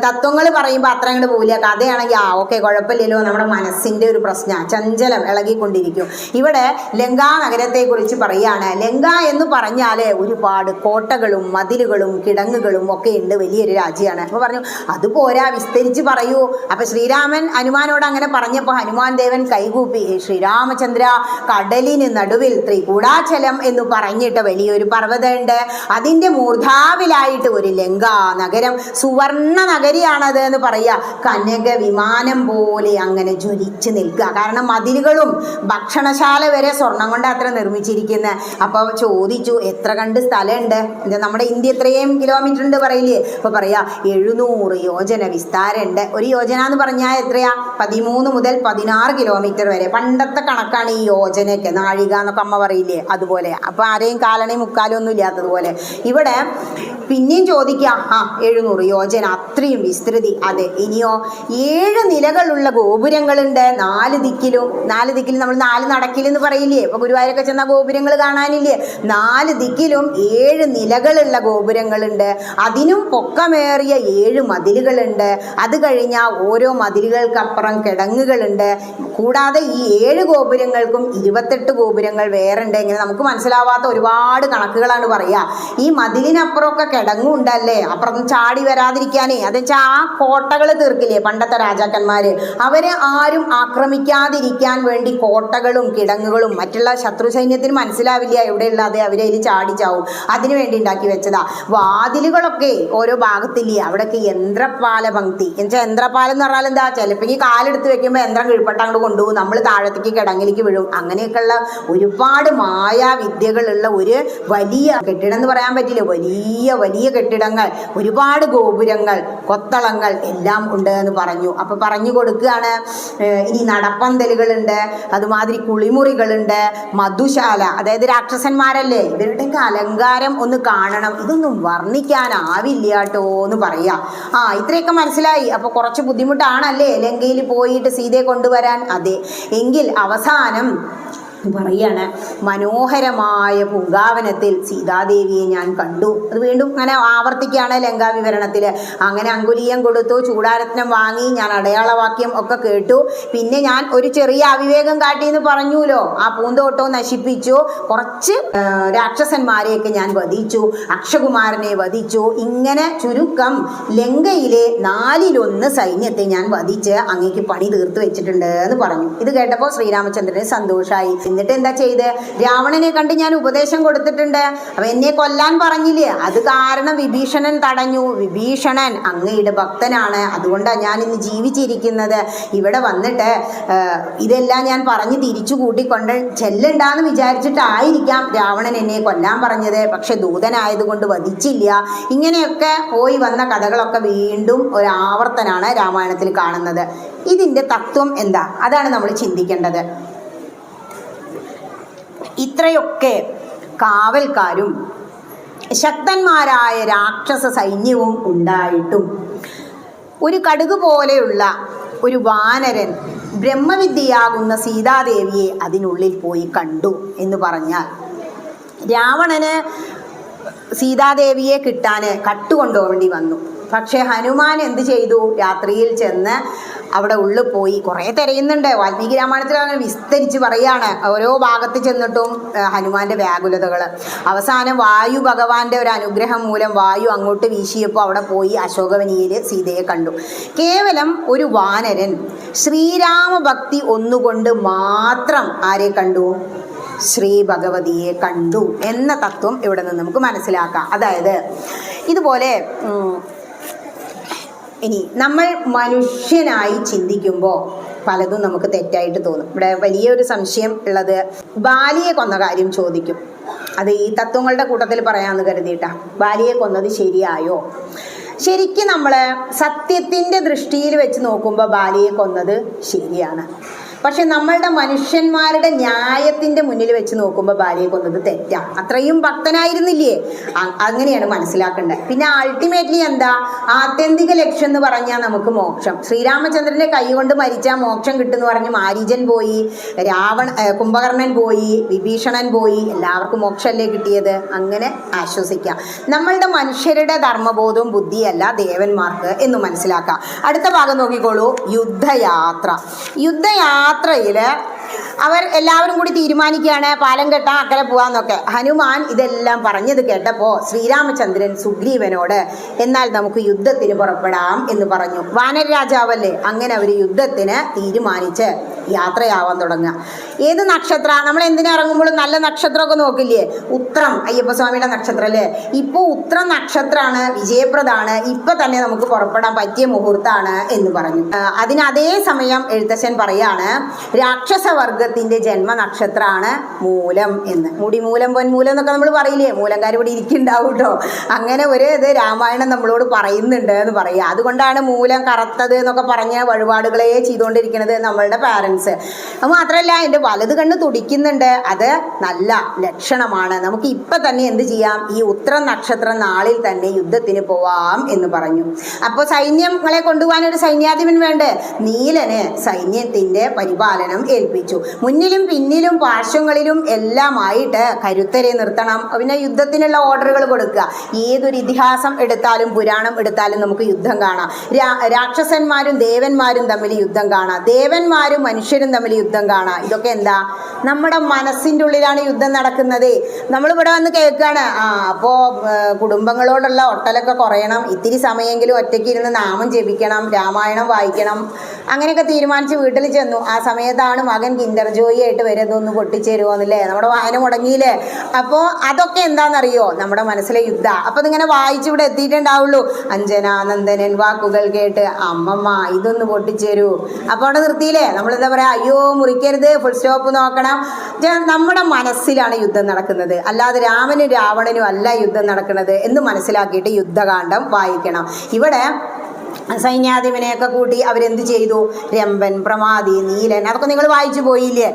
തത്വങ്ങൾ പറയുമ്പോൾ അത്ര അങ്ങോട്ട് പോവില്ല. കഥയാണെങ്കിൽ ഓക്കെ കുഴപ്പമില്ലല്ലോ, നമ്മുടെ മനസ്സിൻ്റെ ഒരു പ്രശ്നം, ചഞ്ചലം ഇളകിക്കൊണ്ടിരിക്കും. ഇവിടെ ലങ്കാ നഗരത്തെക്കുറിച്ച് പറയാണ്. ലങ്ക എന്ന് പറഞ്ഞാൽ ഒരുപാട് കോട്ടകളും മതിലുകളും കിടങ്ങുകളും ഒക്കെ ഉണ്ട്, വലിയൊരു രാജ്യമാണ്. അപ്പോൾ പറഞ്ഞു അതുപോരാ, വിസ്തരിച്ച് പറയൂ. അപ്പം ശ്രീരാമൻ ഹനുമാനോട് അങ്ങനെ പറഞ്ഞപ്പോൾ ഹനുമാൻ ദേവൻ കൈകൂപ്പി, ശ്രീരാമചന്ദ്ര, കടലിന് നടുവിൽ ത്രികൂടാചലം എന്ന് പറഞ്ഞിട്ട് വലിയൊരു പർവ്വതമുണ്ട്. അതിൻ്റെ മൂർധാവിലായിട്ട് ഒരു ലങ്കാ നഗരം, സുവർണ നഗരിയാണത് എന്ന് പറയുക. കനക വിമാനം പോലെ അങ്ങനെ ജ്വലിച്ച് നിൽക്കുക. കാരണം മതിലുകളും ഭക്ഷണശാല വരെ സ്വർണം കൊണ്ട് അത്ര നിർമ്മിച്ചിരിക്കുന്നത്. അപ്പോൾ ചോദിച്ചു, എത്ര കണ്ട് സ്ഥലമുണ്ട്? നമ്മുടെ ഇന്ത്യ എത്രയും കിലോമീറ്റർ ഉണ്ട് പറയില്ലേ? അപ്പോൾ പറയാ 700 യോജന വിസ്താരമുണ്ട്. ഒരു യോജന എന്ന് പറഞ്ഞാൽ എത്രയാ? 13 മുതൽ 16 കിലോമീറ്റർ വരെ. പണ്ടത്തെ കണക്കാണ് ഈ യോജനയ്ക്ക്, നാഴിക എന്നൊക്കെ അമ്മ പറയില്ലേ, അതുപോലെ. അപ്പോൾ ആരെയും കാലണയും മുക്കാലും ഒന്നും ഇല്ലാത്തതുപോലെ ഇവിടെ പിന്നെയും ചോദിക്കാം, 700 യോജന, അത്രയും വിസ്തൃതി. അതെ. ഇനിയോ 7 നിലകളുള്ള ഗോപുരങ്ങളുണ്ട് 4 ദിക്കിലും. 4 ദിക്കിലും നമ്മൾ 4 നടക്കിലെന്ന് പറയില്ലേ? അപ്പോൾ ഗുരുവായൂരൊക്കെ ചെന്ന ഗോപുരങ്ങൾ കാണാനില്ലേ? 4 ദിക്കിലും 7 നിലകളുള്ള ഗോപുരങ്ങളുണ്ട്. അതിനും പൊക്കമേറിയ 7 മതിലുകളുണ്ട്. അത് കഴിഞ്ഞാൽ ഓരോ മതിലുകൾക്കപ്പുറം കിടങ്ങുകളുണ്ട്. കൂടാതെ ഈ 7 ഗോപുരങ്ങൾക്കും 28 ഗോപുരങ്ങൾ വേറെ ഉണ്ട്. ഇങ്ങനെ നമുക്ക് മനസ്സിലാവാത്ത ഒരുപാട് കണക്കുകളാണ് പറയുക. ഈ മതിലിനപ്പുറമൊക്കെ കിടങ്ങുണ്ടല്ലേ, അപ്പുറം ചാടി വരാതിരിക്കാനേ. അതെച്ചാൽ ആ കോട്ടകൾ തീർക്കില്ലേ പണ്ടത്തെ രാജാക്കന്മാർ, അവരെ ആരും ആക്രമിക്കാതിരിക്കാൻ വേണ്ടി കോട്ടകളും കിടങ്ങുകളും മറ്റുള്ള ശത്രു സൈന്യത്തിന് മനസ്സിലാവില്ല എവിടെയുള്ളത്, അവരതിൽ ചാടിച്ചാവും, അതിനു വേണ്ടി ഉണ്ടാക്കി വെച്ചതാ. വാതിലുകളൊക്കെ ഓരോ ഭാഗത്തില്ലേ, അവിടെയൊക്കെ യന്ത്രപ്പാല പങ്ക്തി. എന്നുവെച്ചാൽ യന്ത്രപ്പാലം എന്ന് പറഞ്ഞാൽ എന്താ, ചിലപ്പോൾ ഈ കാലെടുത്ത് വെക്കുമ്പോൾ യന്ത്രം കീഴ്പെട്ട് അങ്ങോട്ട് കൊണ്ടുപോകും, നമ്മൾ താഴത്തേക്ക് കിടങ്ങിലേക്ക് വീഴും. അങ്ങനെയൊക്കെയുള്ള ഒരുപാട് മായാവിദ്യകളുള്ള ഒരു വലിയ കെട്ടിടം എന്ന് പറയാൻ പറ്റില്ല, വലിയ വലിയ കെട്ടിടങ്ങൾ, ഒരുപാട് ഗോപുരങ്ങൾ, കൊത്തളങ്ങൾ എല്ലാം ഉണ്ട് എന്ന് പറഞ്ഞു. അപ്പൊ പറഞ്ഞു കൊടുക്കുകയാണ്. ഇനി നടപ്പന്തലുകളുണ്ട്, അതുമാതിരി കുളിമുറികളുണ്ട്, മധുശാല, അതായത് രാക്ഷസന്മാരല്ലേ, ഇവരുടെയൊക്കെ അലങ്കാരം ഒന്ന് കാണണം, ഇതൊന്നും വർണ്ണിക്കാനാവില്ല കേട്ടോ എന്ന് പറയാ. ഇത്രയൊക്കെ മനസ്സിലായി. അപ്പൊ കുറച്ച് ബുദ്ധിമുട്ടാണല്ലേ ലങ്കയിൽ പോയിട്ട് സീതയെ കൊണ്ടുവരാൻ. അതെ, എങ്കിൽ അവസാനം പറയാണ്, മനോഹരമായ പൂങ്കാവനത്തിൽ സീതാദേവിയെ ഞാൻ കണ്ടു. അത് വീണ്ടും അങ്ങനെ ആവർത്തിക്കുകയാണ് ലങ്കാ വിവരണത്തിൽ. അങ്ങനെ അങ്കുലീയം കൊടുത്തു, ചൂടാരത്നം വാങ്ങി, ഞാൻ അടയാളവാക്യം ഒക്കെ കേട്ടു. പിന്നെ ഞാൻ ഒരു ചെറിയ അവിവേകം കാട്ടി എന്ന് പറഞ്ഞുല്ലോ, ആ പൂന്തോട്ടവും നശിപ്പിച്ചു, കുറച്ച് രാക്ഷസന്മാരെയൊക്കെ ഞാൻ വധിച്ചു, അക്ഷകുമാരനെ വധിച്ചു. ഇങ്ങനെ ചുരുക്കം ലങ്കയിലെ 4/1 സൈന്യത്തെ ഞാൻ വധിച്ച് അങ്ങേക്ക് പണി തീർത്തു വെച്ചിട്ടുണ്ട് എന്ന് പറഞ്ഞു. ഇത് കേട്ടപ്പോൾ ശ്രീരാമചന്ദ്രന് സന്തോഷമായി. എന്നിട്ട് എന്താ ചെയ്ത്, രാവണനെ കണ്ട് ഞാൻ ഉപദേശം കൊടുത്തിട്ടുണ്ട്. അപ്പൊ എന്നെ കൊല്ലാൻ പറഞ്ഞില്ലേ, അത് കാരണം വിഭീഷണൻ തടഞ്ഞു. വിഭീഷണൻ അങ്ങയുടെ ഭക്തനാണ്, അതുകൊണ്ടാണ് ഞാൻ ഇന്ന് ജീവിച്ചിരിക്കുന്നത്. ഇവിടെ വന്നിട്ട് ഇതെല്ലാം ഞാൻ പറഞ്ഞ് തിരിച്ചു കൂട്ടിക്കൊണ്ട് ചെല്ലണ്ടാന്ന് വിചാരിച്ചിട്ടായിരിക്കാം രാവണൻ എന്നെ കൊല്ലാൻ പറഞ്ഞത്. പക്ഷെ ദൂതനായതുകൊണ്ട് വധിച്ചില്ല. ഇങ്ങനെയൊക്കെ പോയി വന്ന കഥകളൊക്കെ വീണ്ടും ഒരു ആവർത്തനാണ് രാമായണത്തിൽ കാണുന്നത്. ഇതിൻ്റെ തത്വം എന്താ, അതാണ് നമ്മൾ ചിന്തിക്കേണ്ടത്. ഇത്രയൊക്കെ കാവൽക്കാരും ശക്തന്മാരായ രാക്ഷസ സൈന്യവും ഉണ്ടായിട്ടും ഒരു കടുക് പോലെയുള്ള ഒരു വാനരൻ ബ്രഹ്മവിദ്യയാകുന്ന സീതാദേവിയെ അതിനുള്ളിൽ പോയി കണ്ടു എന്ന് പറഞ്ഞാൽ, രാവണന് സീതാദേവിയെ കിട്ടാൻ കട്ടുകൊണ്ടുപോകേണ്ടി വന്നു. പക്ഷേ ഹനുമാൻ എന്ത് ചെയ്തു, രാത്രിയിൽ ചെന്ന് അവിടെ ഉള്ളിൽ പോയി കുറേ തിരയുന്നുണ്ട്. വാൽമീകി രാമായണത്തിൽ അങ്ങനെ വിസ്തരിച്ച് പറയാണ് ഓരോ ഭാഗത്ത് ചെന്നിട്ടും ഹനുമാന്റെ വ്യാകുലതകൾ. അവസാനം വായു ഭഗവാന്റെ ഒരു അനുഗ്രഹം മൂലം വായു അങ്ങോട്ട് വീശിയപ്പോൾ അവിടെ പോയി അശോകവനിയിൽ സീതയെ കണ്ടു. കേവലം ഒരു വാനരൻ ശ്രീരാമഭക്തി ഒന്നുകൊണ്ട് മാത്രം ആരെ കണ്ടു, ശ്രീ ഭഗവതിയെ കണ്ടു എന്ന തത്വം ഇവിടെ നിന്ന് നമുക്ക് മനസ്സിലാക്കാം. അതായത് ഇതുപോലെ ഇനി നമ്മൾ മനുഷ്യനായി ചിന്തിക്കുമ്പോൾ പലതും നമുക്ക് തെറ്റായിട്ട് തോന്നും. ഇവിടെ വലിയൊരു സംശയം ഉള്ളത്, ബാലിയെ കൊന്ന കാര്യം ചോദിക്കും. അത് ഈ തത്വങ്ങളുടെ കൂട്ടത്തിൽ പറയാമെന്ന് കരുതിയിട്ടാ. ബാലിയെ കൊന്നത് ശരിയായോ? ശരിക്കും നമ്മൾ സത്യത്തിൻ്റെ ദൃഷ്ടിയിൽ വെച്ച് നോക്കുമ്പോൾ ബാലിയെ കൊന്നത് ശരിയാണ്. പക്ഷെ നമ്മളുടെ മനുഷ്യന്മാരുടെ ന്യായത്തിൻ്റെ മുന്നിൽ വെച്ച് നോക്കുമ്പോൾ ബാലിയെ കൊന്നത് തെറ്റാണ്. അത്രയും ഭക്തനായിരുന്നില്ലേ, അങ്ങനെയാണ് മനസ്സിലാക്കേണ്ടത്. പിന്നെ അൾട്ടിമേറ്റ്ലി എന്താ, ആത്യന്തിക ലക്ഷ്യം എന്ന് പറഞ്ഞാൽ നമുക്ക് മോക്ഷം. ശ്രീരാമചന്ദ്രൻ്റെ കൈ കൊണ്ട് മരിച്ചാൽ മോക്ഷം കിട്ടുമെന്ന് പറഞ്ഞ് മാരീചൻ പോയി, കുംഭകർണൻ പോയി, വിഭീഷണൻ പോയി, എല്ലാവർക്കും മോക്ഷമല്ലേ കിട്ടിയത്. അങ്ങനെ ആശ്വസിക്കാം. നമ്മളുടെ മനുഷ്യരുടെ ധർമ്മബോധവും ബുദ്ധിയല്ല ദേവന്മാർക്ക് എന്ന് മനസ്സിലാക്കാം. അടുത്ത ഭാഗം നോക്കിക്കോളൂ, യുദ്ധയാത്ര. യാത്രയിൽ അവർ എല്ലാവരും കൂടി തീരുമാനിക്കുകയാണ് പാലം കെട്ടാൻ അക്കരെ പോകാമെന്നൊക്കെ. ഹനുമാൻ ഇതെല്ലാം പറഞ്ഞത് കേട്ടപ്പോൾ ശ്രീരാമചന്ദ്രൻ സുഗ്രീവനോട് എന്നാൽ നമുക്ക് യുദ്ധത്തിന് പുറപ്പെടാം എന്ന് പറഞ്ഞു. വാനര രാജാവല്ലേ, അങ്ങനെ അവർ യുദ്ധത്തിന് തീരുമാനിച്ച് യാത്രയാവാൻ തുടങ്ങുക. ഏത് നക്ഷത്ര, നമ്മൾ എന്തിനു ഇറങ്ങുമ്പോഴും നല്ല നക്ഷത്രമൊക്കെ നോക്കില്ലേ, ഉത്രം അയ്യപ്പസ്വാമിയുടെ നക്ഷത്രം അല്ലേ. ഇപ്പോൾ ഉത്രം നക്ഷത്രമാണ്, വിജയപ്രദമാണ്, ഇപ്പം തന്നെ നമുക്ക് പുറപ്പെടാൻ പറ്റിയ മുഹൂർത്തമാണ് എന്ന് പറഞ്ഞു. അതിന് അതേ സമയം എഴുത്തച്ഛൻ പറയാണ്, രാക്ഷസവർഗത്തിന്റെ ജന്മനക്ഷത്രമാണ് മൂലം എന്ന്. മുടിമൂലം പൊന്മൂലം എന്നൊക്കെ നമ്മൾ പറയില്ലേ, മൂലംകാർ ഇവിടെ ഇരിക്കുന്നുണ്ടാവും കേട്ടോ. അങ്ങനെ ഒരു ഇത് രാമായണം നമ്മളോട് പറയുന്നുണ്ട് എന്ന് പറയുക. അതുകൊണ്ടാണ് മൂലം കറുത്തത് എന്നൊക്കെ പറഞ്ഞ് വഴിപാടുകളെ ചെയ്തുകൊണ്ടിരിക്കുന്നത് നമ്മളുടെ പാരൻസ്. അത് മാത്രമല്ല എൻ്റെ വലത് കണ്ണ് തുടിക്കുന്നുണ്ട്, അത് നല്ല ലക്ഷണമാണ്. നമുക്ക് ഇപ്പം തന്നെ എന്ത് ചെയ്യാം, ഈ ഉത്തര നക്ഷത്രം നാളിൽ തന്നെ യുദ്ധത്തിന് പോവാം എന്ന് പറഞ്ഞു. അപ്പോൾ സൈന്യങ്ങളെ കൊണ്ടുപോകാൻ ഒരു സൈന്യാധിപൻ വേണ്ടേ. നീലന് സൈന്യത്തിൻ്റെ പരിപാലനം ഏൽപ്പിച്ചു. മുന്നിലും പിന്നിലും പാർശ്വങ്ങളിലും എല്ലാമായിട്ട് കരുത്തരെ നിർത്തണം. പിന്നെ യുദ്ധത്തിനുള്ള ഓർഡറുകൾ കൊടുക്കുക. ഏതൊരു ഇതിഹാസം എടുത്താലും പുരാണം എടുത്താലും നമുക്ക് യുദ്ധം കാണാം. രാക്ഷസന്മാരും ദേവന്മാരും തമ്മിൽ യുദ്ധം കാണാം, ദേവന്മാരും മനുഷ്യരും തമ്മിൽ യുദ്ധം കാണാം. ഇതൊക്കെ എന്താ, നമ്മുടെ മനസ്സിൻ്റെ ഉള്ളിലാണ് യുദ്ധം നടക്കുന്നത്. നമ്മളിവിടെ വന്ന് കേൾക്കുകയാണ്, അപ്പോൾ കുടുംബങ്ങളോടുള്ള ഒട്ടലൊക്കെ കുറയണം, ഇത്തിരി സമയമെങ്കിലും ഒറ്റയ്ക്ക് ഇരുന്ന് നാമം ജപിക്കണം, രാമായണം വായിക്കണം, അങ്ങനെയൊക്കെ തീരുമാനിച്ച് വീട്ടിൽ ചെന്നു. ആ സമയത്താണ് മകൻ കിൻഡർ ജോയി ആയിട്ട് വരുന്നൊന്ന് പൊട്ടിച്ചേരുവോന്നല്ലേ, നമ്മുടെ വായന മുടങ്ങിയില്ലേ. അപ്പോൾ അതൊക്കെ എന്താണെന്നറിയോ, നമ്മുടെ മനസ്സിലെ യുദ്ധ. അപ്പോൾ ഇതിങ്ങനെ വായിച്ച് ഇവിടെ എത്തിയിട്ടുണ്ടാവുള്ളൂ. അഞ്ജനാനന്ദനൻ വാക്കുകൾ കേട്ട് അമ്മമ്മ ഇതൊന്ന് പൊട്ടിച്ചേരൂ. അപ്പോൾ അവിടെ നിർത്തിയില്ലേ. നമ്മളെന്താ പറയുക, അയ്യോ മുറിക്കരുത്, ഫുൾ സ്റ്റോപ്പ് നോക്കണം. നമ്മുടെ മനസ്സിലാണ് യുദ്ധം നടക്കുന്നത്, അല്ലാതെ രാമനും രാവണനും അല്ല യുദ്ധം നടക്കുന്നത് എന്ന് മനസ്സിലാക്കിയിട്ട് യുദ്ധകാന്ഡം വായിക്കണം. ഇവിടെ സൈന്യാധിപനെയൊക്കെ കൂട്ടി അവരെന്ത് ചെയ്തു, രംഭൻ, പ്രമാദി, നീലൻ, അതൊക്കെ നിങ്ങൾ വായിച്ചു പോയില്ലേ.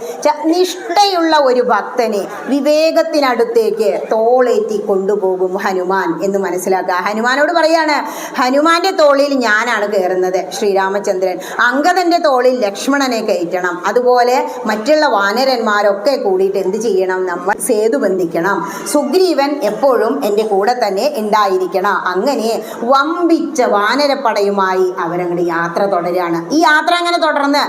നിഷ്ഠയുള്ള ഒരു ഭക്തനെ വിവേകത്തിനടുത്തേക്ക് തോളേറ്റി കൊണ്ടുപോകും ഹനുമാൻ എന്ന് മനസ്സിലാക്കുക. ഹനുമാനോട് പറയാണ്, ഹനുമാന്റെ തോളിൽ ഞാനാണ് കയറുന്നത് ശ്രീരാമചന്ദ്രൻ, അംഗദന്റെ തോളിൽ ലക്ഷ്മണനെ കയറ്റണം, അതുപോലെ മറ്റുള്ള വാനരന്മാരൊക്കെ കൂടിയിട്ട് എന്ത് ചെയ്യണം, നമ്മൾ സേതു ബന്ധിക്കണം, സുഗ്രീവൻ എപ്പോഴും എൻ്റെ കൂടെ തന്നെ ഉണ്ടായിരിക്കണം. അങ്ങനെ വമ്പിച്ച വാനരപ്പടയും അവരങ്ങോട്ട് യാത്ര തുടരുകയാണ്. ഈ യാത്ര അങ്ങനെ തുടർന്ന്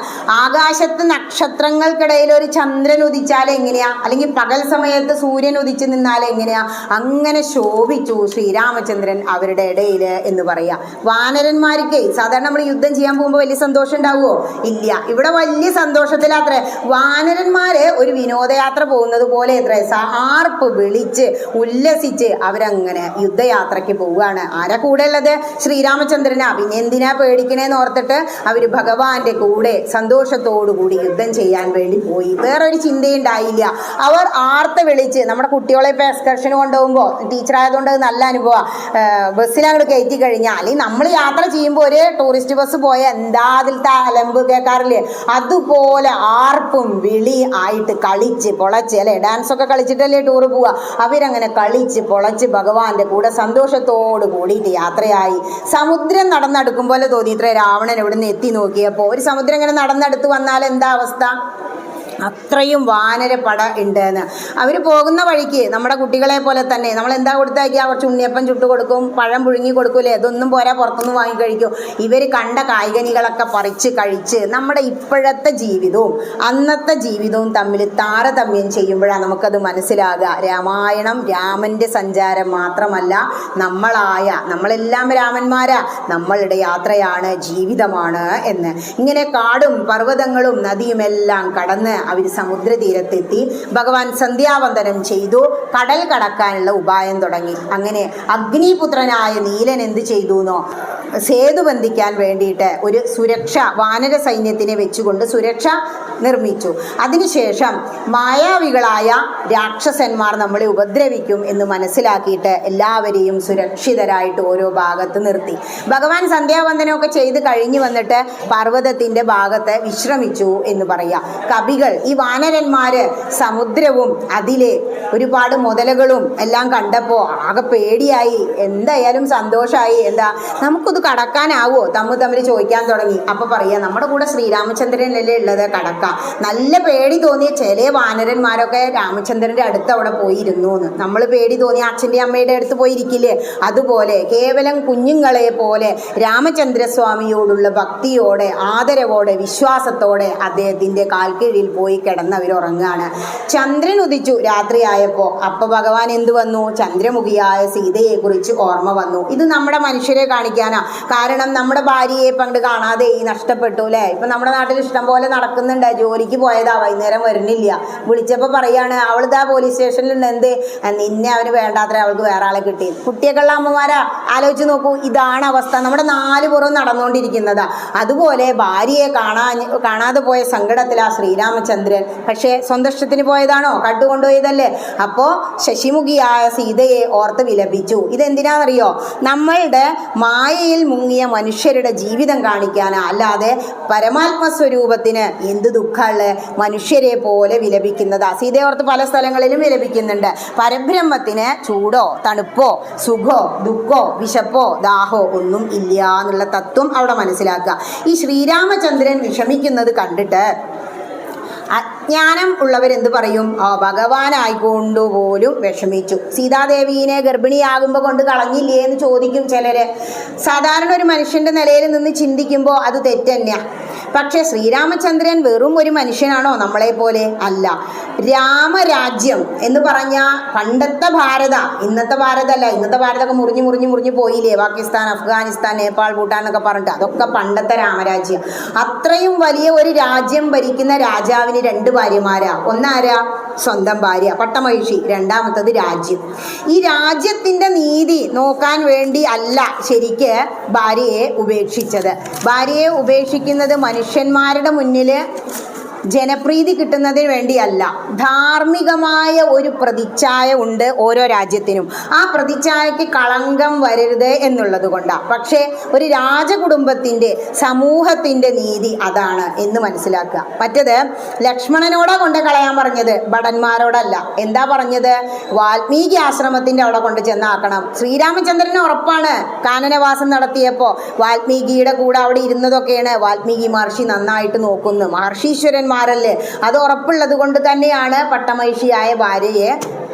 ആകാശത്ത് നക്ഷത്രങ്ങൾക്കിടയിൽ ഒരു ചന്ദ്രൻ ഉദിച്ചാൽ എങ്ങനെയാ, അല്ലെങ്കിൽ പകൽ സമയത്ത് സൂര്യൻ ഉദിച്ചു നിന്നാൽ എങ്ങനെയാ, അങ്ങനെ ശോഭിച്ചു ശ്രീരാമചന്ദ്രൻ അവരുടെ ഇടയിൽ എന്ന് പറയാ. വാനരന്മാർക്ക് സാധാരണ നമ്മൾ യുദ്ധം ചെയ്യാൻ പോകുമ്പോൾ വലിയ സന്തോഷം ഉണ്ടാവുമോ? ഇല്ല. ഇവിടെ വലിയ സന്തോഷത്തിലാത്രേ. വാനരന്മാര് ഒരു വിനോദയാത്ര പോകുന്നത് പോലെ ആർപ്പ് വിളിച്ച് ഉല്ലസിച്ച് അവരങ്ങനെ യുദ്ധയാത്രയ്ക്ക് പോവുകയാണ്. ആരാ കൂടെ ഉള്ളത്? ശ്രീരാമചന്ദ്രനാ. പിന്നെ എന്തിനാ പേടിക്കണേന്ന് ഓർത്തിട്ട് അവർ ഭഗവാന്റെ കൂടെ സന്തോഷത്തോടുകൂടി യുദ്ധം ചെയ്യാൻ വേണ്ടി പോയി. വേറൊരു ചിന്തയുണ്ടായില്ല. അവർ ആർത്ത് വിളിച്ച്, നമ്മുടെ കുട്ടികളെ ഇപ്പോൾ എക്സ്കർഷന് കൊണ്ടുപോകുമ്പോൾ ടീച്ചറായതുകൊണ്ട് നല്ല അനുഭവം, ബസ്സിൽ അങ്ങോട്ട് കയറ്റി കഴിഞ്ഞാൽ, അല്ലെങ്കിൽ നമ്മൾ യാത്ര ചെയ്യുമ്പോൾ ഒരു ടൂറിസ്റ്റ് ബസ് പോയ എന്താ അതിലത്തെ അലമ്പ് കേൾക്കാറില്ലേ, അതുപോലെ ആർപ്പും വിളി ആയിട്ട് കളിച്ച് പൊളച്ച് അല്ലെ, ഡാൻസൊക്കെ കളിച്ചിട്ടല്ലേ ടൂറ് പോവുക. അവരങ്ങനെ കളിച്ച് പൊളച്ച് ഭഗവാന്റെ കൂടെ സന്തോഷത്തോട് കൂടിയിട്ട് യാത്രയായി. സമുദ്രം നടന്നെടുക്കും പോലെ തോന്നി ഇത്ര രാവണൻ ഇവിടുന്ന് എത്തി നോക്കിയപ്പോൾ. ഒരു സമുദ്രം ഇങ്ങനെ നടന്നെടുത്ത് വന്നാൽ എന്താ അവസ്ഥ? അത്രയും വാനരപ്പട ഉണ്ട് എന്ന്. അവർ പോകുന്ന വഴിക്ക് നമ്മുടെ കുട്ടികളെ പോലെ തന്നെ നമ്മൾ എന്താ കൊടുത്താക്കിയാൽ കുറച്ച് ഉണ്ണിയപ്പം ചുട്ട് കൊടുക്കും, പഴം പുഴുങ്ങി കൊടുക്കൂലേ, ഇതൊന്നും പോരാ പുറത്തുനിന്ന് വാങ്ങിക്കഴിക്കും. ഇവർ കണ്ട കായ്കനികളൊക്കെ പറിച്ച് കഴിച്ച് നമ്മുടെ ഇപ്പോഴത്തെ ജീവിതവും അന്നത്തെ ജീവിതവും തമ്മിൽ താരതമ്യം ചെയ്യുമ്പോഴാണ് നമുക്കത് മനസ്സിലാകുക. രാമായണം രാമൻ്റെ സഞ്ചാരം മാത്രമല്ല, നമ്മളെല്ലാം രാമന്മാരാ, നമ്മളുടെ യാത്രയാണ്, ജീവിതമാണ് എന്ന്. ഇങ്ങനെ കാടും പർവ്വതങ്ങളും നദിയുമെല്ലാം കടന്ന് അവർ സമുദ്രതീരത്തെത്തി. ഭഗവാൻ സന്ധ്യാവന്ദനം ചെയ്തു. കടൽ കടക്കാനുള്ള ഉപായം തുടങ്ങി. അങ്ങനെ അഗ്നിപുത്രനായ നീലൻ എന്ത് ചെയ്തു എന്നോ, സേതു ബന്ധിക്കാൻ വേണ്ടിയിട്ട് ഒരു സുരക്ഷ വാനര സൈന്യത്തിനെ വെച്ചുകൊണ്ട് സുരക്ഷ നിർമ്മിച്ചു. അതിനുശേഷം മായാവികളായ രാക്ഷസന്മാർ നമ്മളെ ഉപദ്രവിക്കും എന്ന് മനസ്സിലാക്കിയിട്ട് എല്ലാവരെയും സുരക്ഷിതരായിട്ട് ഓരോ ഭാഗത്ത് നിർത്തി. ഭഗവാൻ സന്ധ്യാവന്ദനമൊക്കെ ചെയ്ത് കഴിഞ്ഞു വന്നിട്ട് പർവ്വതത്തിൻ്റെ ഭാഗത്ത് വിശ്രമിച്ചു എന്ന് പറയാം. കവികൾ, ഈ വാനരന്മാര് സമുദ്രവും അതിലെ ഒരുപാട് മുതലകളും എല്ലാം കണ്ടപ്പോൾ ആകെ പേടിയായി. എന്തായാലും സന്തോഷമായി. എന്താ നമുക്കിത് കടക്കാനാവോ തമ്മിൽ ചോദിക്കാൻ തുടങ്ങി. അപ്പൊ പറയാ, നമ്മുടെ കൂടെ ശ്രീരാമചന്ദ്രനല്ലേ ഉള്ളത്, കടക്കാം. നല്ല പേടി തോന്നിയ ചില വാനരന്മാരൊക്കെ രാമചന്ദ്രന്റെ അടുത്ത് അവിടെ പോയിരുന്നു എന്ന്. നമ്മൾ പേടി തോന്നിയ അച്ഛൻ്റെ അമ്മയുടെ അടുത്ത് പോയിരിക്കില്ലേ, അതുപോലെ കേവലം കുഞ്ഞുങ്ങളെ പോലെ രാമചന്ദ്രസ്വാമിയോടുള്ള ഭക്തിയോടെ ആദരവോടെ വിശ്വാസത്തോടെ അദ്ദേഹത്തിന്റെ കാൽക്കീഴിൽ പോയി കിടന്നവർ ഉറങ്ങുകയാണ്. ചന്ദ്രൻ ഉദിച്ചു രാത്രിയായപ്പോൾ. അപ്പൊ ഭഗവാൻ എന്ത് വന്നു? ചന്ദ്രമുഖിയായ സീതയെ കുറിച്ച് ഓർമ്മ വന്നു. ഇത് നമ്മുടെ മനുഷ്യരെ കാണിക്കാനാ. കാരണം നമ്മുടെ ഭാര്യയെ പണ്ട് കാണാതെ നഷ്ടപ്പെട്ടു അല്ലേ. ഇപ്പൊ നമ്മുടെ നാട്ടിൽ ഇഷ്ടം പോലെ നടക്കുന്നുണ്ട്. ജോലിക്ക് പോയതാ, വൈകുന്നേരം വരുന്നില്ല. വിളിച്ചപ്പോൾ പറയാണ്, അവളിതാ പോലീസ് സ്റ്റേഷനിലുണ്ട്. എന്ത്? നിന്നെ അവന് വേണ്ടാത്ര, അവൾക്ക് വേറെ ആളെ കിട്ടി. കുട്ടിയൊക്കെയുള്ള അമ്മമാരാ, ആലോചിച്ച് നോക്കൂ. ഇതാണ് അവസ്ഥ നമ്മുടെ നാല് പുറം നടന്നുകൊണ്ടിരിക്കുന്നതാ. അതുപോലെ ഭാര്യയെ കാണാതെ പോയ സങ്കടത്തിലാ ശ്രീരാമചന്ദ്രൻ. പക്ഷേ സ്വന്തം ഇഷ്ടത്തിന് പോയതാണോ? കട്ടുകൊണ്ടുപോയതല്ലേ. അപ്പോൾ ശശിമുഖിയായ സീതയെ ഓർത്ത് വിലപിച്ചു. ഇതെന്തിനാണെന്നറിയോ? നമ്മളുടെ മായയിൽ മുങ്ങിയ മനുഷ്യരുടെ ജീവിതം കാണിക്കാനാ. അല്ലാതെ പരമാത്മസ്വരൂപത്തിന് എന്ത് ദുഃഖമുള്ള മനുഷ്യരെ പോലെ വിലപിക്കുന്നതാ. സീതയെ ഓർത്ത് പല സ്ഥലങ്ങളിലും വിലപിക്കുന്നുണ്ട്. പരബ്രഹ്മത്തിന് ചൂടോ തണുപ്പോ സുഖോ ദുഃഖോ വിശപ്പോ ദാഹോ ഒന്നും ഇല്ല എന്നുള്ള തത്വം അവിടെ മനസ്സിലാക്കുക. ഈ ശ്രീരാമചന്ദ്രൻ വിഷമിക്കുന്നത് കണ്ടിട്ട് അജ്ഞാനം ഉള്ളവരെന്ത് പറയും? ഭഗവാനായിക്കൊണ്ടുപോലും വിഷമിച്ചു. സീതാദേവീനെ ഗർഭിണിയാകുമ്പോൾ കൊണ്ട് കളഞ്ഞില്ലേ എന്ന് ചോദിക്കും ചിലര്. സാധാരണ ഒരു മനുഷ്യന്റെ നിലയിൽ നിന്ന് ചിന്തിക്കുമ്പോൾ അത് തെറ്റ് തന്നെയാണ്. പക്ഷെ ശ്രീരാമചന്ദ്രൻ വെറും ഒരു മനുഷ്യനാണോ നമ്മളെ പോലെ? അല്ല. രാമരാജ്യം എന്ന് പറഞ്ഞ പണ്ടത്തെ ഭാരത, ഇന്നത്തെ ഭാരതമല്ല. ഇന്നത്തെ ഭാരതമൊക്കെ മുറിഞ്ഞു പോയില്ലേ? പാകിസ്ഥാൻ, അഫ്ഗാനിസ്ഥാൻ, നേപ്പാൾ, ഭൂട്ടാൻ എന്നൊക്കെ പറഞ്ഞിട്ട് അതൊക്കെ പണ്ടത്തെ രാമരാജ്യം. അത്രയും വലിയ ഒരു രാജ്യം ഭരിക്കുന്ന രാജാവിന് 2 ഭാര്യമാരാ. ഒന്നാരാ? സ്വന്തം ഭാര്യ പട്ടമഹിഷി, രണ്ടാമത്തത് രാജ്യം. ഈ രാജ്യത്തിൻ്റെ നീതി നോക്കാൻ വേണ്ടി അല്ല ശരിക്ക് ഭാര്യയെ ഉപേക്ഷിച്ചത്. ഭാര്യയെ ഉപേക്ഷിക്കുന്നത് മനുഷ്യന്മാരുടെ മുന്നിൽ ജനപ്രീതി കിട്ടുന്നതിന് വേണ്ടിയല്ല. ധാർമ്മികമായ ഒരു പ്രതിച്ഛായ ഉണ്ട് ഓരോ രാജ്യത്തിനും. ആ പ്രതിച്ഛായയ്ക്ക് കളങ്കം വരരുത് എന്നുള്ളത് കൊണ്ടാണ്. പക്ഷേ ഒരു രാജകുടുംബത്തിൻ്റെ, സമൂഹത്തിൻ്റെ നീതി അതാണ് എന്ന് മനസ്സിലാക്കുക. മറ്റത് ലക്ഷ്മണനോടാ കൊണ്ട് കളയാൻ പറഞ്ഞത്, ഭടന്മാരോടല്ല. എന്താ പറഞ്ഞത്? വാൽമീകി ആശ്രമത്തിൻ്റെ അവിടെ കൊണ്ട് ചെന്നാക്കണം. ശ്രീരാമചന്ദ്രന് ഉറപ്പാണ്. കാനനവാസം നടത്തിയപ്പോൾ വാൽമീകിയുടെ കൂടെ അവിടെ ഇരുന്നതൊക്കെയാണ് വാൽമീകി മഹർഷി നന്നായിട്ട് നോക്കുന്നു. മഹർഷീശ്വരൻ ല്ലേ, അത് ഉറപ്പുള്ളത് കൊണ്ട് തന്നെയാണ് പട്ടമഹിഷിയായ ഭാര്യയെ,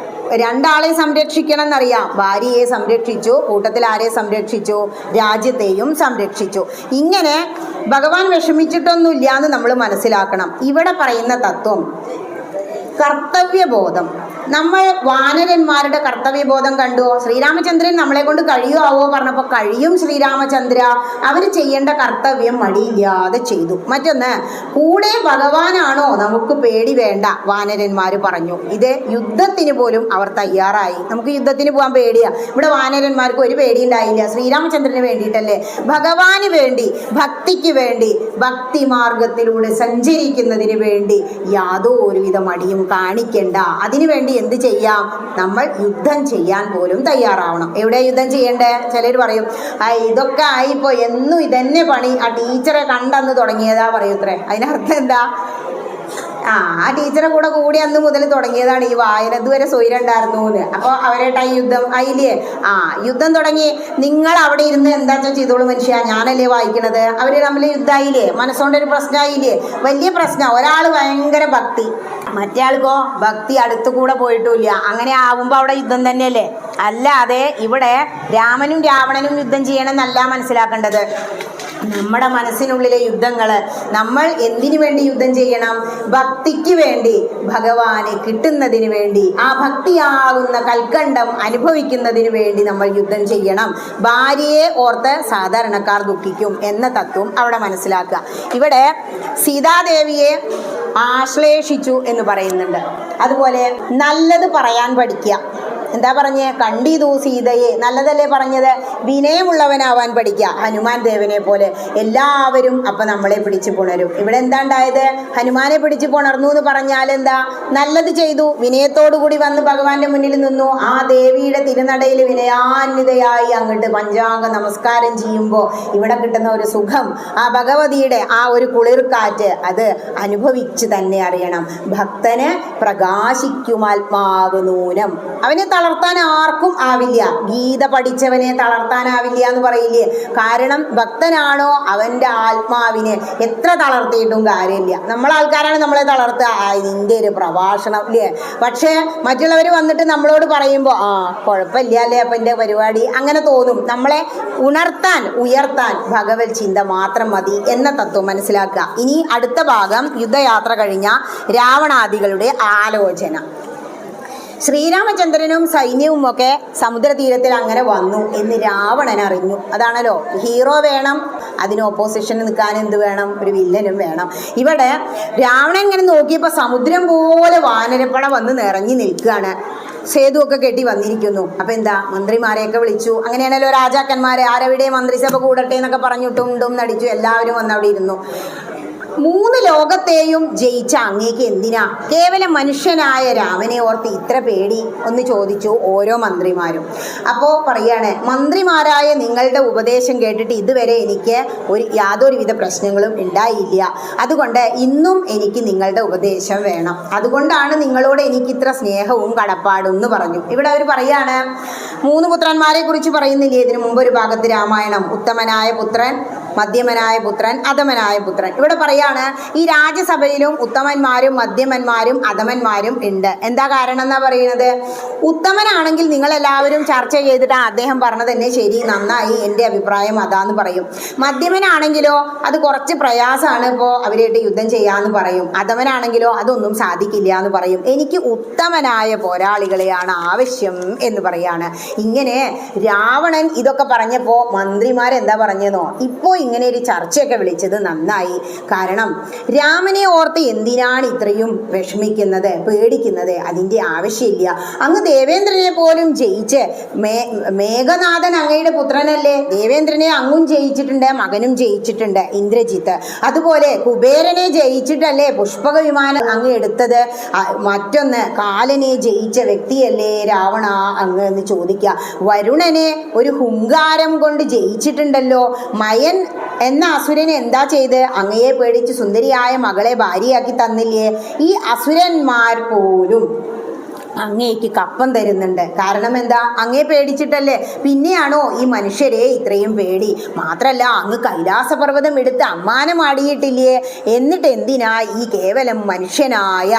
2 ആളെ സംരക്ഷിക്കണം എന്നറിയാം. ഭാര്യയെ സംരക്ഷിച്ചു, കൂട്ടത്തിൽ ആരെ സംരക്ഷിച്ചു? രാജ്യത്തെയും സംരക്ഷിച്ചു. ഇങ്ങനെ ഭഗവാൻ വിഷമിച്ചിട്ടൊന്നുമില്ല എന്ന് നമ്മൾ മനസ്സിലാക്കണം. ഇവിടെ പറയുന്ന തത്വം കർത്തവ്യബോധം. നമ്മൾ വാനരന്മാരുടെ കർത്തവ്യബോധം കണ്ടുവോ? ശ്രീരാമചന്ദ്രൻ നമ്മളെ കൊണ്ട് കഴിയുമാവോ പറഞ്ഞപ്പോൾ കഴിയും ശ്രീരാമചന്ദ്ര. അവർ ചെയ്യേണ്ട കർത്തവ്യം മടിയില്ലാതെ ചെയ്തു. മറ്റൊന്ന്, കൂടെ ഭഗവാനാണോ നമുക്ക് പേടി വേണ്ട, വാനരന്മാർ പറഞ്ഞു. ഇത് യുദ്ധത്തിന് പോലും അവർ തയ്യാറായി. നമുക്ക് യുദ്ധത്തിന് പോകാൻ പേടിയാ. ഇവിടെ വാനരന്മാർക്ക് ഒരു പേടി ഉണ്ടായില്ല. ശ്രീരാമചന്ദ്രന് വേണ്ടിയിട്ടല്ലേ, ഭഗവാന് വേണ്ടി, ഭക്തിക്ക് വേണ്ടി, ഭക്തി മാർഗത്തിലൂടെ സഞ്ചരിക്കുന്നതിന് വേണ്ടി യാതൊരുവിധ മടിയും കാണിക്കണ്ട. അതിനുവേണ്ടി എന്ത് ചെയ്യാം? നമ്മൾ യുദ്ധം ചെയ്യാൻ പോലും തയ്യാറാവണം. എവിടെ യുദ്ധം ചെയ്യണ്ടേ? ചിലർ പറയും ഇതൊക്കെ ആയിപ്പോ എന്നും ഇതന്നെ പണി, ആ ടീച്ചറെ കണ്ടന്ന് തുടങ്ങിയതാ പറയൂത്രേ. അതിനർത്ഥം എന്താ? ആ ടീച്ചറെ കൂടി അന്ന് മുതൽ തുടങ്ങിയതാണ് ഈ വായന. ഇതുവരെ സ്വൈരണ്ടായിരുന്നു എന്ന്. അപ്പോൾ അവരായിട്ടായി യുദ്ധം ആയില്ലേ? യുദ്ധം തുടങ്ങി. നിങ്ങൾ അവിടെ ഇരുന്ന് എന്താ ചെയ്തോളൂ മനുഷ്യ, ഞാനല്ലേ വായിക്കണത്. അവർ തമ്മിൽ യുദ്ധമായില്ലേ? മനസ്സുകൊണ്ടൊരു പ്രശ്നമായില്ലേ? വലിയ പ്രശ്നം. ഒരാൾ ഭയങ്കര ഭക്തി, മറ്റേ ആൾക്കോ ഭക്തി അടുത്തു കൂടെ പോയിട്ടുമില്ല. അങ്ങനെ ആവുമ്പോൾ അവിടെ യുദ്ധം തന്നെയല്ലേ? അല്ലാതെ ഇവിടെ രാമനും രാവണനും യുദ്ധം ചെയ്യണമെന്നല്ല മനസ്സിലാക്കേണ്ടത്. നമ്മുടെ മനസ്സിനുള്ളിലെ യുദ്ധങ്ങൾ നമ്മൾ എന്തിനു വേണ്ടി യുദ്ധം ചെയ്യണം? ഭക്തിക്ക് വേണ്ടി, ഭഗവാനെ കിട്ടുന്നതിന് വേണ്ടി, ആ ഭക്തിയാകുന്ന കൽക്കണ്ടം അനുഭവിക്കുന്നതിന് വേണ്ടി നമ്മൾ യുദ്ധം ചെയ്യണം. ഭാര്യയെ ഓർത്ത് സാധാരണക്കാർ ദുഃഖിക്കും എന്ന തത്വം അവിടെ മനസ്സിലാക്കുക. ഇവിടെ സീതാദേവിയെ ആശ്ലേഷിച്ചു എന്ന് പറയുന്നുണ്ട്. അതുപോലെ നല്ലത് പറയാൻ പഠിക്കുക. എന്താ പറഞ്ഞേ? കണ്ടിതു സീതയെ, നല്ലതല്ലേ പറഞ്ഞത്? വിനയമുള്ളവനാവാൻ പഠിക്കുക, ഹനുമാൻ ദേവനെ പോലെ. എല്ലാവരും അപ്പൊ നമ്മളെ പിടിച്ചു പുണരും. ഇവിടെ എന്താ ഉണ്ടായത്? ഹനുമാനെ പിടിച്ചു പുണർന്നു എന്ന് പറഞ്ഞാൽ എന്താ? നല്ലത് ചെയ്തു, വിനയത്തോടു കൂടി വന്ന് ഭഗവാന്റെ മുന്നിൽ നിന്നു. ആ ദേവിയുടെ തിരുനടയിൽ വിനയാന്വിതയായി അങ്ങോട്ട് പഞ്ചാംഗ നമസ്കാരം ചെയ്യുമ്പോൾ ഇവിടെ കിട്ടുന്ന ഒരു സുഖം, ആ ഭഗവതിയുടെ ആ ഒരു കുളിർക്കാറ്റ്, അത് അനുഭവിച്ച് തന്നെ അറിയണം. ഭക്തന് പ്രകാശിക്കുമാത്മാവ് നൂനം. അവനെ തളർത്താൻ ആർക്കും ആവില്ല. ഗീത പഠിച്ചവനെ തളർത്താനാവില്ല എന്ന് പറയില്ലേ? കാരണം ഭക്തനാണോ അവൻ്റെ ആത്മാവിനെ എത്ര തളർത്തിയിട്ടും കാര്യമില്ല. നമ്മളാൾക്കാരാണ് നമ്മളെ തളർത്തുക. നിന്റെ ഒരു പ്രഭാഷണം ഇല്ലേ? പക്ഷേ മറ്റുള്ളവർ വന്നിട്ട് നമ്മളോട് പറയുമ്പോൾ കുഴപ്പമില്ല അല്ലേ അപ്പം എൻ്റെ പരിപാടി, അങ്ങനെ തോന്നും. നമ്മളെ ഉണർത്താൻ, ഉയർത്താൻ ഭഗവത് ചിന്ത മാത്രം മതി എന്ന തത്വം മനസ്സിലാക്കുക. ഇനി അടുത്ത ഭാഗം യുദ്ധയാത്ര കഴിഞ്ഞ രാവണാദികളുടെ ആലോചന. ശ്രീരാമചന്ദ്രനും സൈന്യവും ഒക്കെ സമുദ്രതീരത്തിൽ അങ്ങനെ വന്നു എന്ന് രാവണൻ അറിഞ്ഞു. അതാണല്ലോ ഹീറോ വേണം, അതിന് ഓപ്പോസിഷന് നിൽക്കാൻ എന്ത് വേണം? ഒരു വില്ലനും വേണം. ഇവിടെ രാവണൻ ഇങ്ങനെ നോക്കിയപ്പോൾ സമുദ്രം പോലെ വാനരപ്പട വന്ന് നിറഞ്ഞു നിൽക്കുകയാണ്. സേതുവൊക്കെ കെട്ടി വന്നിരിക്കുന്നു. അപ്പം എന്താ? മന്ത്രിമാരെയൊക്കെ വിളിച്ചു. അങ്ങനെയാണല്ലോ രാജാക്കന്മാരെ, ആരവിടെ മന്ത്രിസഭ കൂടട്ടെ എന്നൊക്കെ പറഞ്ഞിട്ടും നടിച്ചു. എല്ലാവരും വന്ന് അവിടെ ഇരുന്നു. 3 ലോകത്തെയും ജയിച്ച അങ്ങേക്ക് എന്തിനാ കേവലം മനുഷ്യനായ രാമനെ ഓർത്ത് ഇത്ര പേടി ഒന്ന് ചോദിച്ചു ഓരോ മന്ത്രിമാരും. അപ്പോൾ പറയാണ്, മന്ത്രിമാരായ നിങ്ങളുടെ ഉപദേശം കേട്ടിട്ട് ഇതുവരെ എനിക്ക് യാതൊരുവിധ പ്രശ്നങ്ങളും ഉണ്ടായില്ല. അതുകൊണ്ട് ഇന്നും എനിക്ക് നിങ്ങളുടെ ഉപദേശം വേണം. അതുകൊണ്ടാണ് നിങ്ങളോട് എനിക്ക് ഇത്ര സ്നേഹവും കടപ്പാടും എന്ന് പറഞ്ഞു. ഇവിടെ അവർ പറയാണ്, 3 പുത്രന്മാരെ കുറിച്ച് പറയുന്നില്ലേ ഇതിനു മുമ്പ് ഒരു ഭാഗത്ത് രാമായണം? ഉത്തമനായ പുത്രൻ, മധ്യമനായ പുത്രൻ, അധമനായ പുത്രൻ. ഇവിടെ പറയാണ് ഈ രാജ്യസഭയിലും ഉത്തമന്മാരും മധ്യമന്മാരും അധമന്മാരും ഉണ്ട്. എന്താ കാരണം എന്നാ പറയുന്നത്? ഉത്തമനാണെങ്കിൽ നിങ്ങൾ എല്ലാവരും ചർച്ച ചെയ്തിട്ട് അദ്ദേഹം പറഞ്ഞത് തന്നെ ശരി, നന്നായി, എൻ്റെ അഭിപ്രായം അതാന്ന് പറയും. മധ്യമനാണെങ്കിലോ അത് കുറച്ച് പ്രയാസമാണ്, ഇപ്പോൾ അവരായിട്ട് യുദ്ധം ചെയ്യാന്ന് പറയും. അധമനാണെങ്കിലോ അതൊന്നും സാധിക്കില്ല എന്ന് പറയും. എനിക്ക് ഉത്തമനായ പോരാളികളെയാണ് ആവശ്യം എന്ന് പറയാണ്. ഇങ്ങനെ രാവണൻ ഇതൊക്കെ പറഞ്ഞപ്പോൾ മന്ത്രിമാരെന്താ പറഞ്ഞെന്നോ, ഇപ്പോൾ ഇങ്ങനെ ഒരു ചർച്ചയൊക്കെ വിളിച്ചത് നന്നായി. കാരണം രാമനെ ഓർത്ത് എന്തിനാണ് ഇത്രയും വിഷമിക്കുന്നത്, പേടിക്കുന്നത്? അതിൻ്റെ ആവശ്യമില്ല. അങ്ങ് ദേവേന്ദ്രനെ പോലും ജയിച്ച്, മേഘനാഥൻ അങ്ങയുടെ പുത്രനല്ലേ, ദേവേന്ദ്രനെ അങ്ങും ജയിച്ചിട്ടുണ്ട്, മകനും ജയിച്ചിട്ടുണ്ട് ഇന്ദ്രജിത്ത്. അതുപോലെ കുബേരനെ ജയിച്ചിട്ടല്ലേ പുഷ്പക വിമാനം അങ്ങ് എടുത്തത്. മറ്റൊന്ന് കാലനെ ജയിച്ച വ്യക്തിയല്ലേ രാവണ അങ്ങ് എന്ന് ചോദിക്കുക. വരുണനെ ഒരു ഹുങ്കാരം കൊണ്ട് ജയിച്ചിട്ടുണ്ടല്ലോ. മയൻ എന്ന അസുരനെ എന്താ ചെയ്ത്? അങ്ങയെ പേടിച്ച് സുന്ദരിയായ മകളെ ഭാര്യയാക്കി തന്നില്ലേ. ഈ അസുരന്മാർ പോലും അങ്ങേക്ക് കപ്പം തരുന്നുണ്ട്. കാരണം എന്താ? അങ്ങേ പേടിച്ചിട്ടല്ലേ. പിന്നെയാണോ ഈ മനുഷ്യരെ ഇത്രയും പേടി? മാത്രല്ല അങ്ങ് കൈലാസപർവ്വതം എടുത്ത് അമ്മാനമാടിയിട്ടില്ലേ? എന്നിട്ട് എന്തിനാ ഈ കേവലം മനുഷ്യനായ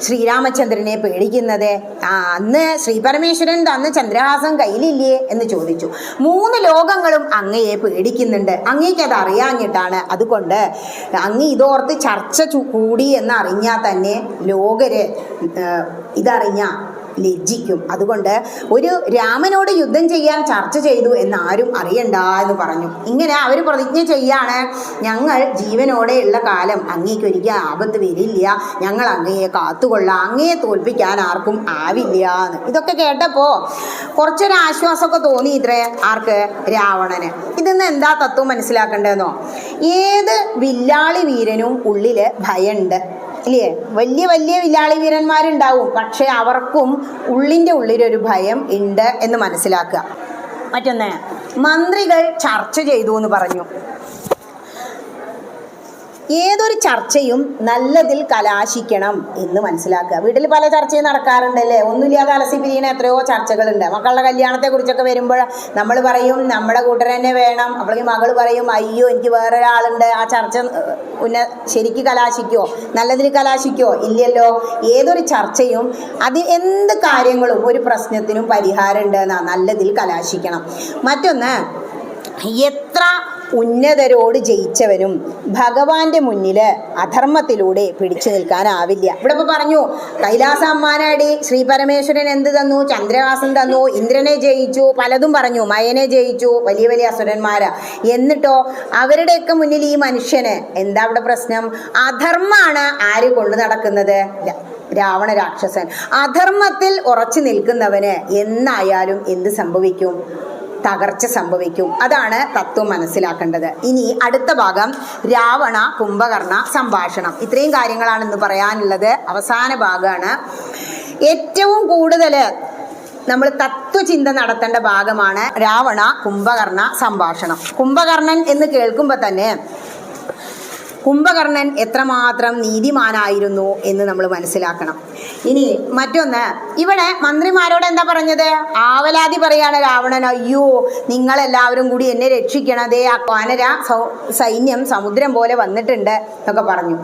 ശ്രീരാമചന്ദ്രനെ പേടിക്കുന്നത്? അന്ന് ശ്രീപരമേശ്വരൻ തന്ന ചന്ദ്രഹാസം കയ്യിലില്ലേ എന്ന് ചോദിച്ചു. 3 ലോകങ്ങളും അങ്ങയെ പേടിക്കുന്നുണ്ട്. അങ്ങേക്ക് അത് അറിയാഞ്ഞിട്ടാണ്. അതുകൊണ്ട് അങ്ങ് ഇതോർത്ത് ചർച്ച കൂടി എന്നറിഞ്ഞാൽ തന്നെ ലോകര് ഇതറിഞ്ഞ ലജ്ജിക്കും. അതുകൊണ്ട് ഒരു രാമനോട് യുദ്ധം ചെയ്യാൻ ചർച്ച ചെയ്തു എന്നാരും അറിയണ്ട എന്ന് പറഞ്ഞു. ഇങ്ങനെ അവർ പ്രതിജ്ഞ ചെയ്യാണ്, ഞങ്ങൾ ജീവനോടെയുള്ള കാലം അങ്ങേക്കൊരിക്കൽ ആപത്ത് വരില്ല, ഞങ്ങൾ അങ്ങയെ കാത്തുകൊള്ളാം, അങ്ങയെ തോൽപ്പിക്കാൻ ആർക്കും ആവില്ല എന്ന്. ഇതൊക്കെ കേട്ടപ്പോൾ കുറച്ചൊരു ആശ്വാസമൊക്കെ തോന്നി ഇത്രേ ആർക്ക്? രാവണന്. ഇതിന്ന് എന്താ തത്വം മനസ്സിലാക്കേണ്ടതെന്നോ, ഏത് വില്ലാളി വീരനും ഉള്ളില് ഭയമുണ്ട് ഇല്ലേ? വലിയ വലിയ വില്ലാളി വീരന്മാരുണ്ടാവും, പക്ഷെ അവർക്കും ഉള്ളിൻ്റെ ഉള്ളിലൊരു ഭയം ഉണ്ട് എന്ന് മനസ്സിലാക്കുക. മറ്റൊന്ന്, മന്ത്രികൾ ചർച്ച ചെയ്തു എന്ന് പറഞ്ഞു. ഏതൊരു ചർച്ചയും നല്ലതിൽ കലാശിക്കണം എന്ന് മനസ്സിലാക്കുക. വീട്ടിൽ പല ചർച്ചയും നടക്കാറുണ്ടല്ലേ, ഒന്നുമില്ലാതെ അലസി പിരിയുന്ന എത്രയോ ചർച്ചകളുണ്ട്. മക്കളുടെ കല്യാണത്തെ കുറിച്ചൊക്കെ വരുമ്പോൾ നമ്മൾ പറയും നമ്മുടെ കൂട്ടർ തന്നെ വേണം. അപ്പോഴേക്കും മകൾ പറയും അയ്യോ എനിക്ക് വേറൊരാളുണ്ട്. ആ ചർച്ച ശരിക്ക് കലാശിക്കോ? നല്ലതിൽ കലാശിക്കോ? ഇല്ലല്ലോ. ഏതൊരു ചർച്ചയും എന്ത് കാര്യങ്ങളും ഒരു പ്രശ്നത്തിനും പരിഹാരം ഉണ്ട് എന്നാ, നല്ലതിൽ കലാശിക്കണം. മറ്റൊന്ന്, എത്ര ഉന്നതരോട് ജയിച്ചവനും ഭഗവാന്റെ മുന്നിൽ അധർമ്മത്തിലൂടെ പിടിച്ചു നിൽക്കാനാവില്ല. ഇവിടെ ഇപ്പോൾ പറഞ്ഞു കൈലാസ അമ്മാനാടി ശ്രീ പരമേശ്വരൻ എന്ത് തന്നു? ചന്ദ്രഹാസം തന്നു, ഇന്ദ്രനെ ജയിച്ചു, പലതും പറഞ്ഞു, മയനെ ജയിച്ചു, വലിയ വലിയ അസുരന്മാരാ. എന്നിട്ടോ അവരുടെയൊക്കെ മുന്നിൽ ഈ മനുഷ്യന് എന്താ അവിടെ പ്രശ്നം? അധർമ്മാണ് ആര് കൊണ്ടു നടക്കുന്നത്? രാവണ രാക്ഷസൻ. അധർമ്മത്തിൽ ഉറച്ചു നിൽക്കുന്നവന് എന്നായാലും എന്ത് സംഭവിക്കും? തകർച്ച സംഭവിക്കും. അതാണ് തത്വം മനസ്സിലാക്കേണ്ടത്. ഇനി അടുത്ത ഭാഗം രാവണ കുംഭകർണ സംഭാഷണം. ഇത്രയും കാര്യങ്ങളാണ് ഇന്ന് പറയാനുള്ളത്. അവസാന ഭാഗമാണ്. ഏറ്റവും കൂടുതൽ നമ്മൾ തത്വചിന്ത നടത്തേണ്ട ഭാഗമാണ് രാവണ കുംഭകർണ സംഭാഷണം. കുംഭകർണൻ എന്ന് കേൾക്കുമ്പോൾ തന്നെ കുംഭകർണൻ എത്രമാത്രം നീതിമാനായിരുന്നു എന്ന് നമ്മൾ മനസ്സിലാക്കണം. ഇനി മറ്റൊന്ന്, ഇവിടെ മന്ത്രിമാരോട് എന്താ പറഞ്ഞത്? ആവലാതി പറയാണ് രാവണൻ, അയ്യോ നിങ്ങളെല്ലാവരും കൂടി എന്നെ രക്ഷിക്കണതേ, ആ വാനര സൈന്യം സമുദ്രം പോലെ വന്നിട്ടുണ്ട് എന്നൊക്കെ പറഞ്ഞു.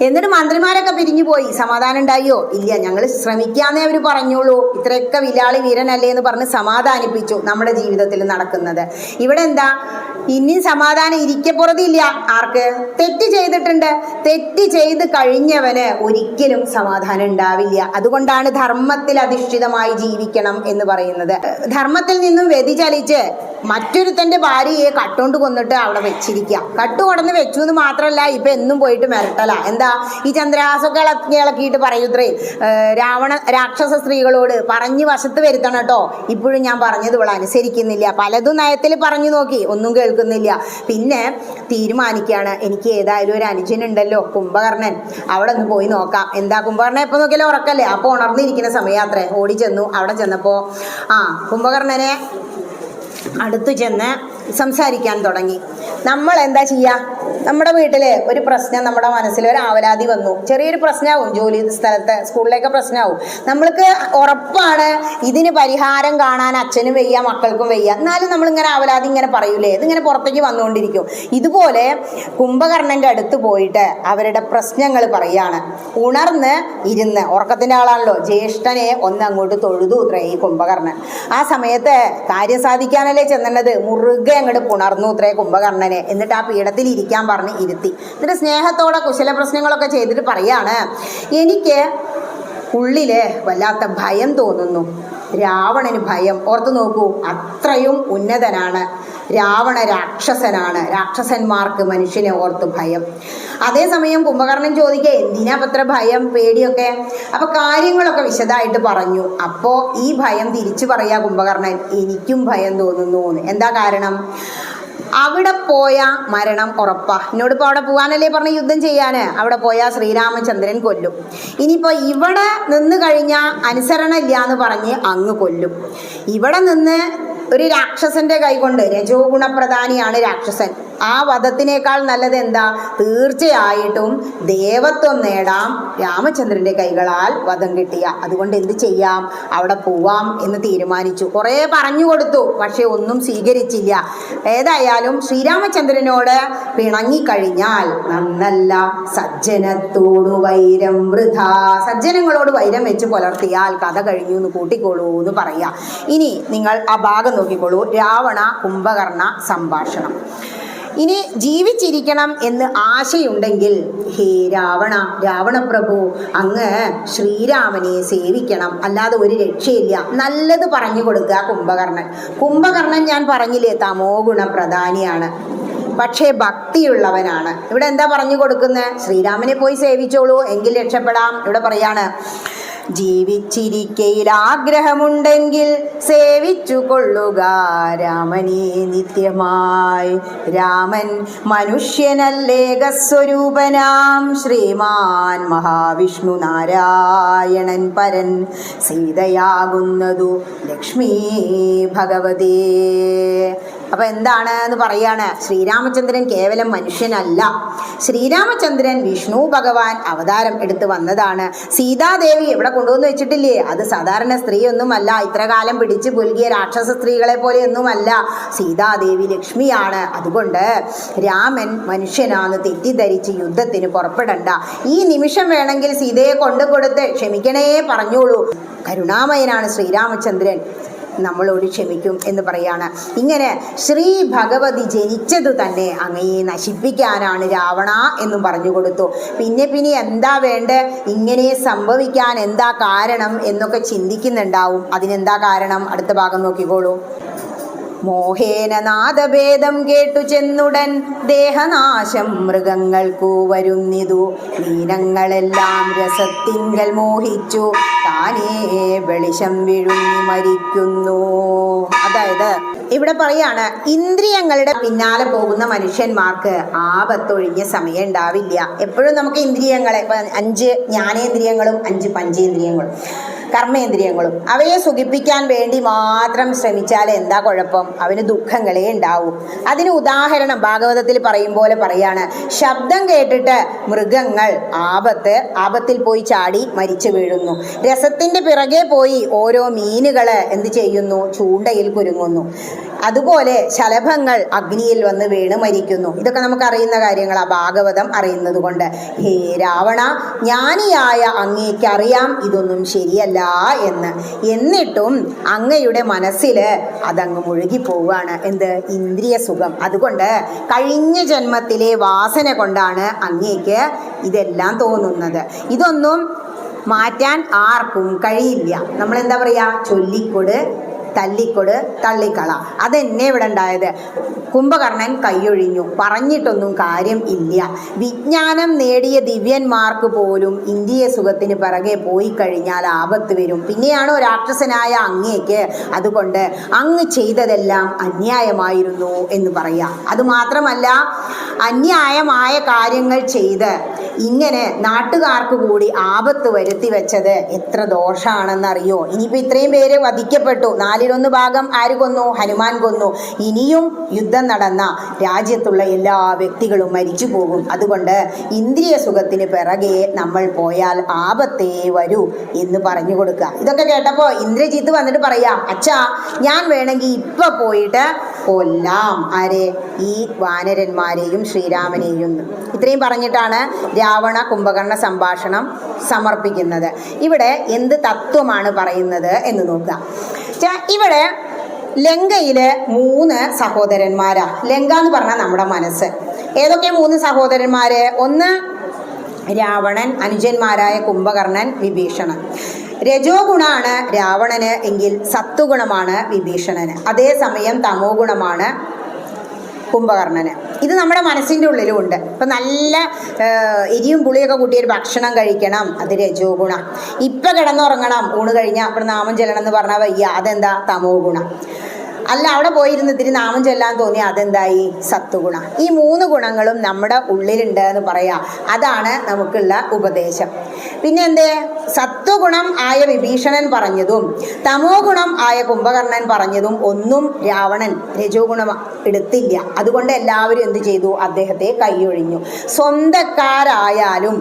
എന്നിട്ട് മന്ത്രിമാരൊക്കെ പിരിഞ്ഞു പോയി. സമാധാനം ഉണ്ടായോ? ഇല്ല, ഞങ്ങൾ ശ്രമിക്കാന്നേ അവർ പറഞ്ഞോളൂ. ഇത്രയൊക്കെ വില്ലാളി വീരനല്ലേ എന്ന് പറഞ്ഞ് സമാധാനിപ്പിച്ചു. നമ്മുടെ ജീവിതത്തിൽ നടക്കുന്നത് ഇവിടെ എന്താ? ഇനി സമാധാനം ഇരിക്കപ്പുറത്തില്ല. ആർക്ക്? തെറ്റ് ചെയ്തിട്ടുണ്ട്. തെറ്റ് ചെയ്ത് കഴിഞ്ഞവന് ഒരിക്കലും സമാധാനം ഉണ്ടാവില്ല. അതുകൊണ്ടാണ് ധർമ്മത്തിൽ അധിഷ്ഠിതമായി ജീവിക്കണം എന്ന് പറയുന്നത്. ധർമ്മത്തിൽ നിന്നും വ്യതിചലിച്ച് മറ്റൊരുത്തൻ്റെ ഭാര്യയെ കട്ടുകൊണ്ട് കൊന്നിട്ട് അവിടെ വെച്ചിരിക്കുക. കട്ടു കൊടന്ന് വെച്ചു എന്ന് മാത്രമല്ല, ഇപ്പൊ എന്നും പോയിട്ട് മിരട്ടല. എന്താ ഈ ചന്ദ്രഹാസമൊക്കെ ഇളക്കിയിട്ട് പറയൂത്രേ രാവണ രാക്ഷസ സ്ത്രീകളോട് പറഞ്ഞു വശത്ത് വരുത്തണം കേട്ടോ. ഇപ്പോഴും ഞാൻ പറഞ്ഞത് ഇവൾ അനുസരിക്കുന്നില്ല. പലതും നയത്തിൽ പറഞ്ഞു നോക്കി, ഒന്നും കേൾക്കുന്നില്ല. പിന്നെ തീരുമാനിക്കുകയാണ്, എനിക്ക് ഏതായാലും ഒരു അനുജനുണ്ടല്ലോ കുംഭകർണൻ, അവിടെ ഒന്ന് പോയി നോക്കാം. എന്താ കുംഭകർണൻ എപ്പോൾ നോക്കിയാലും ഉറക്കല്ലേ? അപ്പോൾ ഉണർന്നിരിക്കുന്ന സമയാത്രേ. ഓടി ചെന്നു. അവിടെ ചെന്നപ്പോൾ കുംഭകർണനെ അടുത്തു ചെന്ന് സംസാരിക്കാൻ തുടങ്ങി. നമ്മൾ എന്താ ചെയ്യുക? നമ്മുടെ വീട്ടിൽ ഒരു പ്രശ്നം, നമ്മുടെ മനസ്സിൽ ഒരു ആവലാതി വന്നു, ചെറിയൊരു പ്രശ്നമാവും, ജോലി സ്ഥലത്ത് സ്കൂളിലേക്ക് പ്രശ്നമാവും. നമ്മൾക്ക് ഉറപ്പാണ് ഇതിന് പരിഹാരം കാണാൻ അച്ഛനും വയ്യ, മക്കൾക്കും വയ്യ, എന്നാലും നമ്മളിങ്ങനെ ആവലാതി ഇങ്ങനെ പറയൂലേ, ഇതിങ്ങനെ പുറത്തേക്ക് വന്നുകൊണ്ടിരിക്കും. ഇതുപോലെ കുംഭകർണൻ്റെ അടുത്ത് പോയിട്ട് അവരുടെ പ്രശ്നങ്ങൾ പറയാണ്. ഉണർന്ന് ഇരുന്ന്, ഉറക്കത്തിൻ്റെ ആളാണല്ലോ, ജ്യേഷ്ഠനെ ഒന്ന് അങ്ങോട്ട് തൊഴുതു ഇത്രേ ഈ കുംഭകർണൻ. ആ സമയത്ത് കാര്യം സാധിക്കാനല്ലേ ചെന്നത്, മുറുകെ അങ്ങോട്ട് പുണർന്നു ഇത്രേ കുംഭകർണനെ. എന്നിട്ട് ആ പീഠത്തിൽ ഇരിക്കാൻ പറഞ്ഞ് ഇരുത്തി. എന്നിട്ട് സ്നേഹത്തോടെ കുശല പ്രശ്നങ്ങളൊക്കെ ചെയ്തിട്ട് പറയാണ്, എനിക്ക് ഉള്ളില് വല്ലാത്ത ഭയം തോന്നുന്നു. രാവണന് ഭയം, ഓർത്തു നോക്കൂ, അത്രയും ഉന്നതനാണ് രാവണ, രാക്ഷസനാണ്. രാക്ഷസന്മാർക്ക് മനുഷ്യനെ ഓർത്ത് ഭയം. അതേസമയം കുംഭകർണൻ ചോദിക്കുക, എന്തിനാ പത്ര ഭയം, പേടിയൊക്കെ? അപ്പൊ കാര്യങ്ങളൊക്കെ വിശദമായിട്ട് പറഞ്ഞു. അപ്പോ ഈ ഭയം തിരിച്ചു പറയാ കുംഭകർണൻ, എനിക്കും ഭയം തോന്നുന്നു. എന്താ കാരണം? അവിടെ പോയ മരണം ഉറപ്പാ. എന്നോട് ഇപ്പോൾ അവിടെ പോകാനല്ലേ പറഞ്ഞ് യുദ്ധം ചെയ്യാന്. അവിടെ പോയാൽ ശ്രീരാമചന്ദ്രൻ കൊല്ലും. ഇനിയിപ്പോൾ ഇവിടെ നിന്ന് കഴിഞ്ഞാൽ അനുസരണ ഇല്ല എന്ന് പറഞ്ഞ് അങ്ങ് കൊല്ലും. ഇവിടെ നിന്ന് ഒരു രാക്ഷസന്റെ കൈകൊണ്ട്, രജോ ഗുണപ്രധാനിയാണ് രാക്ഷസൻ, ആ വധത്തിനേക്കാൾ നല്ലത് എന്താ? തീർച്ചയായിട്ടും ദേവത്വം നേടാം രാമചന്ദ്രന്റെ കൈകളാൽ വധം കിട്ടിയ. അതുകൊണ്ട് എന്ത് ചെയ്യാം, അവിടെ പോവാം എന്ന് തീരുമാനിച്ചു. കുറേ പറഞ്ഞു കൊടുത്തു, പക്ഷെ ഒന്നും സ്വീകരിച്ചില്ല. ഏതായാലും ശ്രീരാമചന്ദ്രനോട് പിണങ്ങിക്കഴിഞ്ഞാൽ നന്നല്ല, സജ്ജനത്തോടു വൈരം വൃഥാ. സജ്ജനങ്ങളോട് വൈരം വെച്ച് പുലർത്തിയാൽ കഥ കഴിഞ്ഞു എന്ന് കൂട്ടിക്കോളൂ എന്ന് പറയാ. ഇനി നിങ്ങൾ ആ ഭാഗം നോക്കിക്കോളൂ, രാവണ കുംഭകർണ സംഭാഷണം. ഇനി ജീവിച്ചിരിക്കണം എന്ന് ആശയുണ്ടെങ്കിൽ, ഹേ രാവണ, രാവണപ്രഭു, അങ്ങ് ശ്രീരാമനെ സേവിക്കണം, അല്ലാതെ ഒരു രക്ഷയില്ല. നല്ലത് പറഞ്ഞു കൊടുക്കുക കുംഭകർണൻ. കുംഭകർണൻ ഞാൻ പറഞ്ഞില്ലേ, തമോ ഗുണപ്രധാനിയാണ്, പക്ഷേ ഭക്തിയുള്ളവനാണ്. ഇവിടെ എന്താ പറഞ്ഞു കൊടുക്കുന്നത്? ശ്രീരാമനെ പോയി സേവിച്ചോളൂ, എങ്കിൽ രക്ഷപ്പെടാം. ഇവിടെ പറയാണ്, ജീവിച്ചിരിക്കയിൽ ആഗ്രഹമുണ്ടെങ്കിൽ സേവിച്ചു കൊള്ളുക രാമനെ നിത്യമായി. രാമൻ മനുഷ്യനല്ലേകസ്വരൂപനാം ശ്രീമാൻ മഹാവിഷ്ണു നാരായണൻ പരൻ. സീതയാകുന്നതു ലക്ഷ്മീ ഭഗവതേ. അപ്പൊ എന്താണ് എന്ന് പറയാണ്, ശ്രീരാമചന്ദ്രൻ കേവലം മനുഷ്യനല്ല, ശ്രീരാമചന്ദ്രൻ വിഷ്ണു ഭഗവാൻ അവതാരം എടുത്ത് വന്നതാണ്. സീതാദേവി എവിടെ കൊണ്ടുവന്ന് വെച്ചിട്ടില്ലേ, അത് സാധാരണ സ്ത്രീയൊന്നുമല്ല, ഇത്ര കാലം പിടിച്ചു പുൽകിയ രാക്ഷസ സ്ത്രീകളെ പോലെയൊന്നുമല്ല. സീതാദേവി ലക്ഷ്മിയാണ്. അതുകൊണ്ട് രാമൻ മനുഷ്യനാന്ന് തെറ്റിദ്ധരിച്ച് യുദ്ധത്തിന് പുറപ്പെടണ്ട. ഈ നിമിഷം വേണമെങ്കിൽ സീതയെ കൊണ്ടുകൊടുത്ത് ക്ഷമിക്കണേ പറഞ്ഞോളൂ. കരുണാമയനാണ് ശ്രീരാമചന്ദ്രൻ, നമ്മളോട് ക്ഷമിക്കും എന്ന് പറയാണ്. ഇങ്ങനെ ശ്രീ ഭഗവതി ജനിച്ചത് തന്നെ അങ്ങയെ നശിപ്പിക്കാനാണ് രാവണ എന്നും പറഞ്ഞു കൊടുത്തു. പിന്നെ എന്താ വേണ്ട, ഇങ്ങനെ സംഭവിക്കാൻ എന്താ കാരണം എന്നൊക്കെ ചിന്തിക്കുന്നുണ്ടാവും. അതിനെന്താ കാരണം? അടുത്ത ഭാഗം നോക്കിക്കോളൂ. മോഹേന നാദഭേദം കേട്ടു ചെന്നുടൻ ദേഹനാശം മൃഗങ്ങൾക്കു വരുന്നിതു. മീനങ്ങളെല്ലാം രസത്തിങ്കൽ മോഹിച്ചു താനേ വെളിച്ചം വിഴുങ്ങി മരിക്കുന്നു. അതായത് ഇവിടെ പറയാണ്, ഇന്ദ്രിയങ്ങളുടെ പിന്നാലെ പോകുന്ന മനുഷ്യന്മാർക്ക് ആപത്തൊഴിഞ്ഞ സമയം ഉണ്ടാവില്ല. എപ്പോഴും നമുക്ക് ഇന്ദ്രിയങ്ങളെ, 5 ജ്ഞാനേന്ദ്രിയങ്ങളും 5 പഞ്ചേന്ദ്രിയങ്ങളും കർമ്മേന്ദ്രിയങ്ങളും, അവയെ സുഖിപ്പിക്കാൻ വേണ്ടി മാത്രം ശ്രമിച്ചാൽ എന്താ കുഴപ്പം? അവന് ദുഃഖങ്ങളെ ഉണ്ടാവും. അതിന് ഉദാഹരണം ഭാഗവതത്തിൽ പറയും പോലെ പറയാണ്, ശബ്ദം കേട്ടിട്ട് മൃഗങ്ങൾ ആപത്തിൽ പോയി ചാടി മരിച്ചു വീഴുന്നു. രസത്തിന്റെ പിറകെ പോയി ഓരോ മീനുകള് എന്ത് ചെയ്യുന്നു? ചൂണ്ടയിൽ കുരുങ്ങുന്നു. അതുപോലെ ശലഭങ്ങൾ അഗ്നിയിൽ വന്ന് വീണ് മരിക്കുന്നു. ഇതൊക്കെ നമുക്ക് അറിയുന്ന കാര്യങ്ങളാ, ഭാഗവതം അറിയുന്നത് കൊണ്ട്. ഹേ രാവണ, ജ്ഞാനിയായ അങ്ങേക്ക് അറിയാം ഇതൊന്നും ശരിയല്ല എന്ന്. എന്നിട്ടും അങ്ങയുടെ മനസ്സിൽ അതങ്ങ് മുഴുകിപ്പോവാണ്. എന്ത്? ഇന്ദ്രിയ സുഖം. അതുകൊണ്ട് കഴിഞ്ഞ ജന്മത്തിലെ വാസന കൊണ്ടാണ് അങ്ങേക്ക് ഇതെല്ലാം തോന്നുന്നത്. ഇതൊന്നും മാറ്റാൻ ആർക്കും കഴിയില്ല. നമ്മളെന്താ പറയാ, ചൊല്ലിക്കൊട് തല്ലിക്കൊട് തള്ളിക്കള. അതെന്നെ ഇവിടെ ഉണ്ടായത്. കുംഭകർണൻ കൈയൊഴിഞ്ഞു, പറഞ്ഞിട്ടൊന്നും കാര്യം ഇല്ല. വിജ്ഞാനം നേടിയ ദിവ്യന്മാർക്ക് പോലും ഇന്ദ്രിയ സുഖത്തിന് പിറകെ പോയി കഴിഞ്ഞാൽ ആപത്ത് വരും. പിന്നെയാണോ രാക്ഷസനായ അങ്ങേക്ക്? അതുകൊണ്ട് അങ്ങ് ചെയ്തതെല്ലാം അന്യായമായിരുന്നു എന്ന് പറയാം. അതുമാത്രമല്ല, അന്യായമായ കാര്യങ്ങൾ ചെയ്ത് ഇങ്ങനെ നാട്ടുകാർക്ക് കൂടി ആപത്ത് വരുത്തി വെച്ചത് എത്ര ദോഷാണെന്നറിയോ? ഇനിയിപ്പോൾ ഇത്രയും പേര് വധിക്കപ്പെട്ടു, 1/4 ഭാഗം ആര് കൊന്നു? ഹനുമാൻ കൊന്നു. ഇനിയും യുദ്ധം നടന്ന രാജ്യത്തുള്ള എല്ലാ വ്യക്തികളും മരിച്ചു പോകും. അതുകൊണ്ട് ഇന്ദ്രിയ സുഖത്തിന് പിറകെ നമ്മൾ പോയാൽ ആപത്തേ വരൂ എന്ന് പറഞ്ഞു കൊടുക്കുക. ഇതൊക്കെ കേട്ടപ്പോൾ ഇന്ദ്രജിത്ത് വന്നിട്ട് പറയാം, അച്ഛാ ഞാൻ വേണമെങ്കിൽ ഇപ്പൊ പോയിട്ട് കൊല്ലാം ആരെ? ഈ വാനരന്മാരെയും ശ്രീരാമനെയും. ഇത്രയും പറഞ്ഞിട്ടാണ് രാവണ കുംഭകർണ സംഭാഷണം സമർപ്പിക്കുന്നത്. ഇവിടെ എന്ത് തത്വമാണ് പറയുന്നത് എന്ന് നോക്കുക. ഇവിടെ ലങ്കയില് 3 സഹോദരന്മാരാ. ലങ്ക എന്ന് പറഞ്ഞാൽ നമ്മുടെ മനസ്സ്. ഏതൊക്കെ 3 സഹോദരന്മാര്? ഒന്ന് രാവണൻ, അനുജന്മാരായ കുംഭകർണൻ, വിഭീഷണൻ. രജോ ഗുണമാണ് രാവണന് എങ്കിൽ സത്വഗുണമാണ് വിഭീഷണന്. അതേസമയം തമോ ഗുണമാണ് കുംഭകർണന്. ഇത് നമ്മുടെ മനസ്സിൻ്റെ ഉള്ളിലും ഉണ്ട്. ഇപ്പം നല്ല എരിയും പുളിയൊക്കെ കൂട്ടിയൊരു ഭക്ഷണം കഴിക്കണം, അത് രജോ ഗുണം. ഇപ്പം കിടന്നുറങ്ങണം, ഊണ് കഴിഞ്ഞാൽ അപ്പോൾ നാമം ചെല്ലണം എന്ന് പറഞ്ഞാൽ വയ്യ, അതെന്താ? തമോ ഗുണം. അല്ല, അവിടെ പോയിരുന്ന് ഇത്തിരി നാമം ചെല്ലാൻ തോന്നി, അതെന്തായി? സത്വഗുണം. ഈ 3 ഗുണങ്ങളും നമ്മുടെ ഉള്ളിലുണ്ട് എന്ന് പറയാം. അതാണ് നമുക്കുള്ള ഉപദേശം. പിന്നെ എന്തേ? സത്വഗുണം ആയ വിഭീഷണൻ പറഞ്ഞതും തമോ ഗുണം ആയ കുംഭകർണൻ പറഞ്ഞതും ഒന്നും രാവണൻ രജോ ഗുണം എടുത്തില്ല. അതുകൊണ്ട് എല്ലാവരും എന്ത് ചെയ്തു? അദ്ദേഹത്തെ കൈയൊഴിഞ്ഞു. സ്വന്തക്കാരായാലും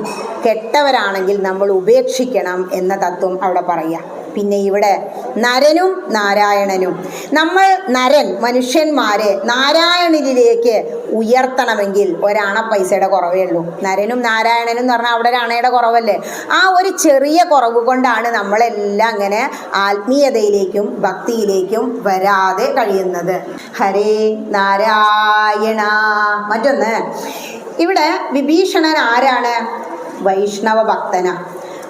കെട്ടവരാണെങ്കിൽ നമ്മൾ ഉപേക്ഷിക്കണം എന്ന തത്വം അവിടെ പറയാം. പിന്നെ ഇവിടെ നരനും നാരായണനും. നമ്മൾ നരൻ മനുഷ്യന്മാരെ നാരായണനിലേക്ക് ഉയർത്തണമെങ്കിൽ ഒരണ പൈസയുടെ കുറവേ ഉള്ളൂ. നരനും നാരായണനും എന്ന് പറഞ്ഞാൽ അവിടെ ഒരു അണയുടെ കുറവല്ലേ? ആ ഒരു ചെറിയ കുറവ് കൊണ്ടാണ് നമ്മളെല്ലാം അങ്ങനെ ആത്മീയതയിലേക്കും ഭക്തിയിലേക്കും വരാതെ കഴിയുന്നത്. ഹരേ നാരായണ. മറ്റൊന്ന്, ഇവിടെ വിഭീഷണൻ ആരാണ്? വൈഷ്ണവ ഭക്തന.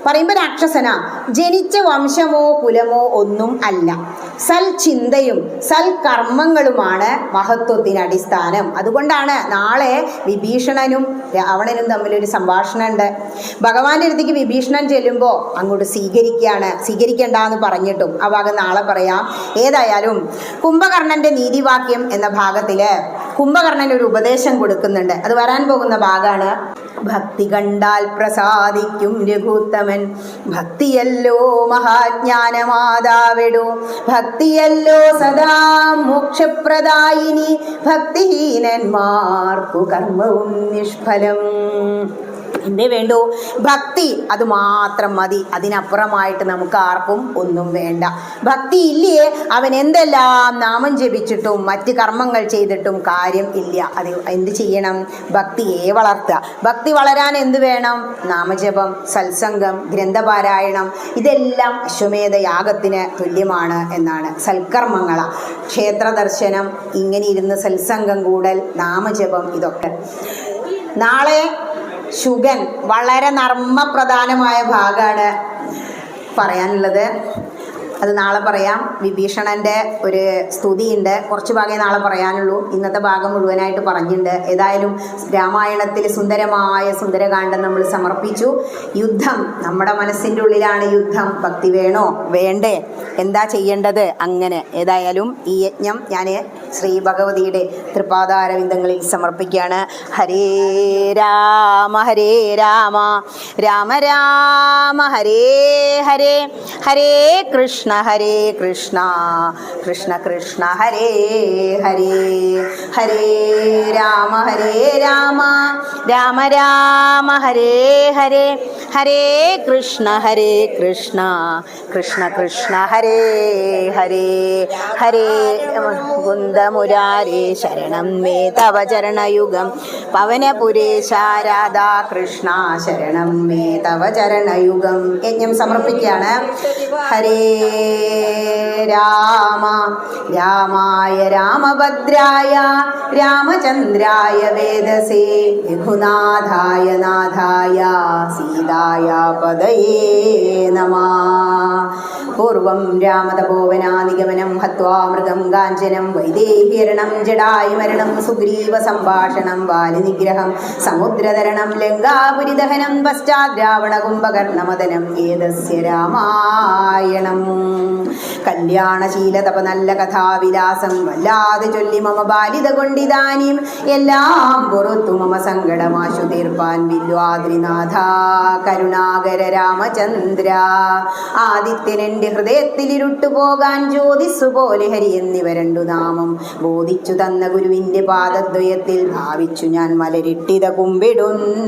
പറയുമ്പോൾ രാക്ഷസനാ. ജനിച്ച വംശമോ കുലമോ ഒന്നും അല്ല. സൽചിന്തയും സൽക്കർമ്മങ്ങളുമാണ് മഹത്വത്തിന് അടിസ്ഥാനം. അതുകൊണ്ടാണ് നാളെ വിഭീഷണനും രാവണനും തമ്മിലൊരു സംഭാഷണമുണ്ട്. ഭഗവാന്റെ അടുത്തേക്ക് വിഭീഷണൻ ചെല്ലുമ്പോൾ അങ്ങോട്ട് സ്വീകരിക്കണ്ടെന്ന് പറഞ്ഞിട്ടും ആ ഭാഗം നാളെ പറയാം. ഏതായാലും കുംഭകർണന്റെ നീതിവാക്യം എന്ന ഭാഗത്തില് കുംഭകർണൻ ഒരു ഉപദേശം കൊടുക്കുന്നുണ്ട്. അത് വരാൻ പോകുന്ന ഭാഗമാണ്. ഭക്തി കണ്ടാൽ പ്രസാദിക്കും രഘുത്തമൻ, ഭക്തിയല്ലോ മഹാജ്ഞാനമാതാവിടു, ഭക്തിയല്ലോ സദാ മോക്ഷപ്രദായിനി, ഭക്തിഹീനന്മാർക്കു കർമ്മവും നിഷ്ഫലം. എന്തേ വേണ്ടു? ഭക്തി, അത് മാത്രം മതി. അതിനപ്പുറമായിട്ട് നമുക്ക് ആർക്കും ഒന്നും വേണ്ട. ഭക്തി ഇല്ലേ, അവൻ എന്തെല്ലാം നാമം ജപിച്ചിട്ടും മറ്റ് കർമ്മങ്ങൾ ചെയ്തിട്ടും കാര്യം ഇല്ല. അത് എന്ത് ചെയ്യണം? ഭക്തിയെ വളർത്തുക. ഭക്തി വളരാൻ എന്ത് വേണം? നാമജപം, സത്സംഗം, ഗ്രന്ഥപാരായണം, ഇതെല്ലാം അശ്വമേധ യാഗത്തിന് തുല്യമാണ് എന്നാണ്. സൽക്കർമ്മങ്ങളാ, ക്ഷേത്ര ദർശനം, ഇങ്ങനെ ഇരുന്ന് സത്സംഗം കൂടൽ, നാമജപം, ഇതൊക്കെ. നാളെ ശുഗൻ വളരെ നർമ്മപ്രധാനമായ ഭാഗമാണ് പറയാനുള്ളത്. അത് നാളെ പറയാം. വിഭീഷണൻ്റെ ഒരു സ്തുതിയുണ്ട്. കുറച്ച് ഭാഗമേ നാളെ പറയാനുള്ളൂ. ഇന്നത്തെ ഭാഗം മുഴുവനായിട്ട് പറഞ്ഞിട്ടുണ്ട്. ഏതായാലും രാമായണത്തിൽ സുന്ദരമായ സുന്ദരകാന്ഡം നമ്മൾ സമർപ്പിച്ചു. യുദ്ധം നമ്മുടെ മനസ്സിൻ്റെ ഉള്ളിലാണ്. യുദ്ധം ഭക്തി വേണോ വേണ്ടേ, എന്താ ചെയ്യേണ്ടത്? അങ്ങനെ ഏതായാലും ഈ യജ്ഞം ഞാൻ ശ്രീ ഭഗവതിയുടെ തൃപാദാരവിന്ദങ്ങളിൽ സമർപ്പിക്കുകയാണ്. ഹരേ രാമ ഹരേ രാമ രാമ രാമ ഹരേ ഹരേ, ഹരേ കൃഷ്ണ ഹരേ കൃഷ്ണ കൃഷ്ണ കൃഷ്ണ ഹരേ ഹരേ, ഹരേ രാമ രാമ രാമ ഹരേ ഹരേ, ഹരേ കൃഷ്ണ കൃഷ്ണ കൃഷ്ണ ഹരേ ഹരേ, ഹരേ മുകുന്ദമുരാരേ ശരണം മേ തവ ചരണയുഗം, പവനപുരേശ രാധാ കൃഷ്ണ ശരണം മേ തവ ചരണയുഗം. യജ്ഞം സമർപ്പിക്കുകയാണ്. ഹരേ രാമ രാമായ രാമഭദ്രായ രാമചന്ദ്രായ വേദസേ രഘുനാഥായ നാഥായ സീതാ പദയേ നമഃ. പൂർവം രാമതപോവനാനിഗമനം ഹത്വാ മൃഗം കാഞ്ചനം വൈദേഹ്യരണം ജടായുമരണം സുഗ്രീവ സംഭാഷണം വാലിനിഗ്രഹം സമുദ്രതരണം ലങ്കാപുരിദഹനം പശ്ചാത് രാവണ കുംഭകർണമദനം ഏതസ്യ രാമായണം. കല്യാണശീലതപ നല്ല കഥാവിലാസം വല്ലാതെ ചൊല്ലി മമ ബാലിത കൊണ്ടിതാനും എല്ലാം പുറത്തു മമ സങ്കടമാശു തീർപ്പാൻ വില്വാദ്രിനാഥ കരുണാകര രാമചന്ദ്ര. ആദിത്യനെന്റെ ഹൃദയത്തിലിരുട്ടു പോകാൻ ജ്യോതിസ്സു പോലെ ഹരി എന്നിവ രണ്ടു നാമം ബോധിച്ചു തന്ന ഗുരുവിന്റെ പാദദ്വയത്തിൽ ഭാവിച്ചു ഞാൻ മലരിട്ടിത കുമ്പിടുന്നേൻ.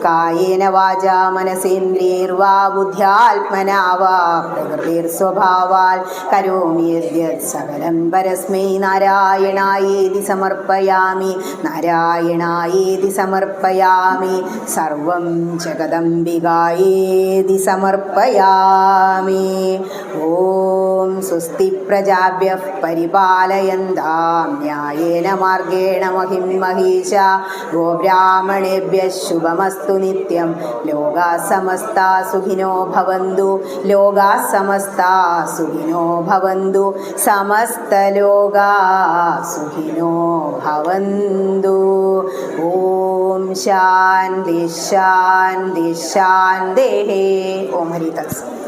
കായേന വാചാ മനസേന്ദ്രിയർവാ ബുദ്ധ്യാത്മനാ വാ പ്രകൃതിർസ്വഭാവാൽ കരോമി യദ്യത് സകലം പരസ്മൈ നാരായണായേതി സമർപ്പയാമി നാരായണായേതി സമർപ്പയാമി സർവം ജഗദംബികായേതി സമർപ്പയാമി. ഓം സ്വസ്തി പ്രജാഭ്യഃ പരിപാലയന്താം ന്യായേന മാർഗേണ മഹിം മഹീശാ ഗോബ്രാഹ്മണേഭ്യഃ ശുഭമസ്തു നിത്യം. ലോകാ സമസ്താ സുഖിനോ ഭവന്തു ലോകാ സമസ്താ സുഖിനോ ഭവന്തു സമസ്തലോകാ സുഖിനോ ഭവന്തു. ഓം ശാന്തി ശാന്തി ശാന്തി. ഓം ഹരി തത്സത്.